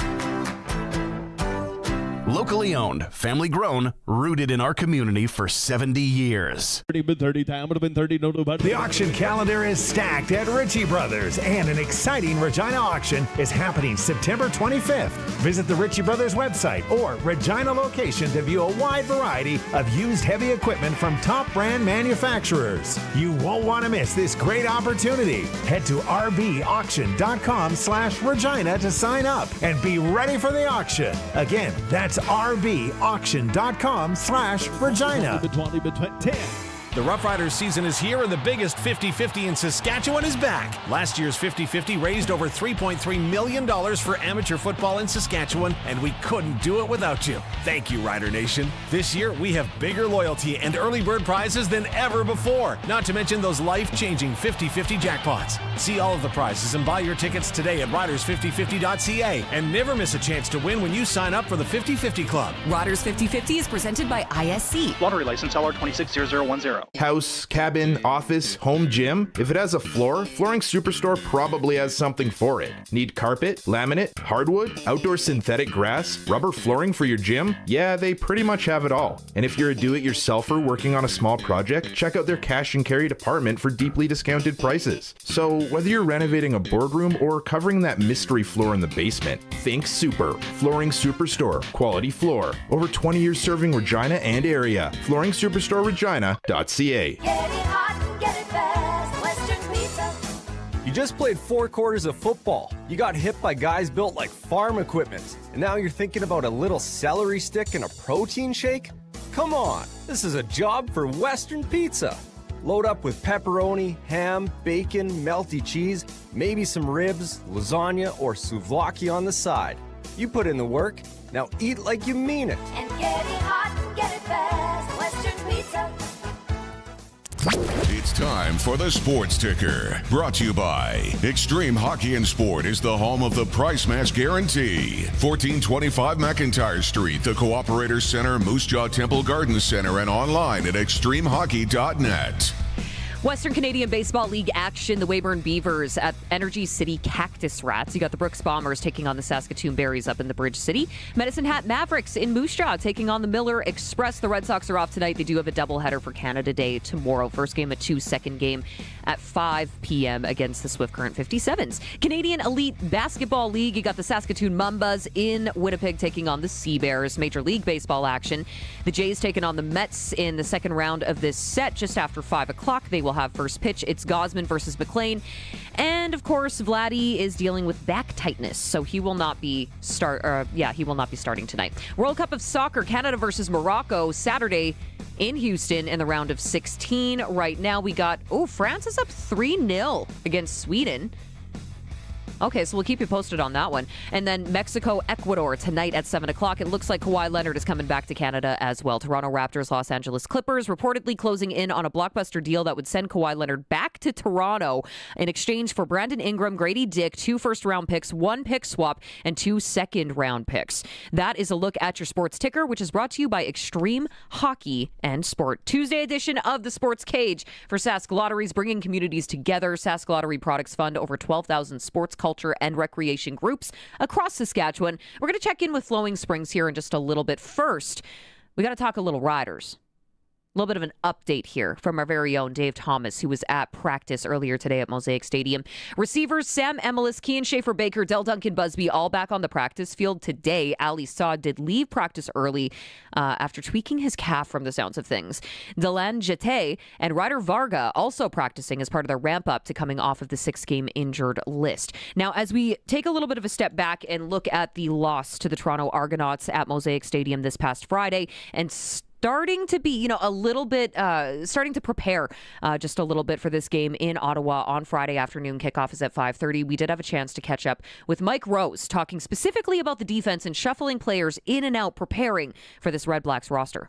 Locally owned, family grown, rooted in our community for 70 years. The auction calendar is stacked at Ritchie Brothers, and an exciting Regina auction is happening September 25th. Visit the Ritchie Brothers website or Regina location to view a wide variety of used heavy equipment from top brand manufacturers. You won't want to miss this great opportunity. Head to rbauction.com/Regina to sign up and be ready for the auction. Again, that's rbauction.com/Regina. The Roughriders season is here, and the biggest 50-50 in Saskatchewan is back. Last year's 50-50 raised over $3.3 million for amateur football in Saskatchewan, and we couldn't do it without you. Thank you, Rider Nation. This year, we have bigger loyalty and early bird prizes than ever before, not to mention those life-changing 50-50 jackpots. See all of the prizes and buy your tickets today at riders5050.ca, and never miss a chance to win when you sign up for the 50-50 Club. Riders 50-50 is presented by ISC. Lottery license LR260010. House, cabin, office, home gym. If it has a floor, Flooring Superstore probably has something for it. Need carpet, laminate, hardwood, outdoor synthetic grass, rubber flooring for your gym? Yeah, they pretty much have it all. And if you're a do-it-yourselfer working on a small project, check out their cash and carry department for deeply discounted prices. So whether you're renovating a boardroom or covering that mystery floor in the basement, think Super. Flooring Superstore. Quality floor. Over 20 years serving Regina and area. FlooringSuperstoreRegina.ca. You just played 4 quarters of football. You got hit by guys built like farm equipment. And now you're thinking about a little celery stick and a protein shake? Come on, this is a job for Western Pizza. Load up with pepperoni, ham, bacon, melty cheese, maybe some ribs, lasagna, or souvlaki on the side. You put in the work, now eat like you mean it. And get it hot and get it fast, Western Pizza. It's time for the Sports Ticker, brought to you by Extreme Hockey and Sport is the home of the price match guarantee. 1425 McIntyre Street, the Cooperator Center, Moose Jaw Temple Garden Center, and online at extremehockey.net. Western Canadian Baseball League action, the Weyburn Beavers at Energy City Cactus Rats. You got the Brooks Bombers taking on the Saskatoon Berries up in the Bridge City. Medicine Hat Mavericks in Moose Jaw taking on the Miller Express. The Red Sox are off tonight. They do have a doubleheader for Canada Day tomorrow. First game at 2, second game at 5 p.m. against the Swift Current 57s. Canadian Elite Basketball League, you got the Saskatoon Mambas in Winnipeg taking on the Sea Bears. Major League Baseball action, the Jays taking on the Mets in the second round of this set just after 5 o'clock. They will have first pitch. It's Gosman versus McLean. And of course, Vladdy is dealing with back tightness, so he will not be starting tonight. World Cup of Soccer, Canada versus Morocco, Saturday in Houston in the round of 16. Right now we got, France is up 3-0 against Sweden. Okay, so we'll keep you posted on that one. And then Mexico, Ecuador tonight at 7 o'clock. It looks like Kawhi Leonard is coming back to Canada as well. Toronto Raptors, Los Angeles Clippers reportedly closing in on a blockbuster deal that would send Kawhi Leonard back to Toronto in exchange for Brandon Ingram, Grady Dick, 2 first-round picks, 1 pick swap, and 2 second-round picks. That is a look at your sports ticker, which is brought to you by Extreme Hockey and Sport. Tuesday edition of the Sports Cage for Sask Lotteries, bringing communities together. Sask Lottery Products Fund over 12,000 sports culture and recreation groups across Saskatchewan. We're going to check in with Flowing Springs here in just a little bit. First, we got to talk a little Riders. A little bit of an update here from our very own Dave Thomas, who was at practice earlier today at Mosaic Stadium. Receivers Sam Emelis, Kean Schaefer-Baker, Del Duncan Busby all back on the practice field today. Ali Saad did leave practice early after tweaking his calf from the sounds of things. Delan Jete and Ryder Varga also practicing as part of their ramp-up to coming off of the 6-game injured list. Now, as we take a little bit of a step back and look at the loss to the Toronto Argonauts at Mosaic Stadium this past Friday and starting to be, a little bit, starting to prepare just a little bit for this game in Ottawa on Friday afternoon. Kickoff is at 5:30. We did have a chance to catch up with Mike Rose, talking specifically about the defense and shuffling players in and out, preparing for this Red Blacks roster.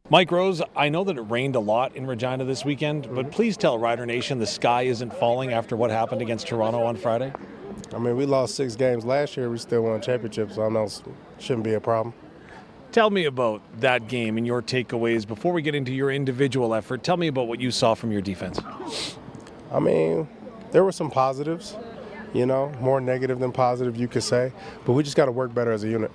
Mike Rose, I know that it rained a lot in Regina this weekend, but please tell Rider Nation the sky isn't falling after what happened against Toronto on Friday. I mean, we lost 6 games last year. We still won championships, so I know it shouldn't be a problem. Tell me about that game and your takeaways. Before we get into your individual effort, tell me about what you saw from your defense. I mean, there were some positives, more negative than positive, you could say. But we just got to work better as a unit.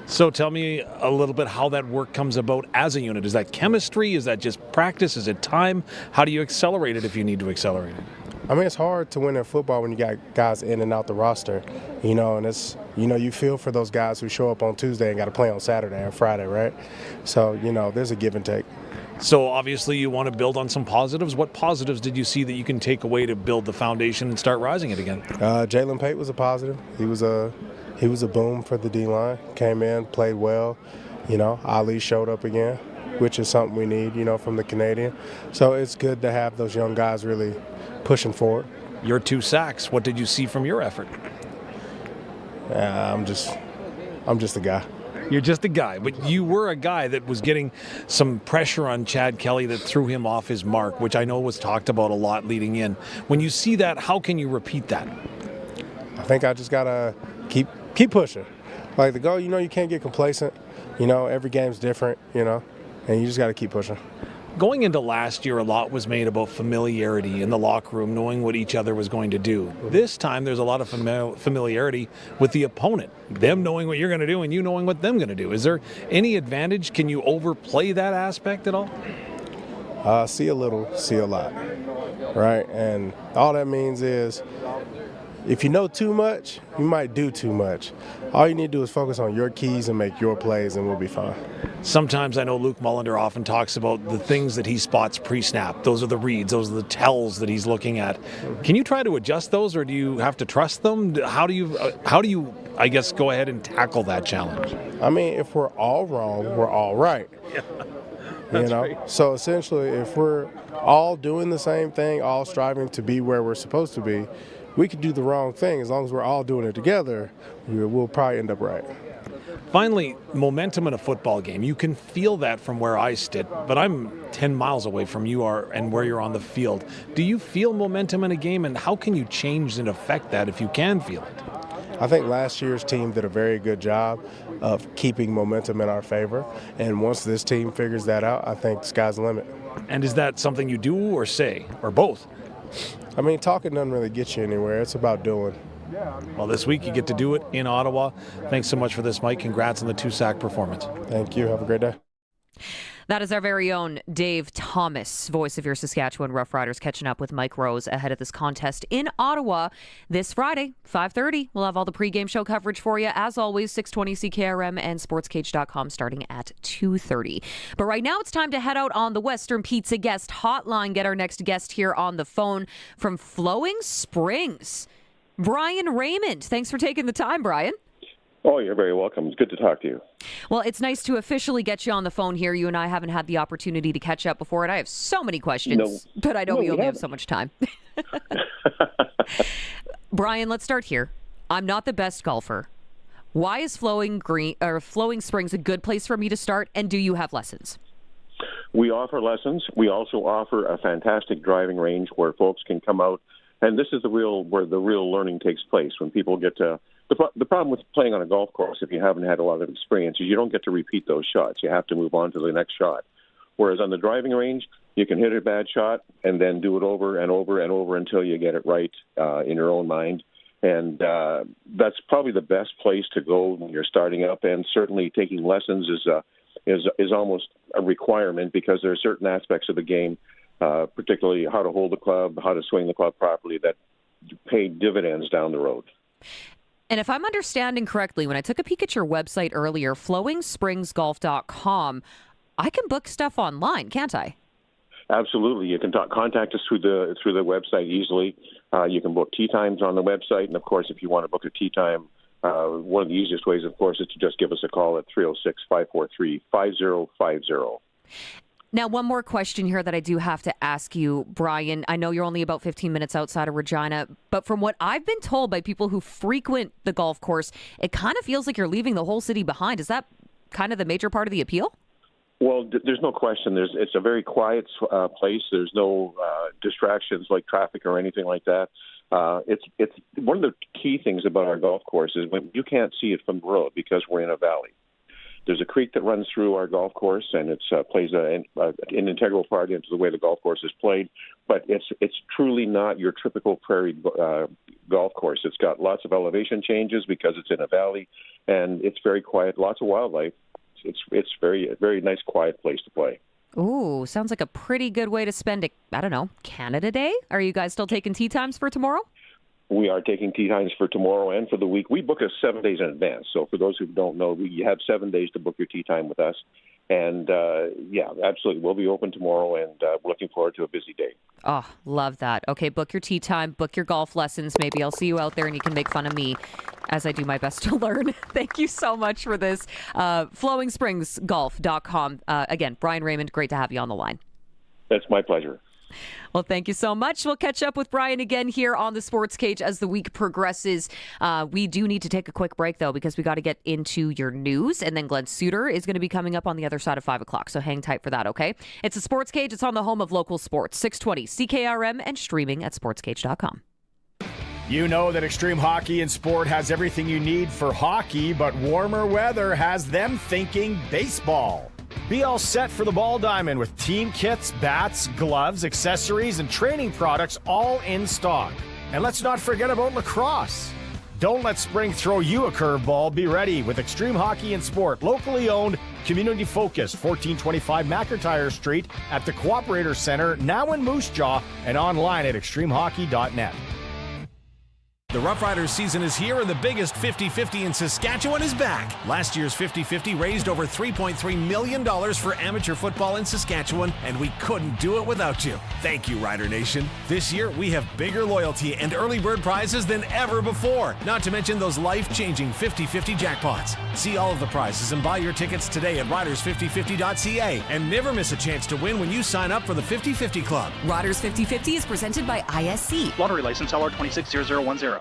So tell me a little bit how that work comes about as a unit. Is that chemistry? Is that just practice? Is it time? How do you accelerate it if you need to accelerate it? I mean, it's hard to win in football when you got guys in and out the roster, and it's, you feel for those guys who show up on Tuesday and got to play on Saturday and Friday, right? So, there's a give and take. So obviously you want to build on some positives. What positives did you see that you can take away to build the foundation and start rising it again? Jalen Pate was a positive. He was a boom for the D-line. Came in, played well. Ali showed up again, which is something we need, from the Canadian. So it's good to have those young guys really pushing forward. Your 2 sacks, what did you see from your effort? I'm just a guy. You're just a guy, but you were a guy that was getting some pressure on Chad Kelly that threw him off his mark, which I know was talked about a lot leading in. When you see that, how can you repeat that? I think I just got to keep pushing. Like the goal, you can't get complacent. Every game's different, and you just got to keep pushing. Going into last year, a lot was made about familiarity in the locker room, knowing what each other was going to do. This time, there's a lot of familiarity with the opponent, them knowing what you're going to do and you knowing what them going to do. Is there any advantage? Can you overplay that aspect at all? See a little, see a lot, right? And all that means is if you know too much, you might do too much. All you need to do is focus on your keys and make your plays, and we'll be fine. Sometimes I know Luke Mullender often talks about the things that he spots pre-snap. Those are the reads. Those are the tells that he's looking at. Can you try to adjust those, or do you have to trust them? How do you, I guess, go ahead and tackle that challenge? I mean, if we're all wrong, we're all right. Yeah. That's right. So essentially, if we're all doing the same thing, all striving to be where we're supposed to be, we could do the wrong thing. As long as we're all doing it together, we'll probably end up right. Finally, momentum in a football game. You can feel that from where I sit, but I'm 10 miles away from you are and where you're on the field. Do you feel momentum in a game, and how can you change and affect that if you can feel it? I think last year's team did a very good job of keeping momentum in our favor, and once this team figures that out, I think the sky's the limit. And is that something you do or say, or both? I mean, talking doesn't really get you anywhere. It's about doing. Well, this week you get to do it in Ottawa. Thanks so much for this, Mike. Congrats on the 2-sack performance. Thank you. Have a great day. That is our very own Dave Thomas, voice of your Saskatchewan Roughriders, catching up with Mike Rose ahead of this contest in Ottawa this Friday, 5:30. We'll have all the pregame show coverage for you, as always, 620 CKRM and sportscage.com starting at 2:30. But right now it's time to head out on the Western Pizza Guest Hotline, get our next guest here on the phone from Flowing Springs, Brian Raymond. Thanks for taking the time, Brian. Oh, you're very welcome. It's good to talk to you. Well, it's nice to officially get you on the phone here. You and I haven't had the opportunity to catch up before, and I have so many questions, but I know we only have so much time. Brian, let's start here. I'm not the best golfer. Why is Flowing Springs a good place for me to start, and do you have lessons? We offer lessons. We also offer a fantastic driving range where folks can come out, and this is where the real learning takes place. When people get to the problem with playing on a golf course, if you haven't had a lot of experience, is you don't get to repeat those shots. You have to move on to the next shot. Whereas on the driving range, you can hit a bad shot and then do it over and over and over until you get it right in your own mind. And that's probably the best place to go when you're starting up. And certainly taking lessons is almost a requirement, because there are certain aspects of the game, particularly how to hold the club, how to swing the club properly, that pay dividends down the road. And if I'm understanding correctly, when I took a peek at your website earlier, flowingspringsgolf.com, I can book stuff online, can't I? Absolutely. You can contact us through the website easily. You can book tee times on the website. And, of course, if you want to book a tee time, one of the easiest ways, of course, is to just give us a call at 306-543-5050. Now, one more question here that I do have to ask you, Brian. I know you're only about 15 minutes outside of Regina, but from what I've been told by people who frequent the golf course, it kind of feels like you're leaving the whole city behind. Is that kind of the major part of the appeal? Well, there's no question. It's a very quiet place. There's no distractions like traffic or anything like that. It's one of the key things about our golf course is when you can't see it from the road because we're in a valley. There's a creek that runs through our golf course, and it plays an integral part into the way the golf course is played. But it's truly not your typical prairie golf course. It's got lots of elevation changes because it's in a valley, and it's very quiet. Lots of wildlife. It's very nice, quiet place to play. Ooh, sounds like a pretty good way to spend Canada Day. Are you guys still taking tee times for tomorrow? We are taking tee times for tomorrow and for the week. We book us 7 days in advance. So for those who don't know, you have 7 days to book your tee time with us. And, yeah, absolutely. We'll be open tomorrow, and we're looking forward to a busy day. Oh, love that. Okay, book your tee time, book your golf lessons. Maybe I'll see you out there and you can make fun of me as I do my best to learn. Thank you so much for this. flowingspringsgolf.com. Again, Brian Raymond, great to have you on the line. That's my pleasure. Well, thank you so much. We'll catch up with Brian again here on the Sports Cage as the week progresses. We do need to take a quick break, though, because we got to get into your news. And then Glenn Suter is going to be coming up on the other side of 5 o'clock. So hang tight for that, okay? It's the Sports Cage. It's on the home of local sports, 620 CKRM, and streaming at sportscage.com. You know that Extreme Hockey and Sport has everything you need for hockey, but warmer weather has them thinking baseball. Be all set for the ball diamond with team kits, bats, gloves, accessories, and training products all in stock. And let's not forget about lacrosse. Don't let spring throw you a curveball. Be ready with Extreme Hockey and Sport, locally owned, community-focused, 1425 McIntyre Street at the Cooperator Center, now in Moose Jaw, and online at extremehockey.net. The Roughriders season is here, and the biggest 50-50 in Saskatchewan is back. Last year's 50-50 raised over $3.3 million for amateur football in Saskatchewan, and we couldn't do it without you. Thank you, Rider Nation. This year, we have bigger loyalty and early bird prizes than ever before, not to mention those life-changing 50-50 jackpots. See all of the prizes and buy your tickets today at riders5050.ca, and never miss a chance to win when you sign up for the 50-50 Club. Riders 50-50 is presented by ISC. Lottery license LR260010.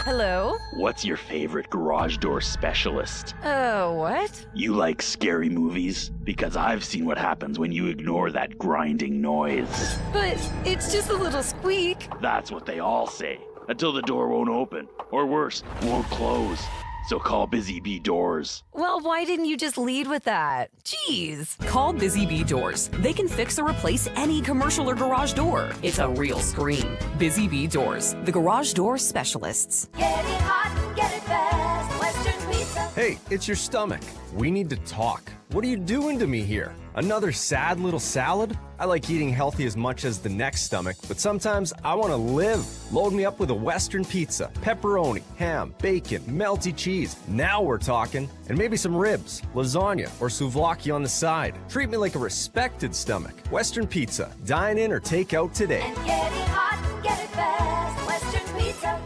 Hello? What's your favorite garage door specialist? What? You like scary movies? Because I've seen what happens when you ignore that grinding noise. But it's just a little squeak. That's what they all say. Until the door won't open. Or worse, won't close. So call Busy Bee Doors. Well, why didn't you just lead with that? Jeez. Call Busy Bee Doors. They can fix or replace any commercial or garage door. It's a real scream. Busy Bee Doors, the garage door specialists. Get it hot, get it fast. Western Pizza. Hey, it's your stomach. We need to talk. What are you doing to me here? Another sad little salad? I like eating healthy as much as the next stomach, but sometimes I want to live. Load me up with a Western pizza, pepperoni, ham, bacon, melty cheese. Now we're talking. And maybe some ribs, lasagna, or souvlaki on the side. Treat me like a respected stomach. Western Pizza. Dine in or take out today. And get it hot, get it fast. Western Pizza.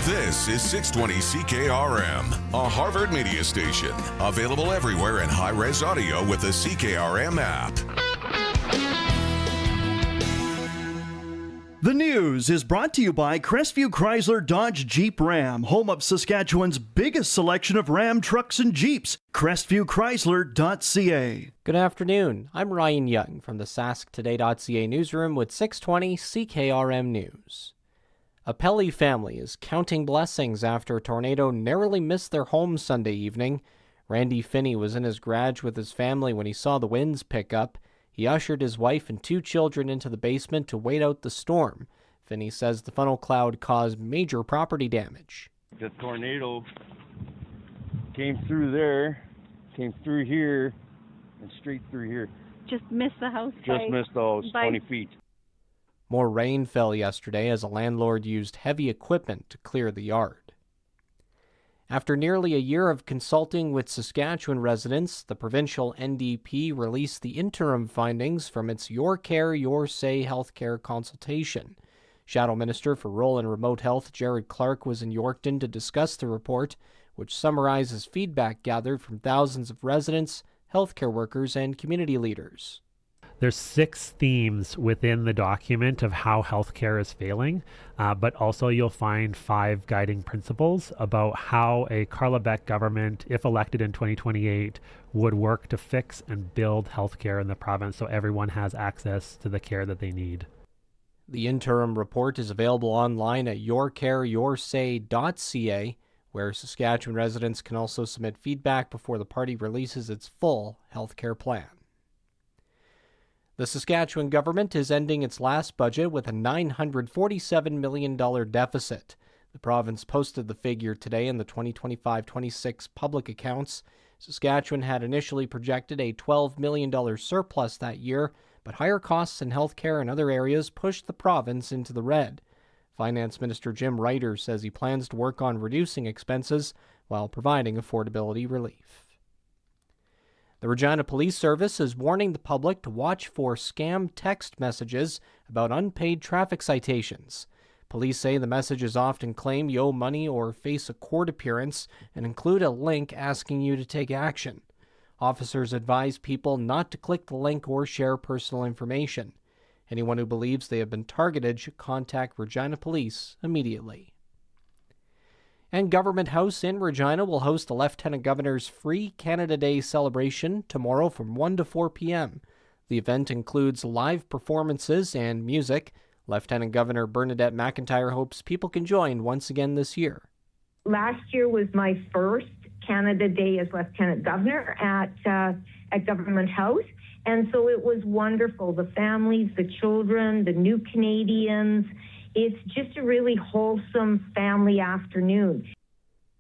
This is 620 CKRM, a Harvard media station. Available everywhere in high-res audio with the CKRM app. The news is brought to you by Crestview Chrysler Dodge Jeep Ram, home of Saskatchewan's biggest selection of Ram trucks and Jeeps. CrestviewChrysler.ca. Good afternoon. I'm Ryan Young from the SaskToday.ca newsroom with 620 CKRM News. A Pelly family is counting blessings after a tornado narrowly missed their home Sunday evening. Randy Finney was in his garage with his family when he saw the winds pick up. He ushered his wife and 2 children into the basement to wait out the storm. Finney says the funnel cloud caused major property damage. The tornado came through there, came through here, and straight through here. Just missed the house. Just missed the house, 20 feet. More rain fell yesterday as a landlord used heavy equipment to clear the yard. After nearly a year of consulting with Saskatchewan residents, the provincial NDP released the interim findings from its Your Care, Your Say healthcare consultation. Shadow Minister for Rural and Remote Health Jared Clark was in Yorkton to discuss the report, which summarizes feedback gathered from thousands of residents, healthcare workers, and community leaders. There's 6 themes within the document of how healthcare is failing, but also you'll find 5 guiding principles about how a Carla Beck government, if elected in 2028, would work to fix and build healthcare in the province so everyone has access to the care that they need. The interim report is available online at yourcareyoursay.ca, where Saskatchewan residents can also submit feedback before the party releases its full healthcare plan. The Saskatchewan government is ending its last budget with a $947 million deficit. The province posted the figure today in the 2025-26 public accounts. Saskatchewan had initially projected a $12 million surplus that year, but higher costs in healthcare and other areas pushed the province into the red. Finance Minister Jim Ryder says he plans to work on reducing expenses while providing affordability relief. The Regina Police Service is warning the public to watch for scam text messages about unpaid traffic citations. Police say the messages often claim you owe money or face a court appearance and include a link asking you to take action. Officers advise people not to click the link or share personal information. Anyone who believes they have been targeted should contact Regina Police immediately. And Government House in Regina will host the Lieutenant Governor's Free Canada Day celebration tomorrow from 1 to 4 p.m. The event includes live performances and music. Lieutenant Governor Bernadette McIntyre hopes people can join once again this year. Last year was my first Canada Day as Lieutenant Governor at Government House, and so it was wonderful. The families, the children, the new Canadians. It's just a really wholesome family afternoon.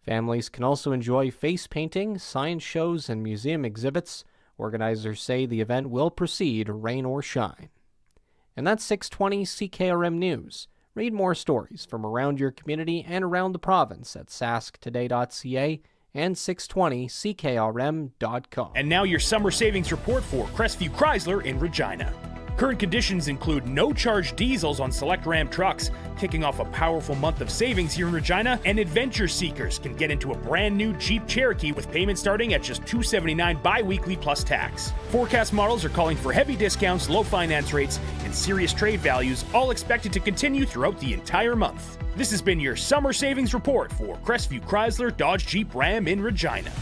Families can also enjoy face painting, science shows, and museum exhibits. Organizers say the event will proceed rain or shine. And that's 620 CKRM News. Read more stories from around your community and around the province at sasktoday.ca and 620ckrm.com. And now your summer savings report for Crestview Chrysler in Regina. Current conditions include no-charge diesels on select Ram trucks, kicking off a powerful month of savings here in Regina, and adventure seekers can get into a brand new Jeep Cherokee with payments starting at just $279 bi-weekly plus tax. Forecast models are calling for heavy discounts, low finance rates, and serious trade values, all expected to continue throughout the entire month. This has been your summer savings report for Crestview Chrysler Dodge Jeep Ram in Regina.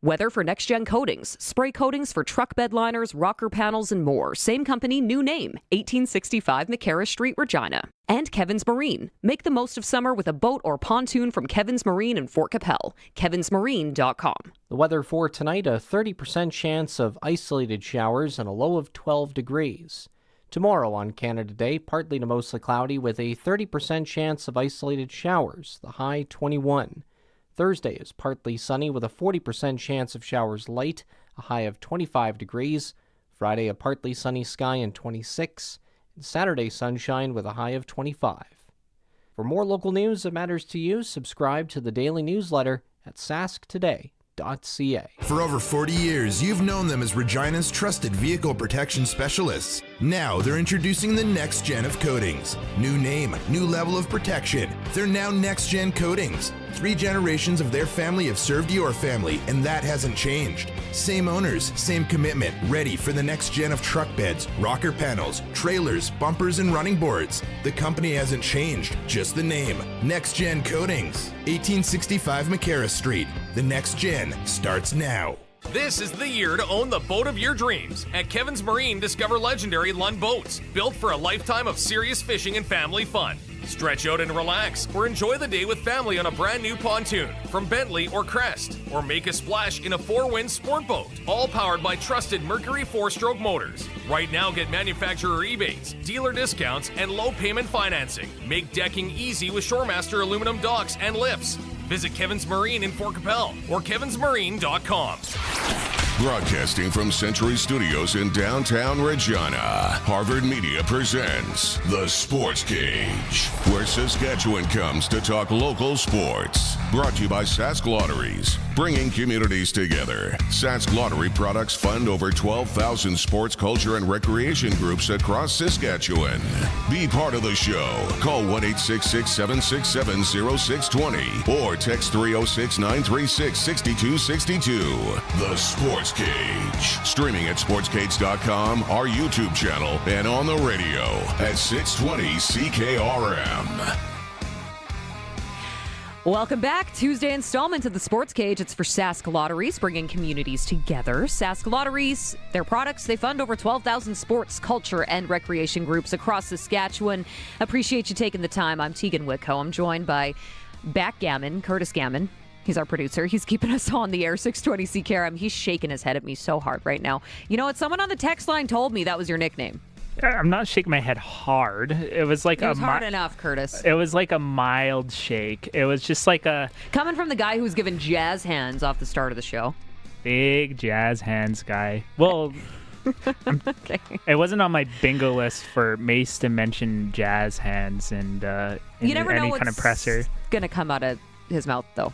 Weather for next-gen coatings, spray coatings for truck bed liners, rocker panels, and more. Same company, new name, 1865 McCarra Street, Regina. And Kevin's Marine. Make the most of summer with a boat or pontoon from Kevin's Marine in Fort Capel. kevinsmarine.com. The weather for tonight, a 30% chance of isolated showers and a low of 12 degrees. Tomorrow on Canada Day, partly to mostly cloudy with a 30% chance of isolated showers, the high 21. Thursday is partly sunny with a 40% chance of showers light, a high of 25 degrees. Friday, a partly sunny sky and 26. And Saturday, sunshine with a high of 25. For more local news that matters to you, subscribe to the daily newsletter at sasktoday.ca. For over 40 years, you've known them as Regina's trusted vehicle protection specialists. Now they're introducing the next gen of coatings. New name, new level of protection. They're now next gen coatings. 3 generations of their family have served your family, and that hasn't changed. Same owners, same commitment, ready for the next gen of truck beds, rocker panels, trailers, bumpers, and running boards. The company hasn't changed, just the name. Next Gen Coatings, 1865 McCarra Street. The next gen starts now. This is the year to own the boat of your dreams. At Kevin's Marine, discover legendary Lund boats, built for a lifetime of serious fishing and family fun. Stretch out and relax, or enjoy the day with family on a brand new pontoon from Bentley or Crest, or make a splash in a 4-wind sport boat, all powered by trusted Mercury 4-stroke motors. Right now, get manufacturer rebates, dealer discounts, and low payment financing. Make decking easy with Shoremaster aluminum docks and lifts. Visit Kevin's Marine in Fort Capel or kevinsmarine.com. Broadcasting from Century Studios in downtown Regina, Harvard Media presents The Sports Cage, where Saskatchewan comes to talk local sports. Brought to you by Sask Lotteries, bringing communities together. Sask Lottery products fund over 12,000 sports, culture, and recreation groups across Saskatchewan. Be part of the show. Call 1-866-767-0620 or text 306-936-6262. The Sports Cage. Streaming at sportscage.com, our YouTube channel, and on the radio at 620 CKRM. Welcome back. Tuesday installment of the Sports Cage. It's for Sask Lotteries, bringing communities together. Sask Lotteries, their products, they fund over 12,000 sports, culture, and recreation groups across Saskatchewan. Appreciate you taking the time. I'm Tegan Wicko. I'm joined by Backgammon, Curtis Gammon. He's our producer. He's keeping us on the air, 620 CKRM. He's shaking his head at me so hard right now. You know what? Someone on the text line told me that was your nickname. I'm not shaking my head hard. It was like hard enough, Curtis. It was like a mild shake. It was just like a... Coming from the guy who was given jazz hands off the start of the show. Big jazz hands guy. Well, okay. It wasn't on my bingo list for Mace to mention jazz hands and you never know any what's kind of presser. Going to come out of his mouth, though.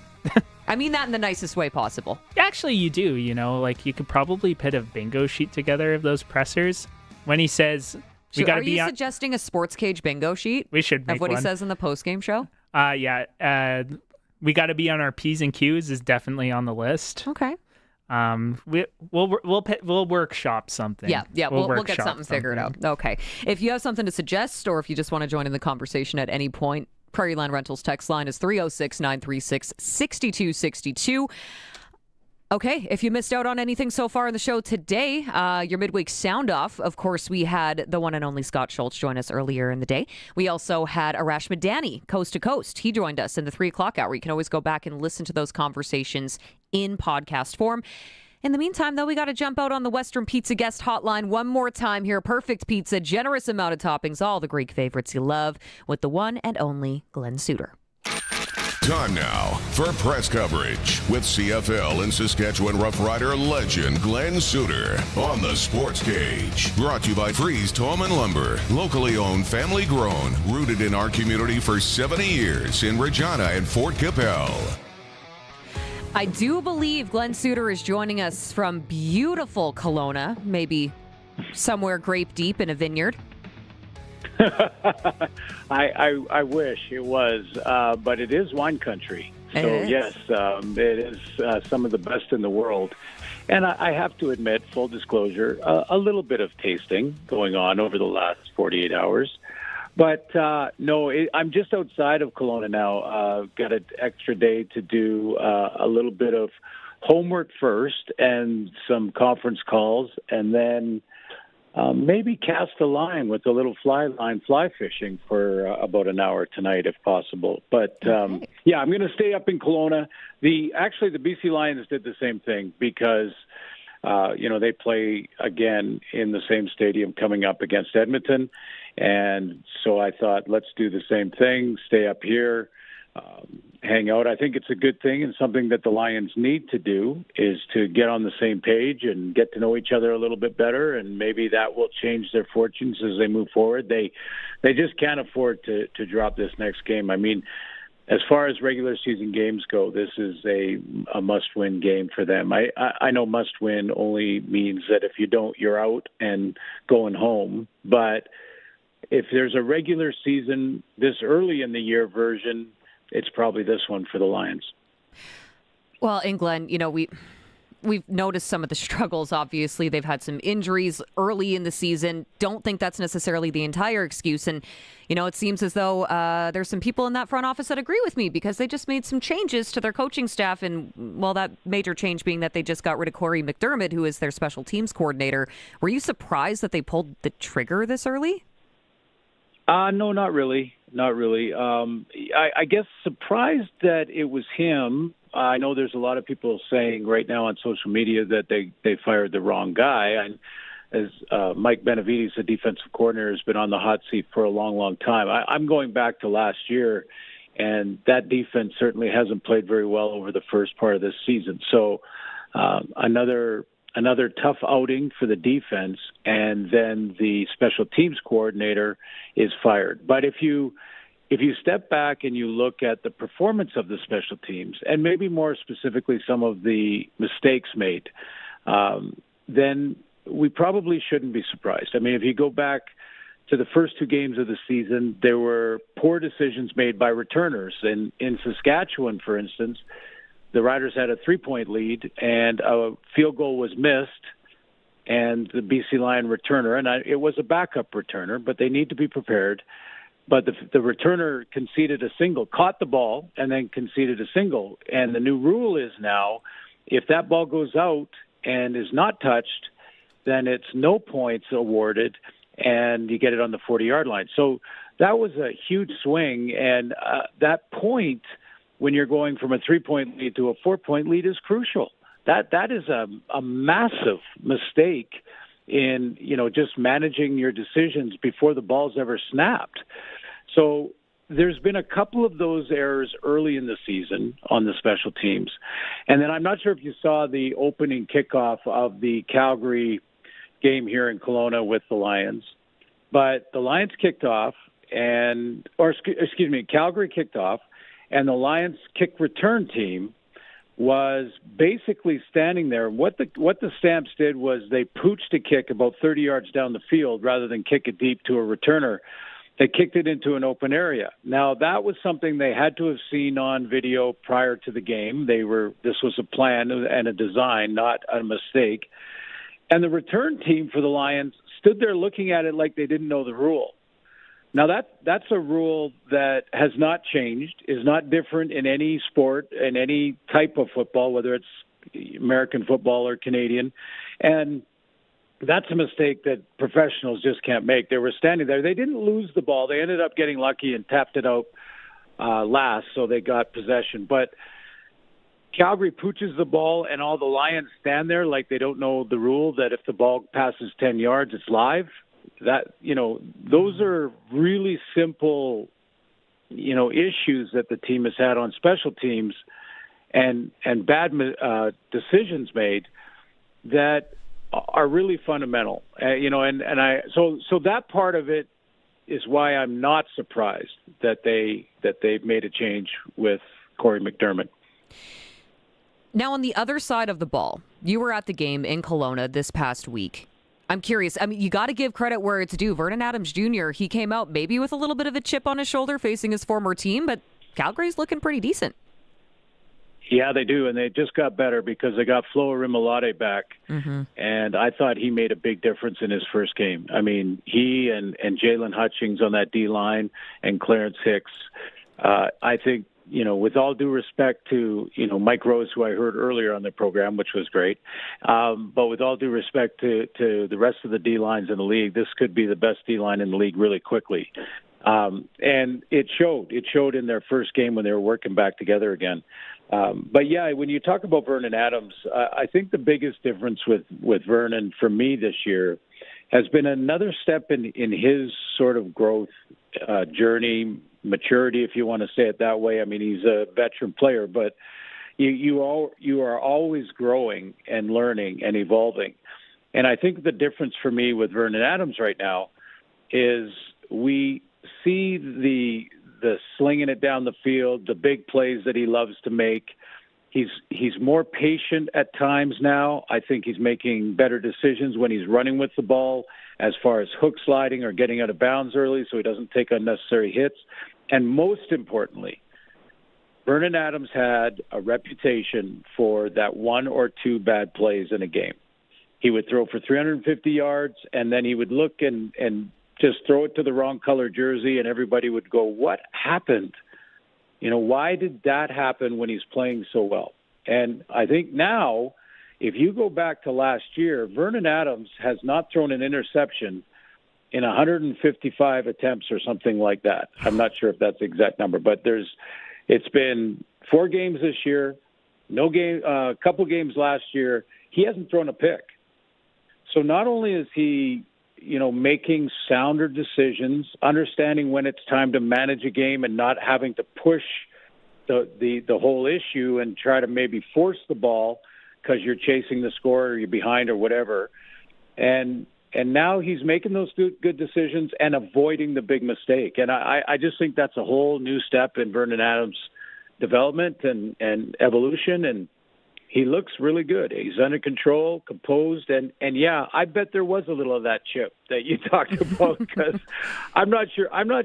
I mean that in the nicest way possible. Actually, you do. You know, like you could probably put a bingo sheet together of those pressers. When he says we got to be on... Are you suggesting a Sports Cage bingo sheet? We should make of what one. He says in the post-game show? Yeah. We got to be on our P's and Q's is definitely on the list. Okay. We'll workshop something. Yeah. We'll get something figured out. Okay. If you have something to suggest or if you just want to join in the conversation at any point, Prairie Land Rentals text line is 306-936-6262. Okay, if you missed out on anything so far in the show today, your midweek sound off, of course, we had the one and only Scott Schultz join us earlier in the day. We also had Arash Madani, Coast to Coast. He joined us in the 3 o'clock hour. You can always go back and listen to those conversations in podcast form. In the meantime, though, we got to jump out on the Western Pizza guest hotline one more time here. Perfect pizza, generous amount of toppings, all the Greek favorites you love, with the one and only Glenn Suter. Time now for press coverage with CFL and Saskatchewan Roughrider legend Glenn Suter on the Sports Cage. Brought to you by Freeze Tallman Lumber, locally owned, family grown, rooted in our community for 70 years in Regina and Fort Capel. I do believe Glenn Suter is joining us from beautiful Kelowna, maybe somewhere grape deep in a vineyard. I wish it was, but it is wine country. So yes, it is some of the best in the world. And I have to admit, full disclosure, a little bit of tasting going on over the last 48 hours. But no, I'm just outside of Kelowna now. Got an extra day to do a little bit of homework first and some conference calls, and then maybe cast a line with a little fly fishing for about an hour tonight if possible. But yeah, I'm going to stay up in Kelowna. The BC Lions did the same thing because they play again in the same stadium coming up against Edmonton. And so I thought, let's do the same thing, stay up here, hang out. I think it's a good thing, and something that the Lions need to do is to get on the same page and get to know each other a little bit better, and maybe that will change their fortunes as they move forward. They just can't afford to drop this next game. I mean, as far as regular season games go, this is a must-win game for them. I know must-win only means that if you don't, you're out and going home, but if there's a regular season this early in the year version, it's probably this one for the Lions. Well, and Glenn, we've noticed some of the struggles. Obviously, they've had some injuries early in the season. Don't think that's necessarily the entire excuse. And, it seems as though there's some people in that front office that agree with me because they just made some changes to their coaching staff. And, well, that major change being that they just got rid of Corey McDermott, who is their special teams coordinator. Were you surprised that they pulled the trigger this early? No, not really. not really. I guess surprised that it was him. I know there's a lot of people saying right now on social media that they fired the wrong guy. And as Mike Benavides, the defensive coordinator, has been on the hot seat for a long, long time. I'm going back to last year, and that defense certainly hasn't played very well over the first part of this season. So another tough outing for the defense, and then the special teams coordinator is fired. But if you step back and you look at the performance of the special teams, and maybe more specifically some of the mistakes made, then we probably shouldn't be surprised. I mean, if you go back to the first two games of the season, there were poor decisions made by returners. And in Saskatchewan, for instance, the Riders had a 3-point lead, and a field goal was missed, and the BC Lion returner, and it was a backup returner, but they need to be prepared. But the returner conceded a single, caught the ball, and then conceded a single. And the new rule is now, if that ball goes out and is not touched, then it's no points awarded, and you get it on the 40-yard line. So that was a huge swing, and that point, when you're going from a 3-point lead to a 4-point lead, is crucial. That is a massive mistake in, just managing your decisions before the ball's ever snapped. So there's been a couple of those errors early in the season on the special teams. And then I'm not sure if you saw the opening kickoff of the Calgary game here in Kelowna with the Lions, but the Lions kicked off Calgary kicked off, and the Lions kick return team was basically standing there. What the Stamps did was they pooched a kick about 30 yards down the field rather than kick it deep to a returner. They kicked it into an open area. Now, that was something they had to have seen on video prior to the game. This was a plan and a design, not a mistake. And the return team for the Lions stood there looking at it like they didn't know the rule. Now, that's a rule that has not changed, is not different in any sport, in any type of football, whether it's American football or Canadian. And that's a mistake that professionals just can't make. They were standing there. They didn't lose the ball. They ended up getting lucky and tapped it out last, so they got possession. But Calgary pooches the ball, and all the Lions stand there like they don't know the rule that if the ball passes 10 yards, it's live. Those are really simple, issues that the team has had on special teams and bad decisions made that are really fundamental. So that part of it is why I'm not surprised that they've made a change with Corey McDermott. Now, on the other side of the ball, you were at the game in Kelowna this past week. I'm curious. I mean, you got to give credit where it's due. Vernon Adams Jr., he came out maybe with a little bit of a chip on his shoulder facing his former team, but Calgary's looking pretty decent. Yeah, they do, and they just got better because they got Flo Arimolade back, and I thought he made a big difference in his first game. I mean, he and Jalen Hutchings on that D-line and Clarence Hicks, I think, with all due respect to, Mike Rose, who I heard earlier on the program, which was great, but with all due respect to the rest of the D-lines in the league, this could be the best D-line in the league really quickly. And it showed. It showed in their first game when they were working back together again. But, yeah, when you talk about Vernon Adams, I think the biggest difference with Vernon for me this year has been another step in his sort of growth journey, maturity, if you want to say it that way. I mean, he's a veteran player, but you are always growing and learning and evolving. And I think the difference for me with Vernon Adams right now is we see the slinging it down the field, the big plays that he loves to make. He's more patient at times now. I think he's making better decisions when he's running with the ball as far as hook sliding or getting out of bounds early so he doesn't take unnecessary hits. And most importantly, Vernon Adams had a reputation for that one or two bad plays in a game. He would throw for 350 yards, and then he would look and just throw it to the wrong color jersey, and everybody would go, what happened? Why did that happen when he's playing so well? And I think now, if you go back to last year, Vernon Adams has not thrown an interception in 155 attempts or something like that. I'm not sure if that's the exact number, but it's been 4 games this year, a couple games last year. He hasn't thrown a pick. So not only is he, making sounder decisions, understanding when it's time to manage a game and not having to push the whole issue and try to maybe force the ball because you're chasing the score or you're behind or whatever. And now he's making those good decisions and avoiding the big mistake. And I just think that's a whole new step in Vernon Adams' development and evolution. And he looks really good. He's under control, composed, and yeah, I bet there was a little of that chip that you talked about, because I'm not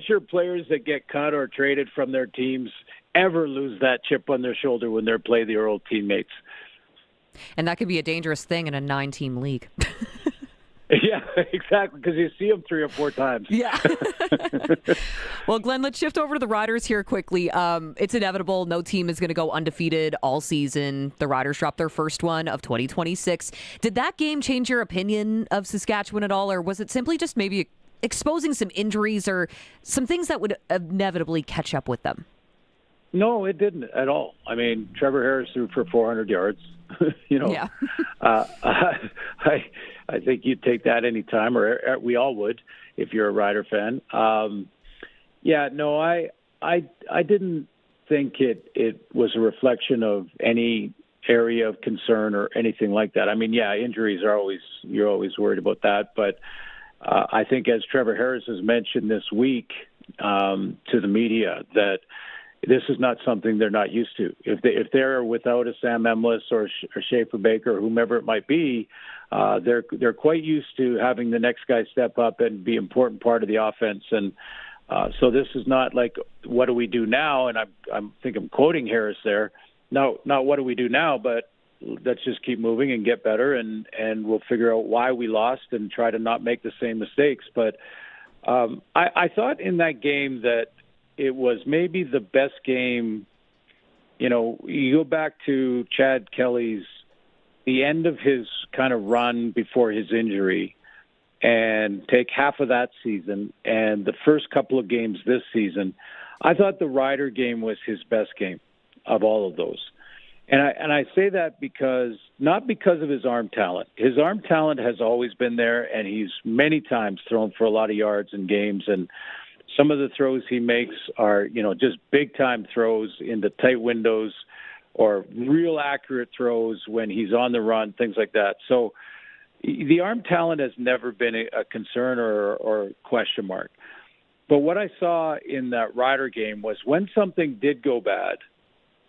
sure players that get cut or traded from their teams ever lose that chip on their shoulder when they're playing their old teammates. And that could be a dangerous thing in a 9-team league. Yeah, exactly, because you see them 3 or 4 times. Yeah. Well, Glenn, let's shift over to the Riders here quickly. It's inevitable. No team is going to go undefeated all season. The Riders dropped their first one of 2026. Did that game change your opinion of Saskatchewan at all, or was it simply just maybe exposing some injuries or some things that would inevitably catch up with them? No, it didn't at all. I mean, Trevor Harris threw for 400 yards. Yeah. I think you'd take that any time, or we all would if you're a Rider fan. I didn't think it was a reflection of any area of concern or anything like that. I mean, yeah, injuries you're always worried about that, but I think, as Trevor Harris has mentioned this week to the media, that this is not something they're not used to. If they're without a Sam Emlis or Schaefer Baker or whomever it might be, they're quite used to having the next guy step up and be an important part of the offense. And so this is not like, what do we do now? And I think I'm quoting Harris there. No, not what do we do now, but let's just keep moving and get better, and we'll figure out why we lost and try to not make the same mistakes. But I thought in that game that it was maybe the best game. You go back to Chad Kelly's, the end of his kind of run before his injury, and take half of that season and the first couple of games this season. I thought the Rider game was his best game of all of those. And I say that not because of his arm talent. His arm talent has always been there, and he's many times thrown for a lot of yards in games, and some of the throws he makes are, just big-time throws into tight windows or real accurate throws when he's on the run, things like that. So the arm talent has never been a concern or question mark. But what I saw in that Rider game was when something did go bad,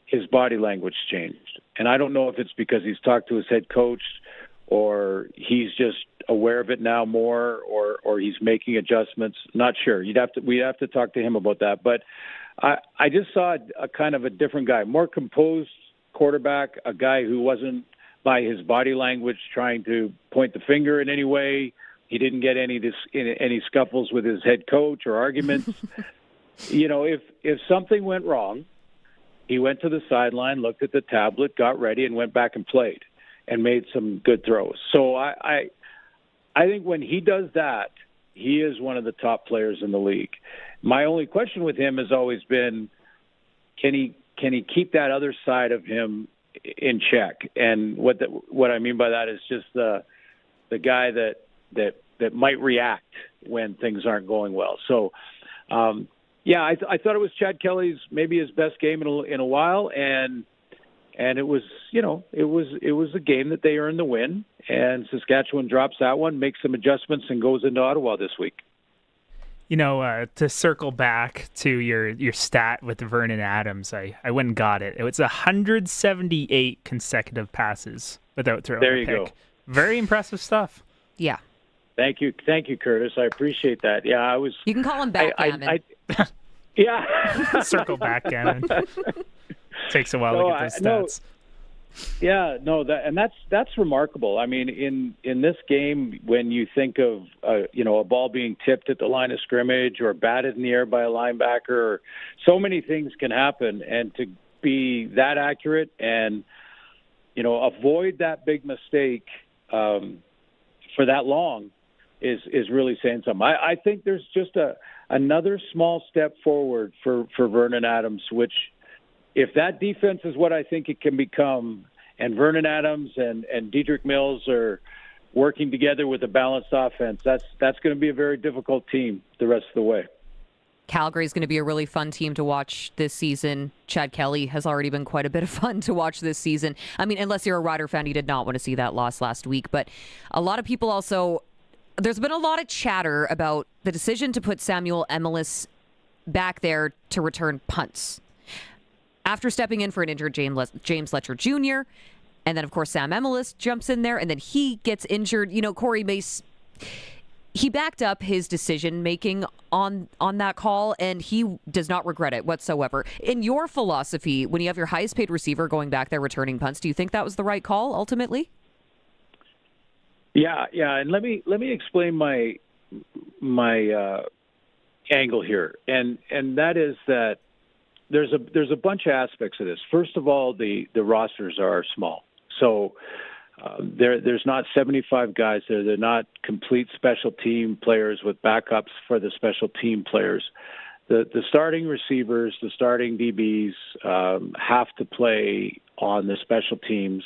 his body language changed. And I don't know if it's because he's talked to his head coach or he's just aware of it now more, or he's making adjustments. Not sure. We'd have to talk to him about that. But I just saw a kind of a different guy, more composed quarterback, a guy who wasn't by his body language trying to point the finger in any way. He didn't get any scuffles with his head coach or arguments. If something went wrong, he went to the sideline, looked at the tablet, got ready, and went back and played and made some good throws. So I think when he does that, he is one of the top players in the league. My only question with him has always been, can he keep that other side of him in check? And what I mean by that is just the guy that might react when things aren't going well. So, I thought it was Chad Kelly's maybe his best game in a while, and it was a game that they earned the win, and Saskatchewan drops that one, makes some adjustments, and goes into Ottawa this week. To circle back to your stat with Vernon Adams, I went and got it. It was 178 consecutive passes without throwing a pick. There you go. Very impressive stuff. Yeah. Thank you, Curtis. I appreciate that. Yeah, You can call him backgammon. Yeah. Circle backgammon. Takes a while to get those stats. That's remarkable. I mean, in this game, when you think of a ball being tipped at the line of scrimmage or batted in the air by a linebacker, so many things can happen, and to be that accurate and avoid that big mistake for that long is really saying something. I think there's just another small step forward for Vernon Adams, which if that defense is what I think it can become, and Vernon Adams and Dedrick Mills are working together with a balanced offense, that's going to be a very difficult team the rest of the way. Calgary is going to be a really fun team to watch this season. Chad Kelly has already been quite a bit of fun to watch this season. I mean, unless you're a Rider fan, you did not want to see that loss last week. But a lot of people also, there's been a lot of chatter about the decision to put Samuel Emelis back there to return punts. After stepping in for an injured James Letcher Jr., and then, of course, Sam Emelis jumps in there, and then he gets injured. You know, Corey Mace, he backed up his decision-making on that call, and he does not regret it whatsoever. In your philosophy, when you have your highest-paid receiver going back there returning punts, do you think that was the right call, ultimately? Yeah, and let me explain my angle here, and that is that there's a bunch of aspects of this. First of all, the rosters are small, so there's not 75 guys there. They're not complete special team players with backups for the special team players. The starting receivers, the starting DBs have to play on the special teams.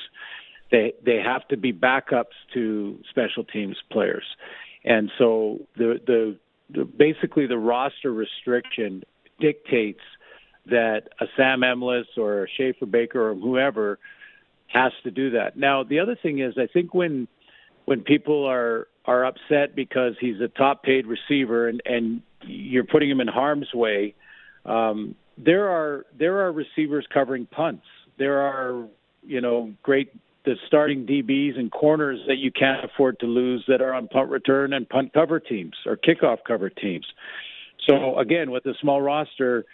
They have to be backups to special teams players, and so basically the roster restriction dictates that a Sam Emelis or a Schaefer Baker or whoever has to do that. Now, the other thing is, I think when people are upset because he's a top-paid receiver and you're putting him in harm's way, there are receivers covering punts. There are, the starting DBs and corners that you can't afford to lose that are on punt return and punt cover teams or kickoff cover teams. So, again, with a small roster,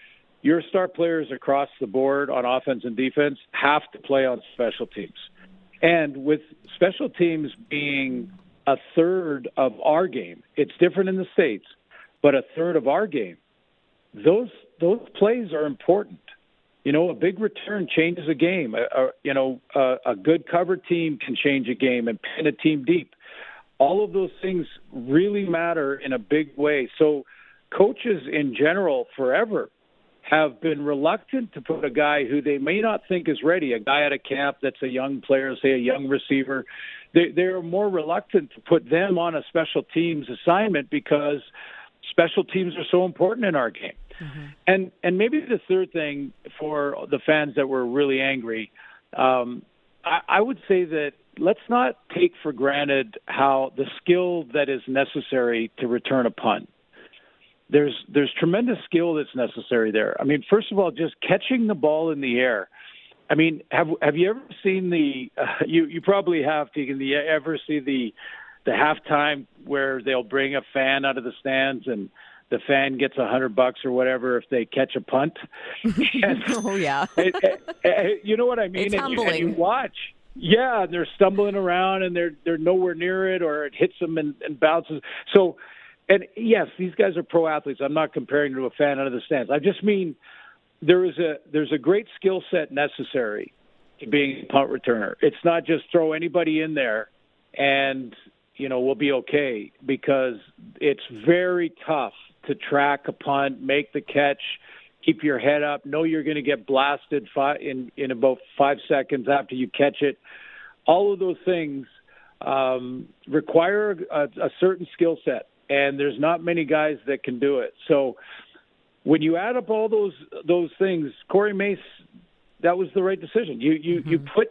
your star players across the board on offense and defense have to play on special teams. And with special teams being a third of our game, it's different in the States, but a third of our game, those plays are important. A big return changes a game. A good cover team can change a game and pin a team deep. All of those things really matter in a big way. So coaches in general forever have been reluctant to put a guy who they may not think is ready, a guy out of camp that's a young player, say a young receiver. They're more reluctant to put them on a special teams assignment because special teams are so important in our game. Mm-hmm. And maybe the third thing for the fans that were really angry, I would say that let's not take for granted how the skill that is necessary to return a punt. There's tremendous skill that's necessary there. I mean, first of all, just catching the ball in the air. I mean, have you ever seen you probably have, Tegan, you ever see the halftime where they'll bring a fan out of the stands and the fan gets $100 or whatever if they catch a punt? Oh, yeah. You know what I mean? It's humbling. And you watch. Yeah, they're stumbling around and they're nowhere near it, or it hits them and bounces. So, and yes, these guys are pro athletes. I'm not comparing to a fan out of the stands. I just mean there's a great skill set necessary to being a punt returner. It's not just throw anybody in there and we'll be okay, because it's very tough to track a punt, make the catch, keep your head up, know you're going to get blasted in about 5 seconds after you catch it. All of those things require a certain skill set, and there's not many guys that can do it. So when you add up all those things, Corey Mace, that was the right decision. You put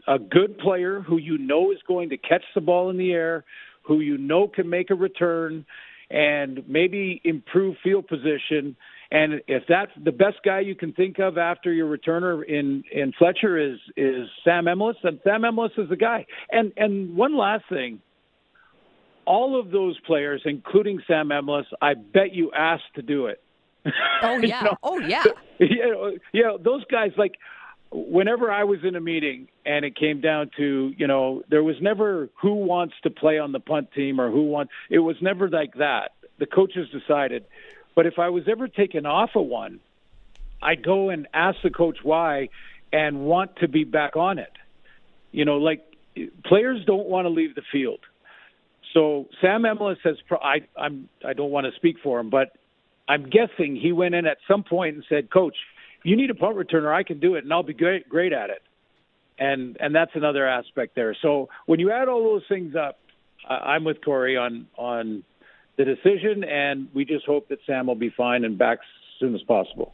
a good player who is going to catch the ball in the air, who can make a return and maybe improve field position. And if that's the best guy you can think of after your returner in Fletcher is Sam Emelis, then Sam Emelis is the guy. And one last thing, all of those players, including Sam Emelis, I bet you asked to do it. Oh, yeah. Oh, yeah. Those guys, like, whenever I was in a meeting and it came down to, there was never who wants to play on the punt team or it was never like that. The coaches decided. But if I was ever taken off of one, I'd go and ask the coach why and want to be back on it. Players don't want to leave the field. So Sam Emilus has. I don't want to speak for him, but I'm guessing he went in at some point and said, "Coach, you need a punt returner. I can do it, and I'll be great at it." And that's another aspect there. So when you add all those things up, I'm with Corey on the decision, and we just hope that Sam will be fine and back as soon as possible.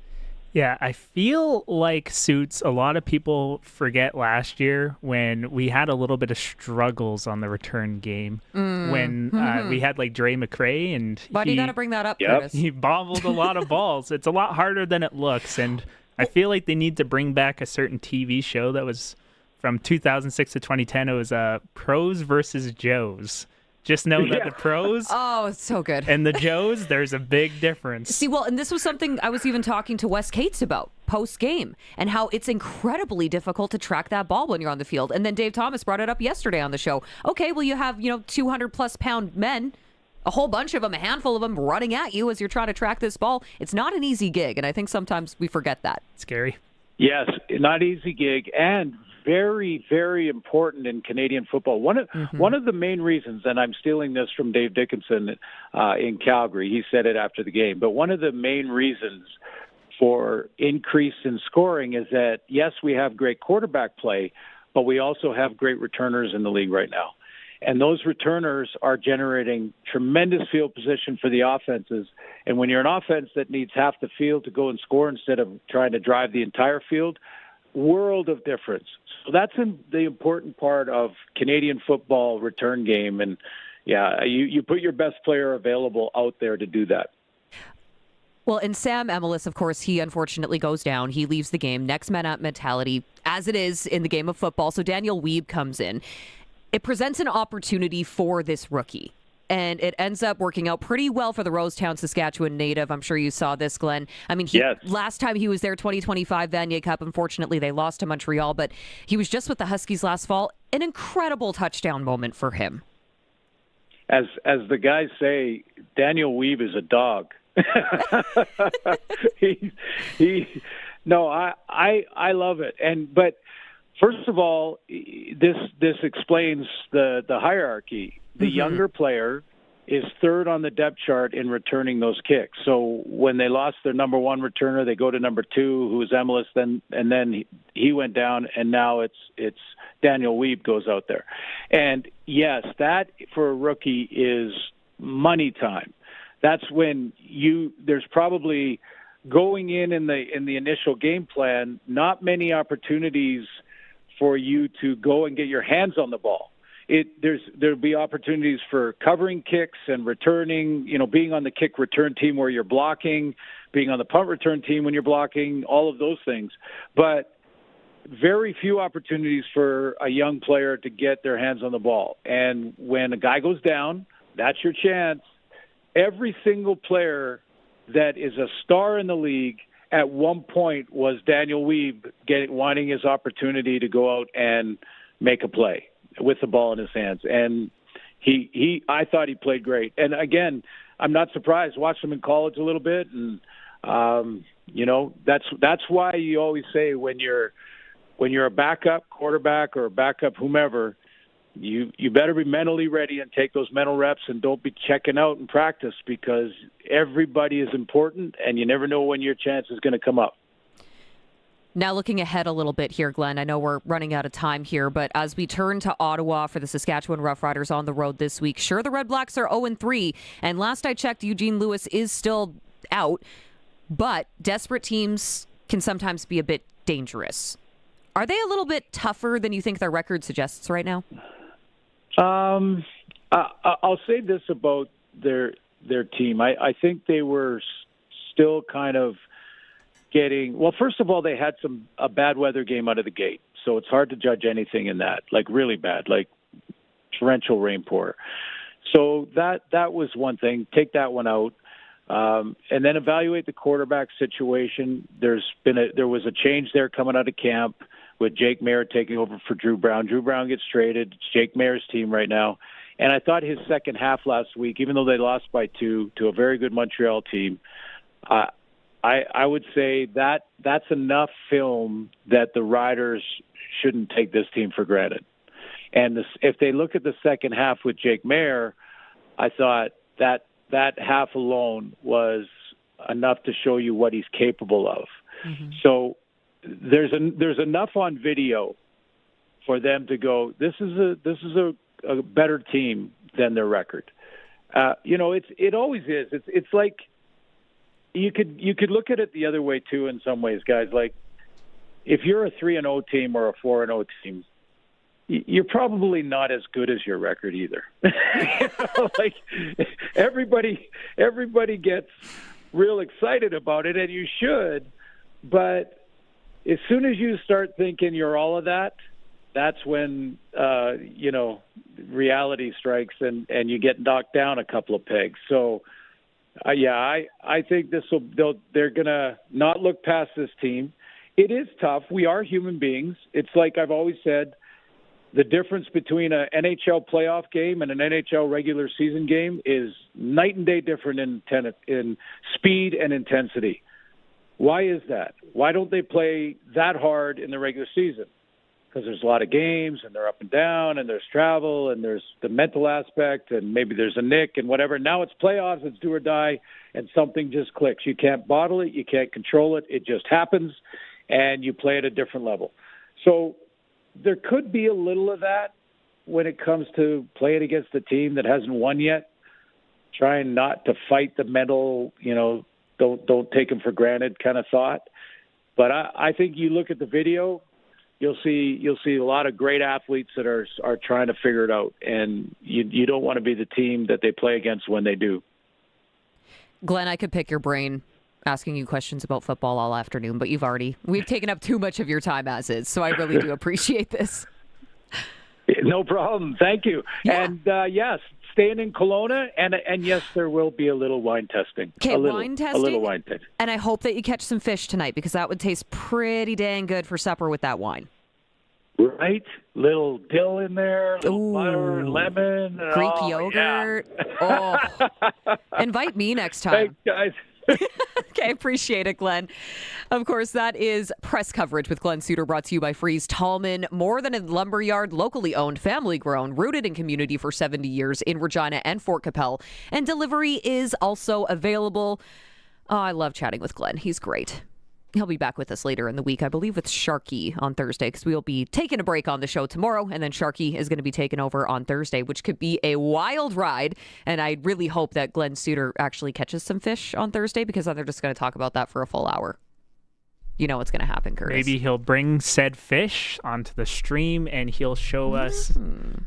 Yeah, I feel like, Suits, a lot of people forget last year when we had a little bit of struggles on the return game when we had like Dre McRae, and why do you got to bring that up, Curtis? He bobbled a lot of balls. It's a lot harder than it looks, and I feel like they need to bring back a certain TV show that was from 2006 to 2010. It was Pros versus Joes. Just know that the pros it's so good. And the Joes, there's a big difference. See, well, and this was something I was even talking to Wes Cates about post-game and how it's incredibly difficult to track that ball when you're on the field. And then Dave Thomas brought it up yesterday on the show. Okay, well, you have, 200-plus pound men, a whole bunch of them, a handful of them running at you as you're trying to track this ball. It's not an easy gig, and I think sometimes we forget that. Scary. Yes, not easy gig, and very, very important in Canadian football. One of the main reasons, and I'm stealing this from Dave Dickinson in Calgary, he said it after the game, but one of the main reasons for increase in scoring is that, yes, we have great quarterback play, but we also have great returners in the league right now. And those returners are generating tremendous field position for the offenses. And when you're an offense that needs half the field to go and score instead of trying to drive the entire field, world of difference. So that's the important part of Canadian football return game. And, yeah, you put your best player available out there to do that. Well, and Sam Emilus, of course, he unfortunately goes down. He leaves the game. Next man up mentality, as it is in the game of football. So Daniel Wiebe comes in. It presents an opportunity for this rookie. And it ends up working out pretty well for the Rosetown, Saskatchewan native. I'm sure you saw this, Glenn. I mean, last time he was there, 2025 Vanier Cup. Unfortunately, they lost to Montreal, but he was just with the Huskies last fall. An incredible touchdown moment for him. As the guys say, Daniel Wiebe is a dog. I love it. But first of all, this explains the hierarchy. The younger player is third on the depth chart in returning those kicks. So when they lost their number one returner, they go to number two, who is Emilus, and then he went down, and now it's Daniel Wiebe goes out there. And yes, that for a rookie is money time. That's when there's probably going in the initial game plan, not many opportunities for you to go and get your hands on the ball. There'll be opportunities for covering kicks and returning, being on the kick return team where you're blocking, being on the punt return team when you're blocking, all of those things. But very few opportunities for a young player to get their hands on the ball. And when a guy goes down, that's your chance. Every single player that is a star in the league at one point was Daniel Wiebe wanting his opportunity to go out and make a play with the ball in his hands. And I thought he played great. And again, I'm not surprised. Watched him in college a little bit, and that's why you always say when you're a backup quarterback or a backup whomever, you better be mentally ready and take those mental reps, and don't be checking out in practice, because everybody is important and you never know when your chance is going to come up. Now looking ahead a little bit here, Glenn, I know we're running out of time here, but as we turn to Ottawa for the Saskatchewan Roughriders on the road this week, sure, the Red Blacks are 0-3, and last I checked, Eugene Lewis is still out, but desperate teams can sometimes be a bit dangerous. Are they a little bit tougher than you think their record suggests right now? I'll say this about their team. I think they were still kind of first of all, they had a bad weather game out of the gate, so it's hard to judge anything in that, like really bad, like torrential rainpour. So that was one thing. Take that one out, and then evaluate the quarterback situation. There was a change there coming out of camp with Jake Mayer taking over for Drew Brown. Drew Brown gets traded. It's Jake Mayer's team right now. And I thought his second half last week, even though they lost by 2 to a very good Montreal team, I would say that's enough film that the Riders shouldn't take this team for granted. And if they look at the second half with Jake Mayer, I thought that half alone was enough to show you what he's capable of. Mm-hmm. So there's enough on video for them to go, this is a better team than their record. It always is. It's like you could look at it the other way too in some ways, guys. Like if you're a 3-0 team or a 4-0 team, you're probably not as good as your record either. Like everybody gets real excited about it, and you should. But as soon as you start thinking you're all of that, that's when reality strikes and you get knocked down a couple of pegs. So I think they're gonna not look past this team. It is tough. We are human beings. It's like I've always said, the difference between an NHL playoff game and an NHL regular season game is night and day different in speed and intensity. Why is that? Why don't they play that hard in the regular season? Because there's a lot of games and they're up and down and there's travel and there's the mental aspect and maybe there's a nick and whatever. Now it's playoffs, it's do or die, and something just clicks. You can't bottle it. You can't control it. It just happens, and you play at a different level. So there could be a little of that when it comes to playing against a team that hasn't won yet, trying not to fight the mental, don't take them for granted kind of thought. But I think you look at the video, you'll see a lot of great athletes that are trying to figure it out, and you don't want to be the team that they play against when they do. Glenn, I could pick your brain asking you questions about football all afternoon, but we've taken up too much of your time as is, so I really do appreciate this. No problem. Thank you. Yeah. And yes, staying in Kelowna, and yes, there will be a little wine testing. Okay, wine testing? A little wine testing. And I hope that you catch some fish tonight, because that would taste pretty dang good for supper with that wine. Right? Little dill in there, little butter, lemon. Greek yogurt. Yeah. Oh. Invite me next time. Thanks, guys. Okay, appreciate it, Glenn. Of course, that is press coverage with Glenn Suter, brought to you by Freeze Tallman. More than a lumberyard, locally owned, family grown, rooted in community for 70 years in Regina and Fort Capel. And delivery is also available. Oh, I love chatting with Glenn. He's great. He'll be back with us later in the week, I believe, with Sharky on Thursday, because we'll be taking a break on the show tomorrow, and then Sharky is going to be taking over on Thursday, which could be a wild ride. And I really hope that Glenn Suter actually catches some fish on Thursday, because then they're just going to talk about that for a full hour. You know what's going to happen, Curtis. Maybe he'll bring said fish onto the stream, and he'll show us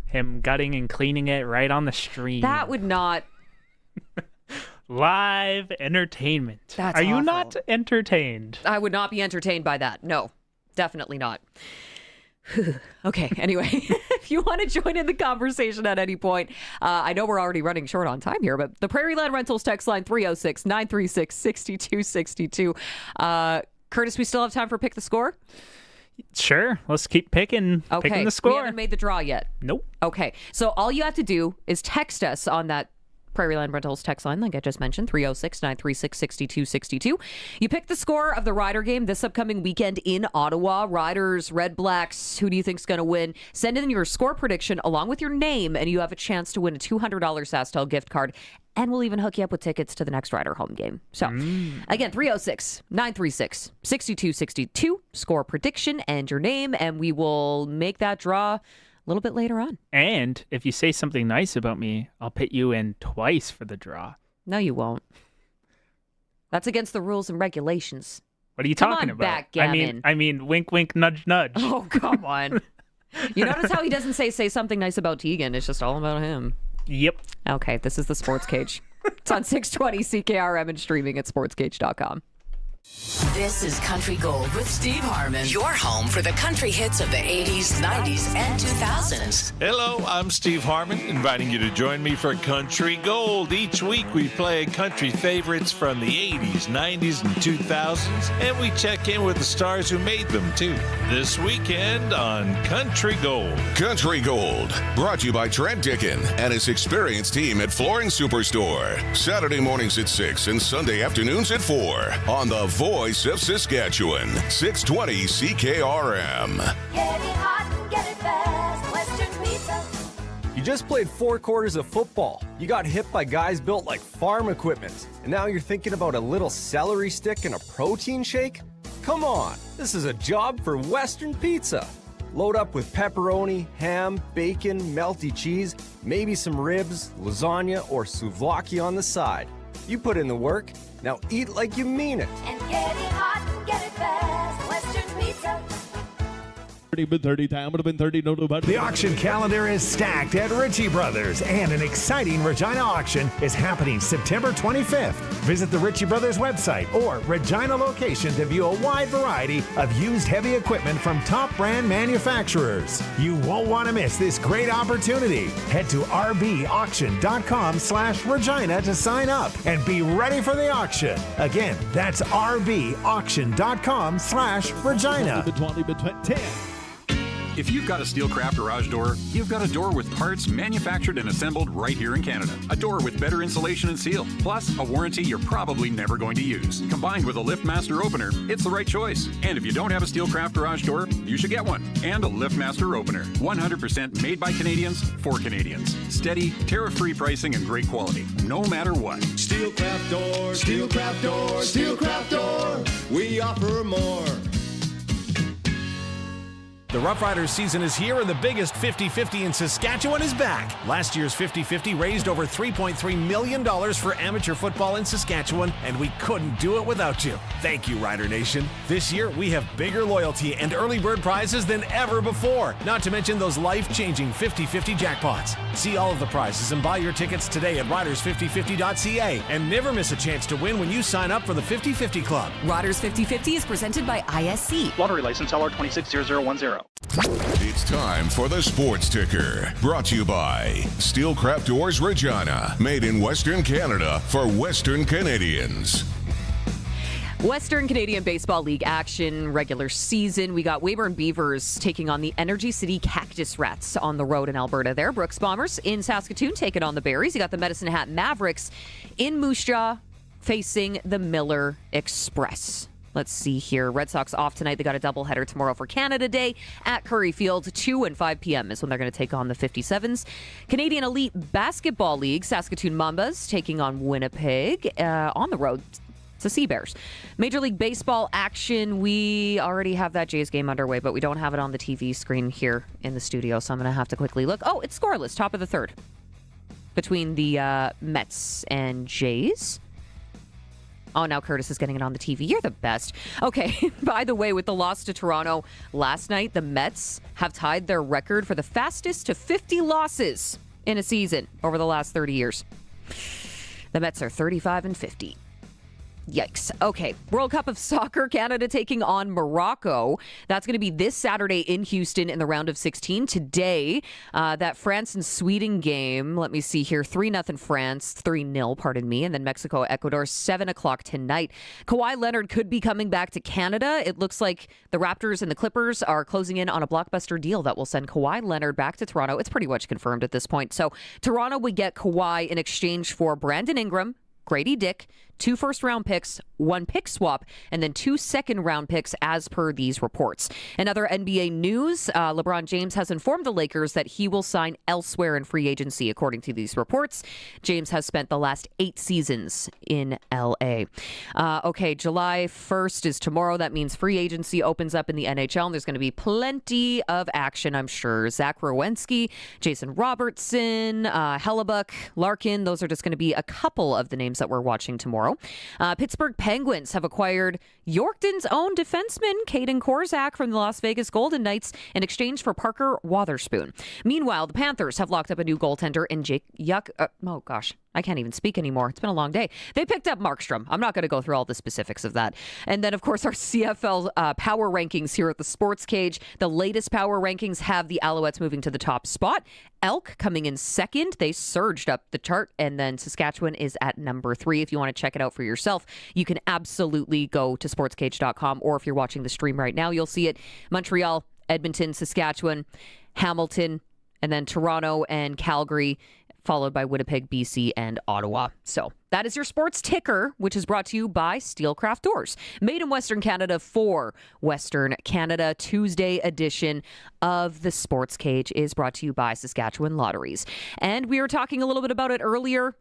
him gutting and cleaning it right on the stream. That would not... Live entertainment. That's Are you awful. not entertained? I would not be entertained by that. No, definitely not. Okay, anyway, if you want to join in the conversation at any point, I know we're already running short on time here, but the Prairie Land Rentals text line 306-936-6262. Curtis, we still have time for Pick the Score? Sure. Let's keep picking the score. We haven't made the draw yet. Nope. Okay, so all you have to do is text us on that Prairie Land Rentals text line, like I just mentioned, 306-936-6262. You pick the score of the Rider game this upcoming weekend in Ottawa. Riders, Red Blacks, who do you think's going to win? Send in your score prediction along with your name, and you have a chance to win a $200 SaskTel gift card, and we'll even hook you up with tickets to the next Rider home game. So, again, 306-936-6262, score prediction and your name, and we will make that draw a little bit later on. And if you say something nice about me, I'll put you in twice for the draw. No, you won't. That's against the rules and regulations. What are you talking about? Backgammon. I mean, wink, wink, nudge, nudge. Oh, come on. You notice how he doesn't say something nice about Tegan. It's just all about him. Yep. Okay, this is the Sports Cage. It's on 620 CKRM and streaming at sportscage.com. This is Country Gold with Steve Harmon, your home for the country hits of the 80s, 90s, and 2000s. Hello, I'm Steve Harmon, inviting you to join me for Country Gold. Each week we play country favorites from the 80s, 90s, and 2000s, and we check in with the stars who made them, too. This weekend on Country Gold. Country Gold, brought to you by Trent Dickin and his experienced team at Flooring Superstore. Saturday mornings at 6 and Sunday afternoons at 4 on the Voice of Saskatchewan, 620 CKRM. Get it hot and get it fast. Western Pizza. You just played 4 quarters of football. You got hit by guys built like farm equipment. And now you're thinking about a little celery stick and a protein shake? Come on, this is a job for Western Pizza. Load up with pepperoni, ham, bacon, melty cheese, maybe some ribs, lasagna, or souvlaki on the side. You put in the work, now eat like you mean it. And get it hot and get it fast. Western Pizza. The auction calendar is stacked at Ritchie Brothers, and an exciting Regina auction is happening September 25th. Visit the Ritchie Brothers website or Regina location to view a wide variety of used heavy equipment from top brand manufacturers. You won't want to miss this great opportunity. Head to rbauction.com/Regina to sign up and be ready for the auction. Again, that's rbauction.com/Regina. If you've got a Steelcraft garage door, you've got a door with parts manufactured and assembled right here in Canada. A door with better insulation and seal, plus a warranty you're probably never going to use. Combined with a LiftMaster opener, it's the right choice. And if you don't have a Steelcraft garage door, you should get one. And a LiftMaster opener. 100% made by Canadians for Canadians. Steady, tariff-free pricing and great quality, no matter what. Steelcraft door, Steelcraft door, Steelcraft door. We offer more. The Roughriders season is here, and the biggest 50-50 in Saskatchewan is back. Last year's 50-50 raised over $3.3 million for amateur football in Saskatchewan, and we couldn't do it without you. Thank you, Rider Nation. This year, we have bigger loyalty and early bird prizes than ever before, not to mention those life-changing 50-50 jackpots. See all of the prizes and buy your tickets today at riders5050.ca, and never miss a chance to win when you sign up for the 50-50 Club. Riders 50-50 is presented by ISC. Lottery license LR260010. It's time for the Sports Ticker, brought to you by Steelcraft Doors Regina, made in Western Canada for Western Canadians. Western Canadian Baseball League action, regular season. We got Weyburn Beavers taking on the Energy City Cactus Rats on the road in Alberta there. Brooks Bombers in Saskatoon taking on the Berries. You got the Medicine Hat Mavericks in Moose Jaw facing the Miller Express. Let's see here. Red Sox off tonight. They got a doubleheader tomorrow for Canada Day at Curry Field. 2 and 5 p.m. is when they're going to take on the 57s. Canadian Elite Basketball League, Saskatoon Mambas taking on Winnipeg on the road. It's the Sea Bears. Major League Baseball action. We already have that Jays game underway, but we don't have it on the TV screen here in the studio, so I'm going to have to quickly look. Oh, it's scoreless. Top of the third between the Mets and Jays. Oh, now Curtis is getting it on the TV. You're the best. Okay, by the way, with the loss to Toronto last night, the Mets have tied their record for the fastest to 50 losses in a season over the last 30 years. The Mets are 35 and 50. Yikes. Okay, World Cup of Soccer, Canada taking on Morocco. That's going to be this Saturday in Houston in the round of 16. Today, that France and Sweden game, let me see here, 3-0 France, 3-0, pardon me, and then Mexico, Ecuador, 7 o'clock tonight. Kawhi Leonard could be coming back to Canada. It looks like the Raptors and the Clippers are closing in on a blockbuster deal that will send Kawhi Leonard back to Toronto. It's pretty much confirmed at this point. So Toronto would get Kawhi in exchange for Brandon Ingram, Grady Dick, 2 first-round picks, 1 pick swap, and then 2 second-round picks as per these reports. In other NBA news, LeBron James has informed the Lakers that he will sign elsewhere in free agency, according to these reports. James has spent the last 8 seasons in L.A. Okay, July 1st is tomorrow. That means free agency opens up in the NHL, and there's going to be plenty of action, I'm sure. Zach Werenski, Jason Robertson, Hellebuck, Larkin, those are just going to be a couple of the names that we're watching tomorrow. Pittsburgh Penguins have acquired Yorkton's own defenseman, Caden Korczak, from the Las Vegas Golden Knights in exchange for Parker Wotherspoon. Meanwhile, the Panthers have locked up a new goaltender in Jake Yuck. Oh, gosh. I can't even speak anymore. It's been a long day. They picked up Markstrom. I'm not going to go through all the specifics of that. And then, of course, our CFL power rankings here at the Sportscage. The latest power rankings have the Alouettes moving to the top spot. Elk coming in second. They surged up the chart. And then Saskatchewan is at number 3. If you want to check it out for yourself, you can absolutely go to sportscage.com. Or if you're watching the stream right now, you'll see it. Montreal, Edmonton, Saskatchewan, Hamilton, and then Toronto and Calgary followed by Winnipeg, BC, and Ottawa. So that is your sports ticker, which is brought to you by Steelcraft Doors. Made in Western Canada for Western Canada. Tuesday edition of the Sports Cage is brought to you by Saskatchewan Lotteries. And we were talking a little bit about it earlier.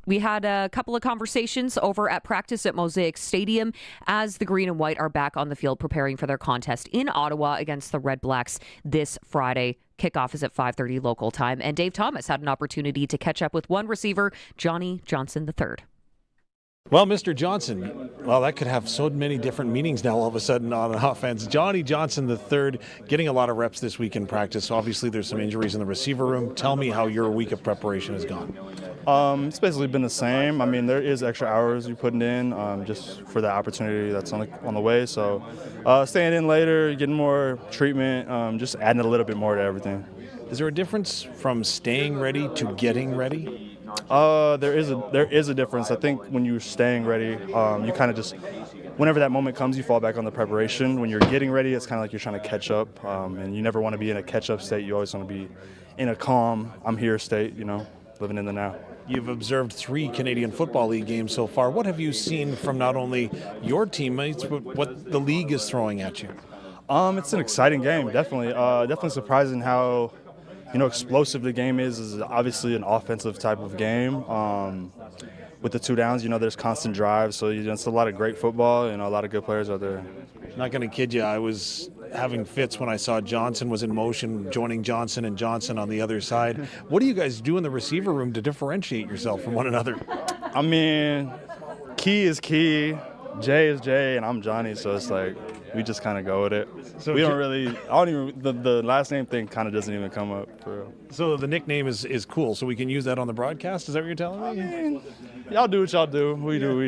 We had a couple of conversations over at practice at Mosaic Stadium as the Green and White are back on the field preparing for their contest in Ottawa against the Red Blacks this Friday. Kickoff is at 5:30 local time. And Dave Thomas had an opportunity to catch up with one receiver, Johnny Johnson III. Well, Mr. Johnson, well, that could have so many different meanings now all of a sudden on offense. Johnny Johnson III getting a lot of reps this week in practice. Obviously, there's some injuries in the receiver room. Tell me how your week of preparation has gone. It's basically been the same. I mean, there is extra hours you're putting in just for that opportunity that's on the way. So staying in later, getting more treatment, just adding a little bit more to everything. Is there a difference from staying ready to getting ready? There is a difference. I think when you're staying ready, you kind of just, whenever that moment comes, you fall back on the preparation. When you're getting ready, it's kind of like you're trying to catch up, and you never want to be in a catch-up state. You always want to be in a calm, I'm here state, living in the now. You've observed 3 Canadian Football League games so far. What have you seen from not only your teammates, but what the league is throwing at you? It's an exciting game, definitely. Definitely surprising how explosive the game is obviously an offensive type of game. With the 2 downs, there's constant drives, so it's a lot of great football and a lot of good players out there. Not going to kid you, I was having fits when I saw Johnson was in motion, joining Johnson and Johnson on the other side. What do you guys do in the receiver room to differentiate yourself from one another? I mean, key is key, Jay is Jay, and I'm Johnny, so it's like we just kind of go with it. So we don't really, the last name thing kind of doesn't even come up for real. So the nickname is cool, so we can use that on the broadcast? Is that what you're telling me? I mean, y'all do what y'all do. We do.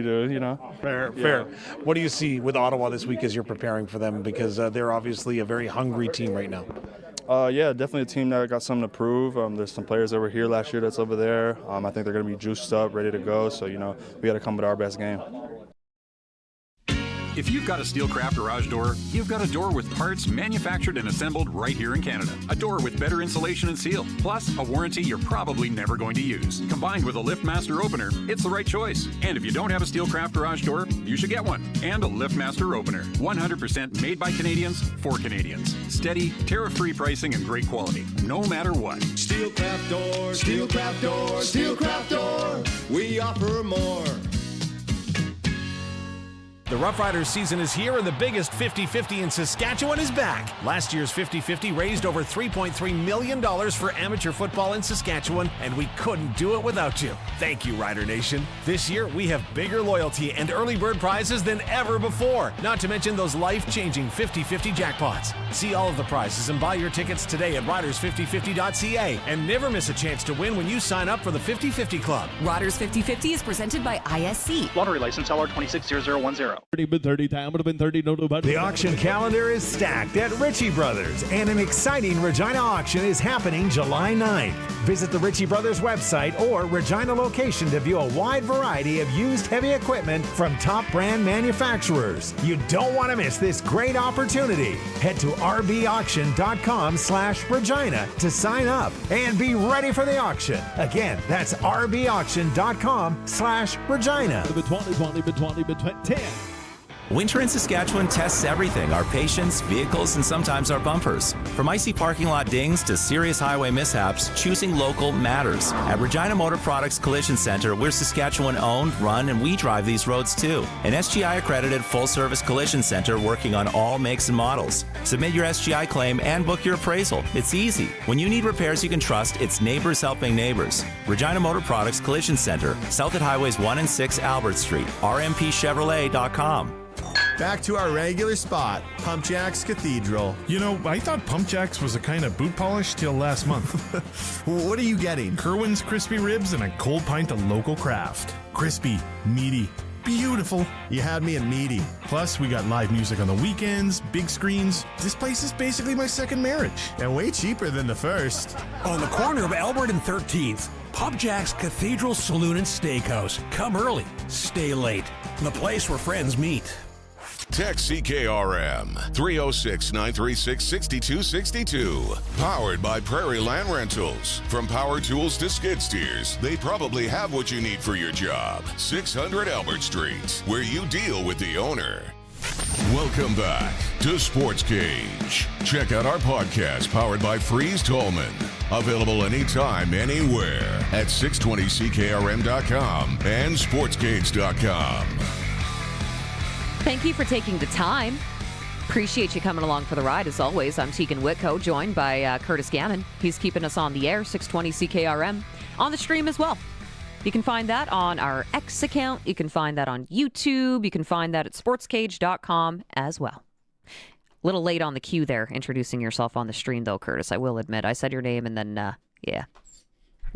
Fair. What do you see with Ottawa this week as you're preparing for them? Because they're obviously a very hungry team right now. Yeah, definitely a team that got something to prove. There's some players that were here last year that's over there. I think they're going to be juiced up, ready to go. So, we got to come with our best game. If you've got a Steelcraft garage door, you've got a door with parts manufactured and assembled right here in Canada. A door with better insulation and seal, plus a warranty you're probably never going to use. Combined with a LiftMaster opener, it's the right choice. And if you don't have a Steelcraft garage door, you should get one. And a LiftMaster opener. 100% made by Canadians for Canadians. Steady, tariff-free pricing and great quality, no matter what. Steelcraft door, Steelcraft door, Steelcraft door. We offer more. The Roughriders season is here and the biggest 50-50 in Saskatchewan is back. Last year's 50-50 raised over $3.3 million for amateur football in Saskatchewan, and we couldn't do it without you. Thank you, Rider Nation. This year, we have bigger loyalty and early bird prizes than ever before, not to mention those life-changing 50-50 jackpots. See all of the prizes and buy your tickets today at riders5050.ca, and never miss a chance to win when you sign up for the 50-50 Club. Riders 50-50 is presented by ISC. Lottery license LR260010. The auction calendar is stacked at Ritchie Brothers, and an exciting Regina auction is happening July 9th. Visit the Ritchie Brothers website or Regina location to view a wide variety of used heavy equipment from top brand manufacturers. You don't want to miss this great opportunity. Head to rbauction.com/Regina to sign up and be ready for the auction. Again, that's rbauction.com/Regina. Winter in Saskatchewan tests everything, our patience, vehicles, and sometimes our bumpers. From icy parking lot dings to serious highway mishaps, choosing local matters. At Regina Motor Products Collision Center, we're Saskatchewan owned, run, and we drive these roads too. An SGI accredited full-service collision center working on all makes and models. Submit your SGI claim and book your appraisal. It's easy. When you need repairs you can trust, it's neighbors helping neighbors. Regina Motor Products Collision Center, south at Highways 1 and 6 Albert Street, rmpchevrolet.com. Back to our regular spot, Pump Jacks Cathedral. I thought Pump Jacks was a kind of boot polish till last month. What are you getting? Kerwin's crispy ribs and a cold pint of local craft. Crispy, meaty, beautiful. You had me at meaty. Plus, we got live music on the weekends, big screens. This place is basically my second marriage. And way cheaper than the first. On the corner of Albert and 13th, Pump Jacks Cathedral Saloon and Steakhouse. Come early, stay late. The place where friends meet. Text CKRM 306-936-6262. Powered by Prairie Land Rentals. From power tools to skid steers, they probably have what you need for your job. 600 Albert Street, where you deal with the owner. Welcome back to Sportscage. Check out our podcast powered by Freeze Tolman. Available anytime, anywhere at 620ckrm.com and sportscage.com. Thank you for taking the time. Appreciate you coming along for the ride, as always. I'm Tegan Whitco, joined by Curtis Gannon. He's keeping us on the air, 620 CKRM, on the stream as well. You can find that on our X account. You can find that on YouTube. You can find that at sportscage.com as well. A little late on the cue there, introducing yourself on the stream, though, Curtis. I will admit. I said your name, and then, you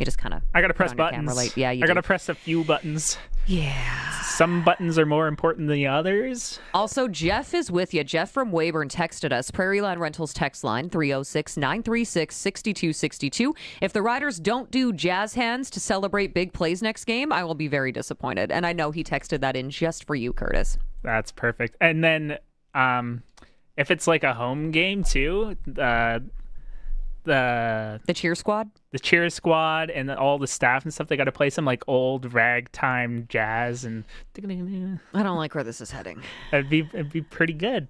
just kind of... I got to press buttons. Yeah, I got to press a few buttons. Yeah. Some buttons are more important than the others. Also, Jeff is with you. Jeff from Weyburn texted us. Prairie Land Rentals text line, 306-936-6262. If the Riders don't do jazz hands to celebrate big plays next game, I will be very disappointed. And I know he texted that in just for you, Curtis. That's perfect. And then if it's like a home game, too, the cheer squad? The cheer squad and all the staff and stuff, they got to play some like old ragtime jazz and I don't like where this is heading. It'd be pretty good.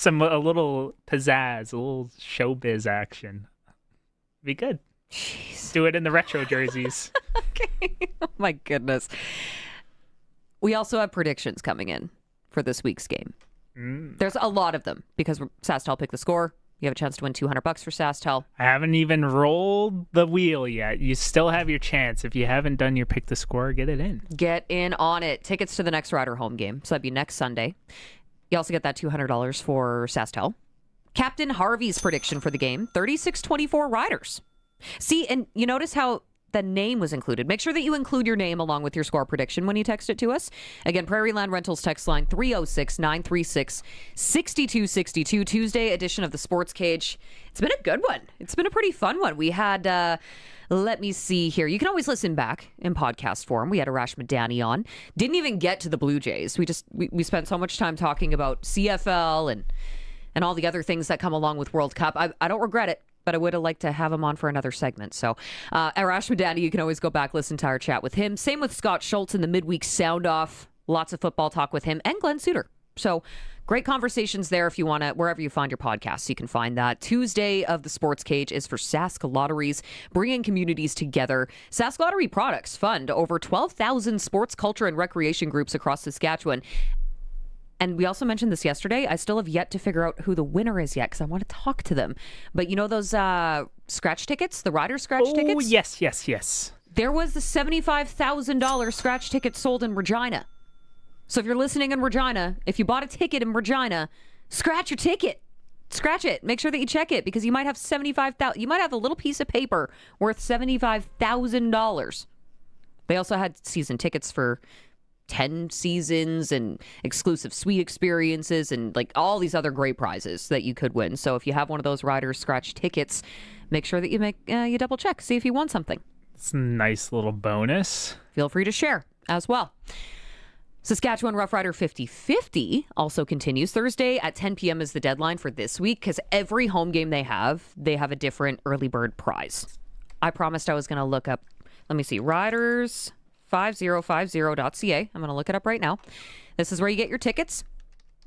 A little pizzazz, a little showbiz action. Be good. Jeez. Do it in the retro jerseys. Okay. Oh my goodness. We also have predictions coming in for this week's game. There's a lot of them because SaskTel picked the score. You have a chance to win $200 for SaskTel. I haven't even rolled the wheel yet. You still have your chance. If you haven't done your pick the score, get it in. Get in on it. Tickets to the next Rider home game. So that'd be next Sunday. You also get that $200 for SaskTel. Captain Harvey's prediction for the game, 36-24 Riders. See, and you notice how the name was included. Make sure that you include your name along with your score prediction when you text it to us. Again, Prairie Land Rentals text line 306-936-6262. Tuesday edition of the Sports Cage. It's been a good one. It's been a pretty fun one. We had, let me see here. You can always listen back in podcast form. We had Arash Madani on. Didn't even get to the Blue Jays. We spent so much time talking about CFL and all the other things that come along with World Cup. I don't regret it, but I would have liked to have him on for another segment. So, Arash Madani, you can always go back, listen to our chat with him. Same with Scott Schultz in the midweek sound-off. Lots of football talk with him and Glenn Suter. So, great conversations there if you want to, wherever you find your podcasts, you can find that. Tuesday of the Sports Cage is for Sask Lotteries, bringing communities together. Sask Lottery products fund over 12,000 sports, culture, and recreation groups across Saskatchewan. And we also mentioned this yesterday. I still have yet to figure out who the winner is yet because I want to talk to them. But you know those scratch tickets, the Rider scratch tickets? Oh, yes. There was the $75,000 scratch ticket sold in Regina. So if you're listening in Regina, if you bought a ticket in Regina, scratch your ticket. Scratch it. Make sure that you check it because you might have $75,000. You might have a little piece of paper worth $75,000. They also had season tickets for 10 seasons and exclusive suite experiences and like all these other great prizes that you could win. So if you have one of those Riders scratch tickets, make sure that you double check, see if you won something. It's a nice little bonus. Feel free to share as well. Saskatchewan Roughrider 50-50 also continues. Thursday at 10 p.m. is the deadline for this week because every home game they have a different early bird prize. I promised I was going to look up, let me see, Riders 5050.ca. I'm going to look it up right now. This is where you get your tickets.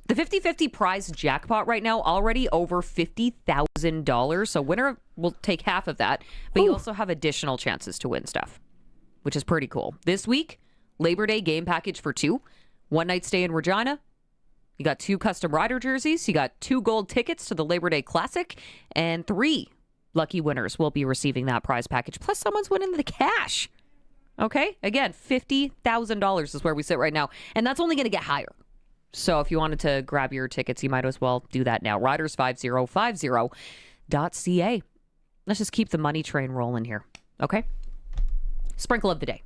The 50-50 prize jackpot right now already over $50,000. So winner will take half of that, but you also have additional chances to win stuff, which is pretty cool. This week, Labor Day game package for 2. 1 night stay in Regina. You got 2 custom Rider jerseys. You got 2 gold tickets to the Labor Day Classic, and 3 lucky winners will be receiving that prize package. Plus someone's winning the cash. Okay, again, $50,000 is where we sit right now, and that's only going to get higher. So if you wanted to grab your tickets, you might as well do that now. Riders5050.ca. Let's just keep the money train rolling here, okay? Sprinkle of the day.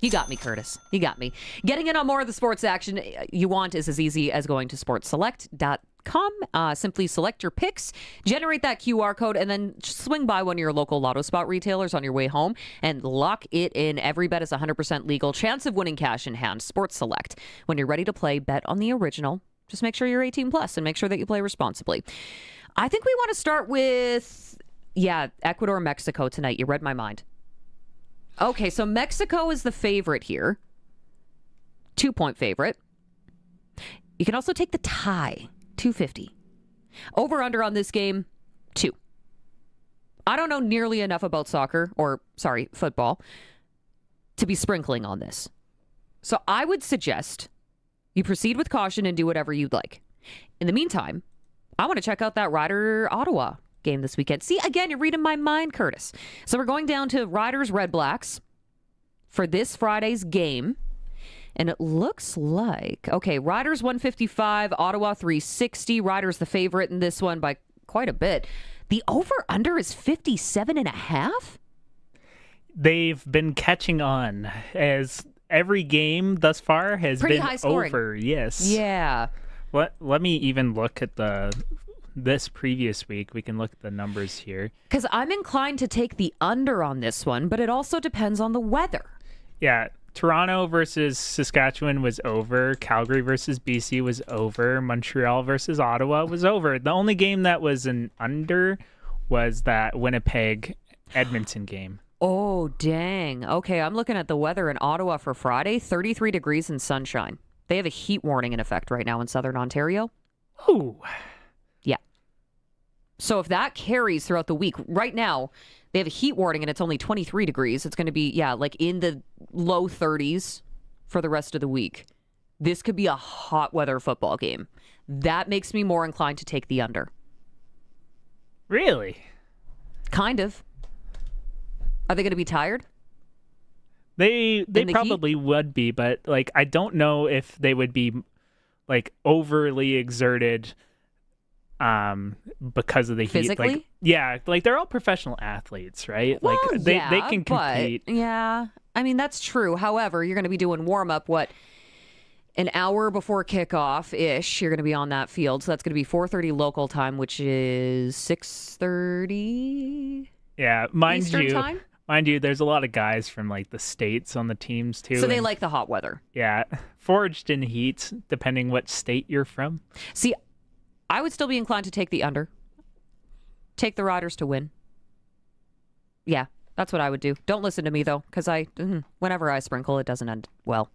You got me, Curtis. You got me. Getting in on more of the sports action you want is as easy as going to sportselect.com. Simply select your picks, generate that QR code, and then swing by one of your local Lotto Spot retailers on your way home and lock it in. Every bet is 100% legal. Chance of winning cash in hand. Sports Select. When you're ready to play, bet on the original. Just make sure you're 18 plus and make sure that you play responsibly. I think we want to start with, Ecuador, Mexico tonight. You read my mind. Okay, so Mexico is the favorite here. 2-point favorite. You can also take the tie, 250. Over-under on this game, 2. I don't know nearly enough about football, to be sprinkling on this. So I would suggest you proceed with caution and do whatever you'd like. In the meantime, I want to check out that Rider-Ottawa game this weekend. See, again, you're reading my mind, Curtis. So we're going down to Riders-Red Blacks for this Friday's game. And it looks like, Riders 155, Ottawa 360. Riders the favorite in this one by quite a bit. The over-under is 57.5? They've been catching on as every game thus far has pretty been high scoring. Over. Yes. Yeah. Let me even look at this previous week. We can look at the numbers here. Because I'm inclined to take the under on this one, but it also depends on the weather. Yeah. Toronto versus Saskatchewan was over. Calgary versus BC was over. Montreal versus Ottawa was over. The only game that was an under was that Winnipeg-Edmonton game. Oh, dang. Okay, I'm looking at the weather in Ottawa for Friday. 33 degrees and sunshine. They have a heat warning in effect right now in southern Ontario. Ooh. Yeah. So if that carries throughout the week, right now, they have a heat warning and it's only 23 degrees. It's going to be, like in the low 30s for the rest of the week. This could be a hot weather football game. That makes me more inclined to take the under. Really? Kind of. Are they going to be tired? They probably would be, but I don't know if they would be overly exerted because of the heat. Physically? They're all professional athletes, right? Well, they can compete. But, I mean, that's true. However, you're going to be doing warm-up, an hour before kickoff-ish. You're going to be on that field. So that's going to be 4:30 local time, which is 6:30 Eastern time? Mind you, there's a lot of guys from the States on the teams too. So they like the hot weather. Yeah. Forged in heat, depending what state you're from. See, I would still be inclined to take the under. Take the Riders to win. Yeah, that's what I would do. Don't listen to me, though, because whenever I sprinkle, it doesn't end well.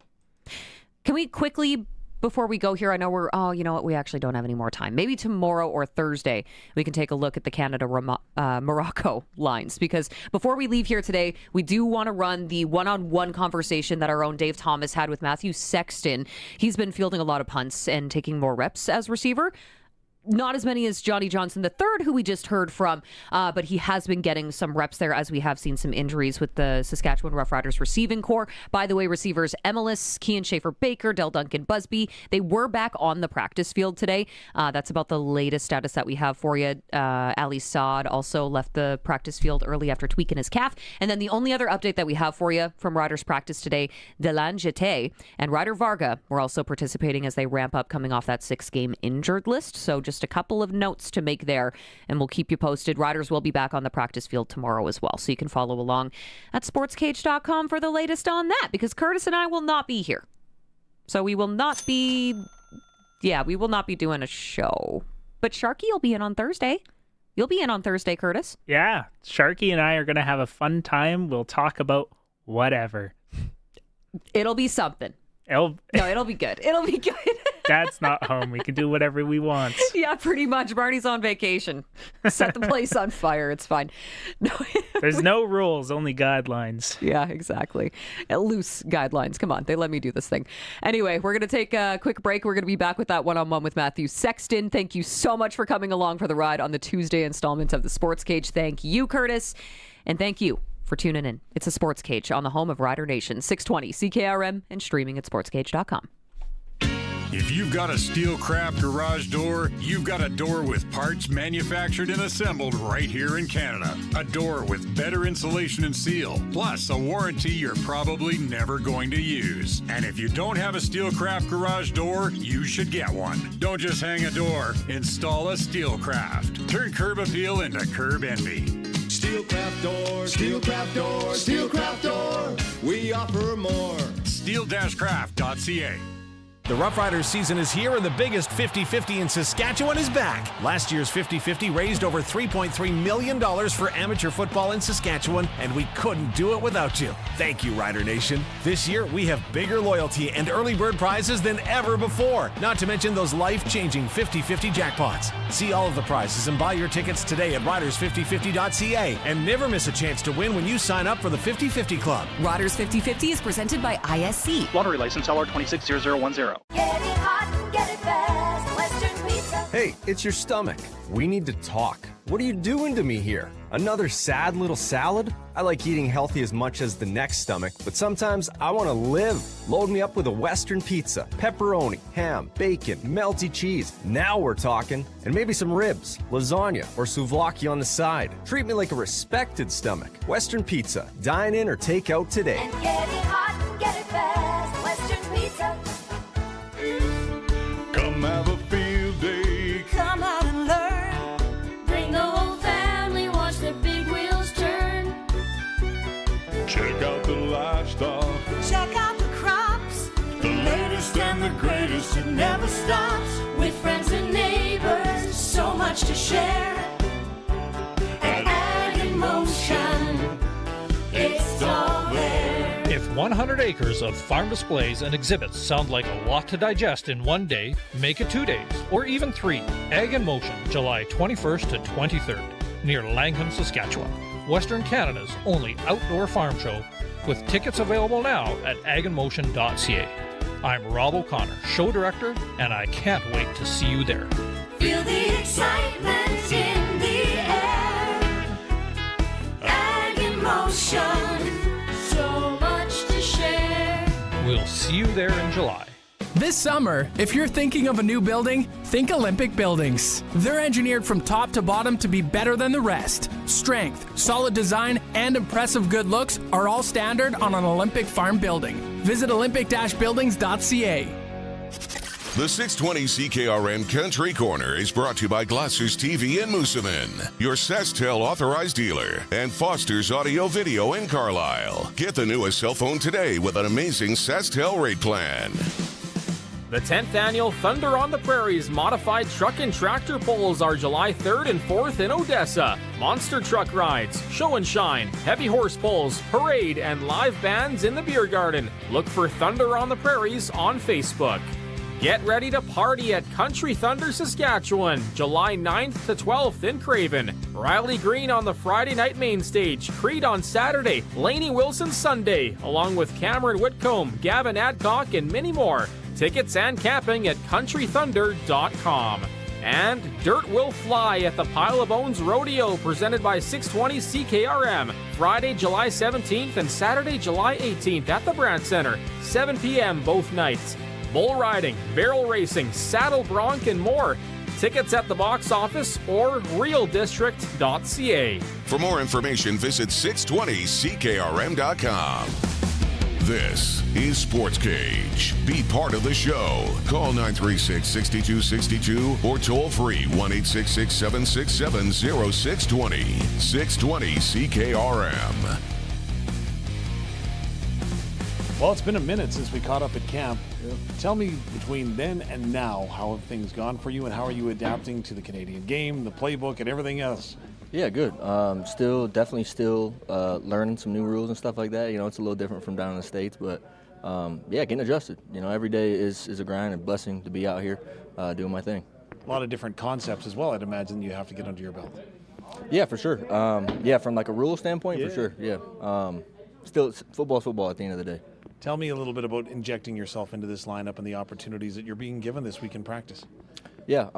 Can we quickly, before we go here, I know we actually don't have any more time. Maybe tomorrow or Thursday, we can take a look at the Canada-Morocco lines, because before we leave here today, we do want to run the one-on-one conversation that our own Dave Thomas had with Matthew Sexton. He's been fielding a lot of punts and taking more reps as receiver. Not as many as Johnny Johnson III, who we just heard from, but he has been getting some reps there as we have seen some injuries with the Saskatchewan Roughriders receiving core. By the way, receivers Emelis, Kean Schaefer-Baker, Del Duncan Busby, they were back on the practice field today. That's about the latest status that we have for you. Ali Saad also left the practice field early after tweaking his calf. And then the only other update that we have for you from Riders practice today, Delan Jete and Ryder Varga were also participating as they ramp up coming off that 6-game injured list. So just a couple of notes to make there, and we'll keep you posted. Riders will be back on the practice field tomorrow as well, so you can follow along at sportscage.com for the latest on that, because Curtis and I will not be here. So we will not be doing a show. But Sharky will be in on Thursday. You'll be in on Thursday, Curtis. Yeah, Sharky and I are going to have a fun time. We'll talk about whatever. It'll be something. It'll be good. It'll be good. Dad's not home. We can do whatever we want. Yeah, pretty much. Barney's on vacation. Set the place on fire. It's fine. No, there's no rules, only guidelines. Yeah, exactly. Loose guidelines. Come on. They let me do this thing. Anyway, we're going to take a quick break. We're going to be back with that one-on-one with Matthew Sexton. Thank you so much for coming along for the ride on the Tuesday installment of the Sports Cage. Thank you, Curtis. And thank you for tuning in. It's a Sports Cage on the home of Rider Nation, 620 CKRM and streaming at sportscage.com. If you've got a Steelcraft garage door, you've got a door with parts manufactured and assembled right here in Canada. A door with better insulation and seal, plus a warranty you're probably never going to use. And if you don't have a Steelcraft garage door, you should get one. Don't just hang a door, install a Steelcraft. Turn curb appeal into curb envy. Steelcraft door, Steelcraft door, Steelcraft door. We offer more. Steel-craft.ca. The Roughriders season is here and the biggest 50-50 in Saskatchewan is back. Last year's 50-50 raised over $3.3 million for amateur football in Saskatchewan, and we couldn't do it without you. Thank you, Rider Nation. This year, we have bigger loyalty and early bird prizes than ever before, not to mention those life-changing 50-50 jackpots. See all of the prizes and buy your tickets today at riders5050.ca, and never miss a chance to win when you sign up for the 50-50 Club. Riders 50-50 is presented by ISC. Lottery license LR260010. Get it hot and get it fast. Western Pizza. Hey, it's your stomach. We need to talk. What are you doing to me here? Another sad little salad? I like eating healthy as much as the next stomach, but sometimes I want to live. Load me up with a Western pizza, pepperoni, ham, bacon, melty cheese. Now we're talking. And maybe some ribs, lasagna, or souvlaki on the side. Treat me like a respected stomach. Western Pizza. Dine in or take out today. And get it hot and get it fast. Western Pizza. Come have a field day. Come out and learn. Bring the whole family. Watch the big wheels turn. Check out the livestock. Check out the crops. The latest and the greatest. It never stops. With friends and neighbors. So much to share. And Ag in Motion. It's all there. If 100 acres of farm displays and exhibits sound like a lot to digest in one day, make it 2 days, or even 3. Ag in Motion, July 21st to 23rd, near Langham, Saskatchewan. Western Canada's only outdoor farm show, with tickets available now at aginmotion.ca. I'm Rob O'Connor, show director, and I can't wait to see you there. Feel the excitement in the air. Ag in Motion. So much to share. We'll see you there in July. This summer, if you're thinking of a new building, think Olympic Buildings. They're engineered from top to bottom to be better than the rest. Strength, solid design, and impressive good looks are all standard on an Olympic farm building. Visit olympic-buildings.ca. The 620 CKRM Country Corner is brought to you by Glasser's TV in Moosomin, your Sastel authorized dealer, and Foster's Audio Video in Carlisle. Get the newest cell phone today with an amazing Sastel rate plan. The 10th annual Thunder on the Prairies modified truck and tractor polls are July 3rd and 4th in Odessa. Monster truck rides, show and shine, heavy horse pulls, parade, and live bands in the beer garden. Look for Thunder on the Prairies on Facebook. Get ready to party at Country Thunder, Saskatchewan, July 9th to 12th in Craven. Riley Green on the Friday night main stage, Creed on Saturday, Lainey Wilson Sunday, along with Cameron Whitcomb, Gavin Adcock, and many more. Tickets and camping at countrythunder.com. And Dirt Will Fly at the Pile of Bones Rodeo, presented by 620 CKRM, Friday, July 17th and Saturday, July 18th at the Brandt Center, 7 p.m. both nights. Bull riding, barrel racing, saddle bronc, and more. Tickets at the box office or realdistrict.ca. For more information, visit 620ckrm.com. This is Sportscage. Be part of the show. Call 936-6262 or toll free 1-866-767-0620. 620 CKRM. Well, it's been a minute since we caught up at camp. Tell me, between then and now, how have things gone for you, and how are you adapting to the Canadian game, the playbook, and everything else? Yeah, good. Definitely still learning some new rules and stuff like that. You know, it's a little different from down in the States, but getting adjusted. You know, every day is a grind and blessing to be out here doing my thing. A lot of different concepts as well, I'd imagine you have to get under your belt. Yeah, for sure. From like a rule standpoint, for sure, yeah. Still, football's football at the end of the day. Tell me a little bit about injecting yourself into this lineup and the opportunities that you're being given this week in practice. Yeah,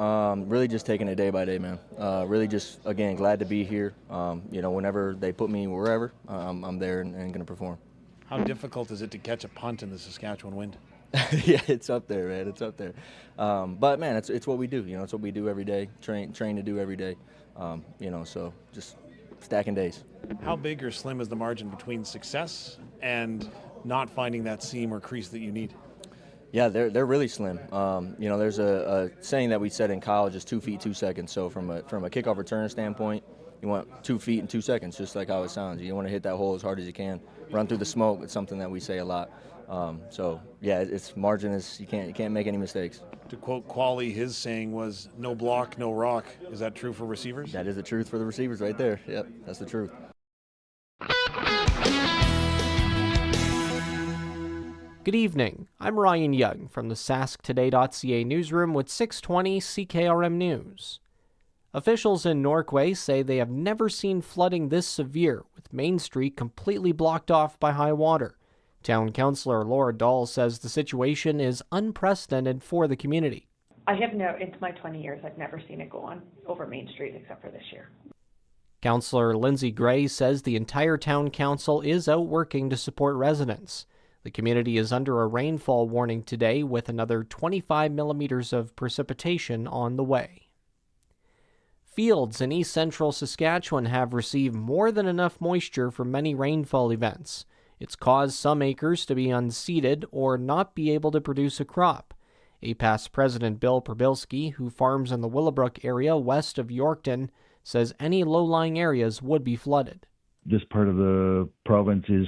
really just taking it day by day, man. Really just, again, glad to be here. Whenever they put me wherever, I'm there and going to perform. How difficult is it to catch a punt in the Saskatchewan wind? Yeah, it's up there, man. It's up there. But, man, it's what we do. You know, it's what we do every day, train to do every day. So just stacking days. How big or slim is the margin between success and not finding that seam or crease that you need? Yeah, they're really slim. There's a saying that we said in college is 2 feet 2 seconds. So from a kickoff return standpoint, you want 2 feet in 2 seconds, just like how it sounds. You want to hit that hole as hard as you can, run through the smoke. It's something that we say a lot. So yeah, it's margin is you can't make any mistakes. To quote Quali, his saying was "No block, no rock." Is that true for receivers? That is the truth for the receivers right there. Yep, that's the truth. Good evening. I'm Ryan Young from the SaskToday.ca newsroom with 620 CKRM News. Officials in Norquay say they have never seen flooding this severe, with Main Street completely blocked off by high water. Town Councillor Laura Dahl says the situation is unprecedented for the community. I have never, in my 20 years, I've never seen it go on over Main Street except for this year. Councillor Lindsay Gray says the entire town council is out working to support residents. The community is under a rainfall warning today with another 25 millimeters of precipitation on the way. Fields in east central Saskatchewan have received more than enough moisture for many rainfall events. It's caused some acres to be unseeded or not be able to produce a crop. APAS President Bill Probilski, who farms in the Willowbrook area west of Yorkton, says any low-lying areas would be flooded. This part of the province is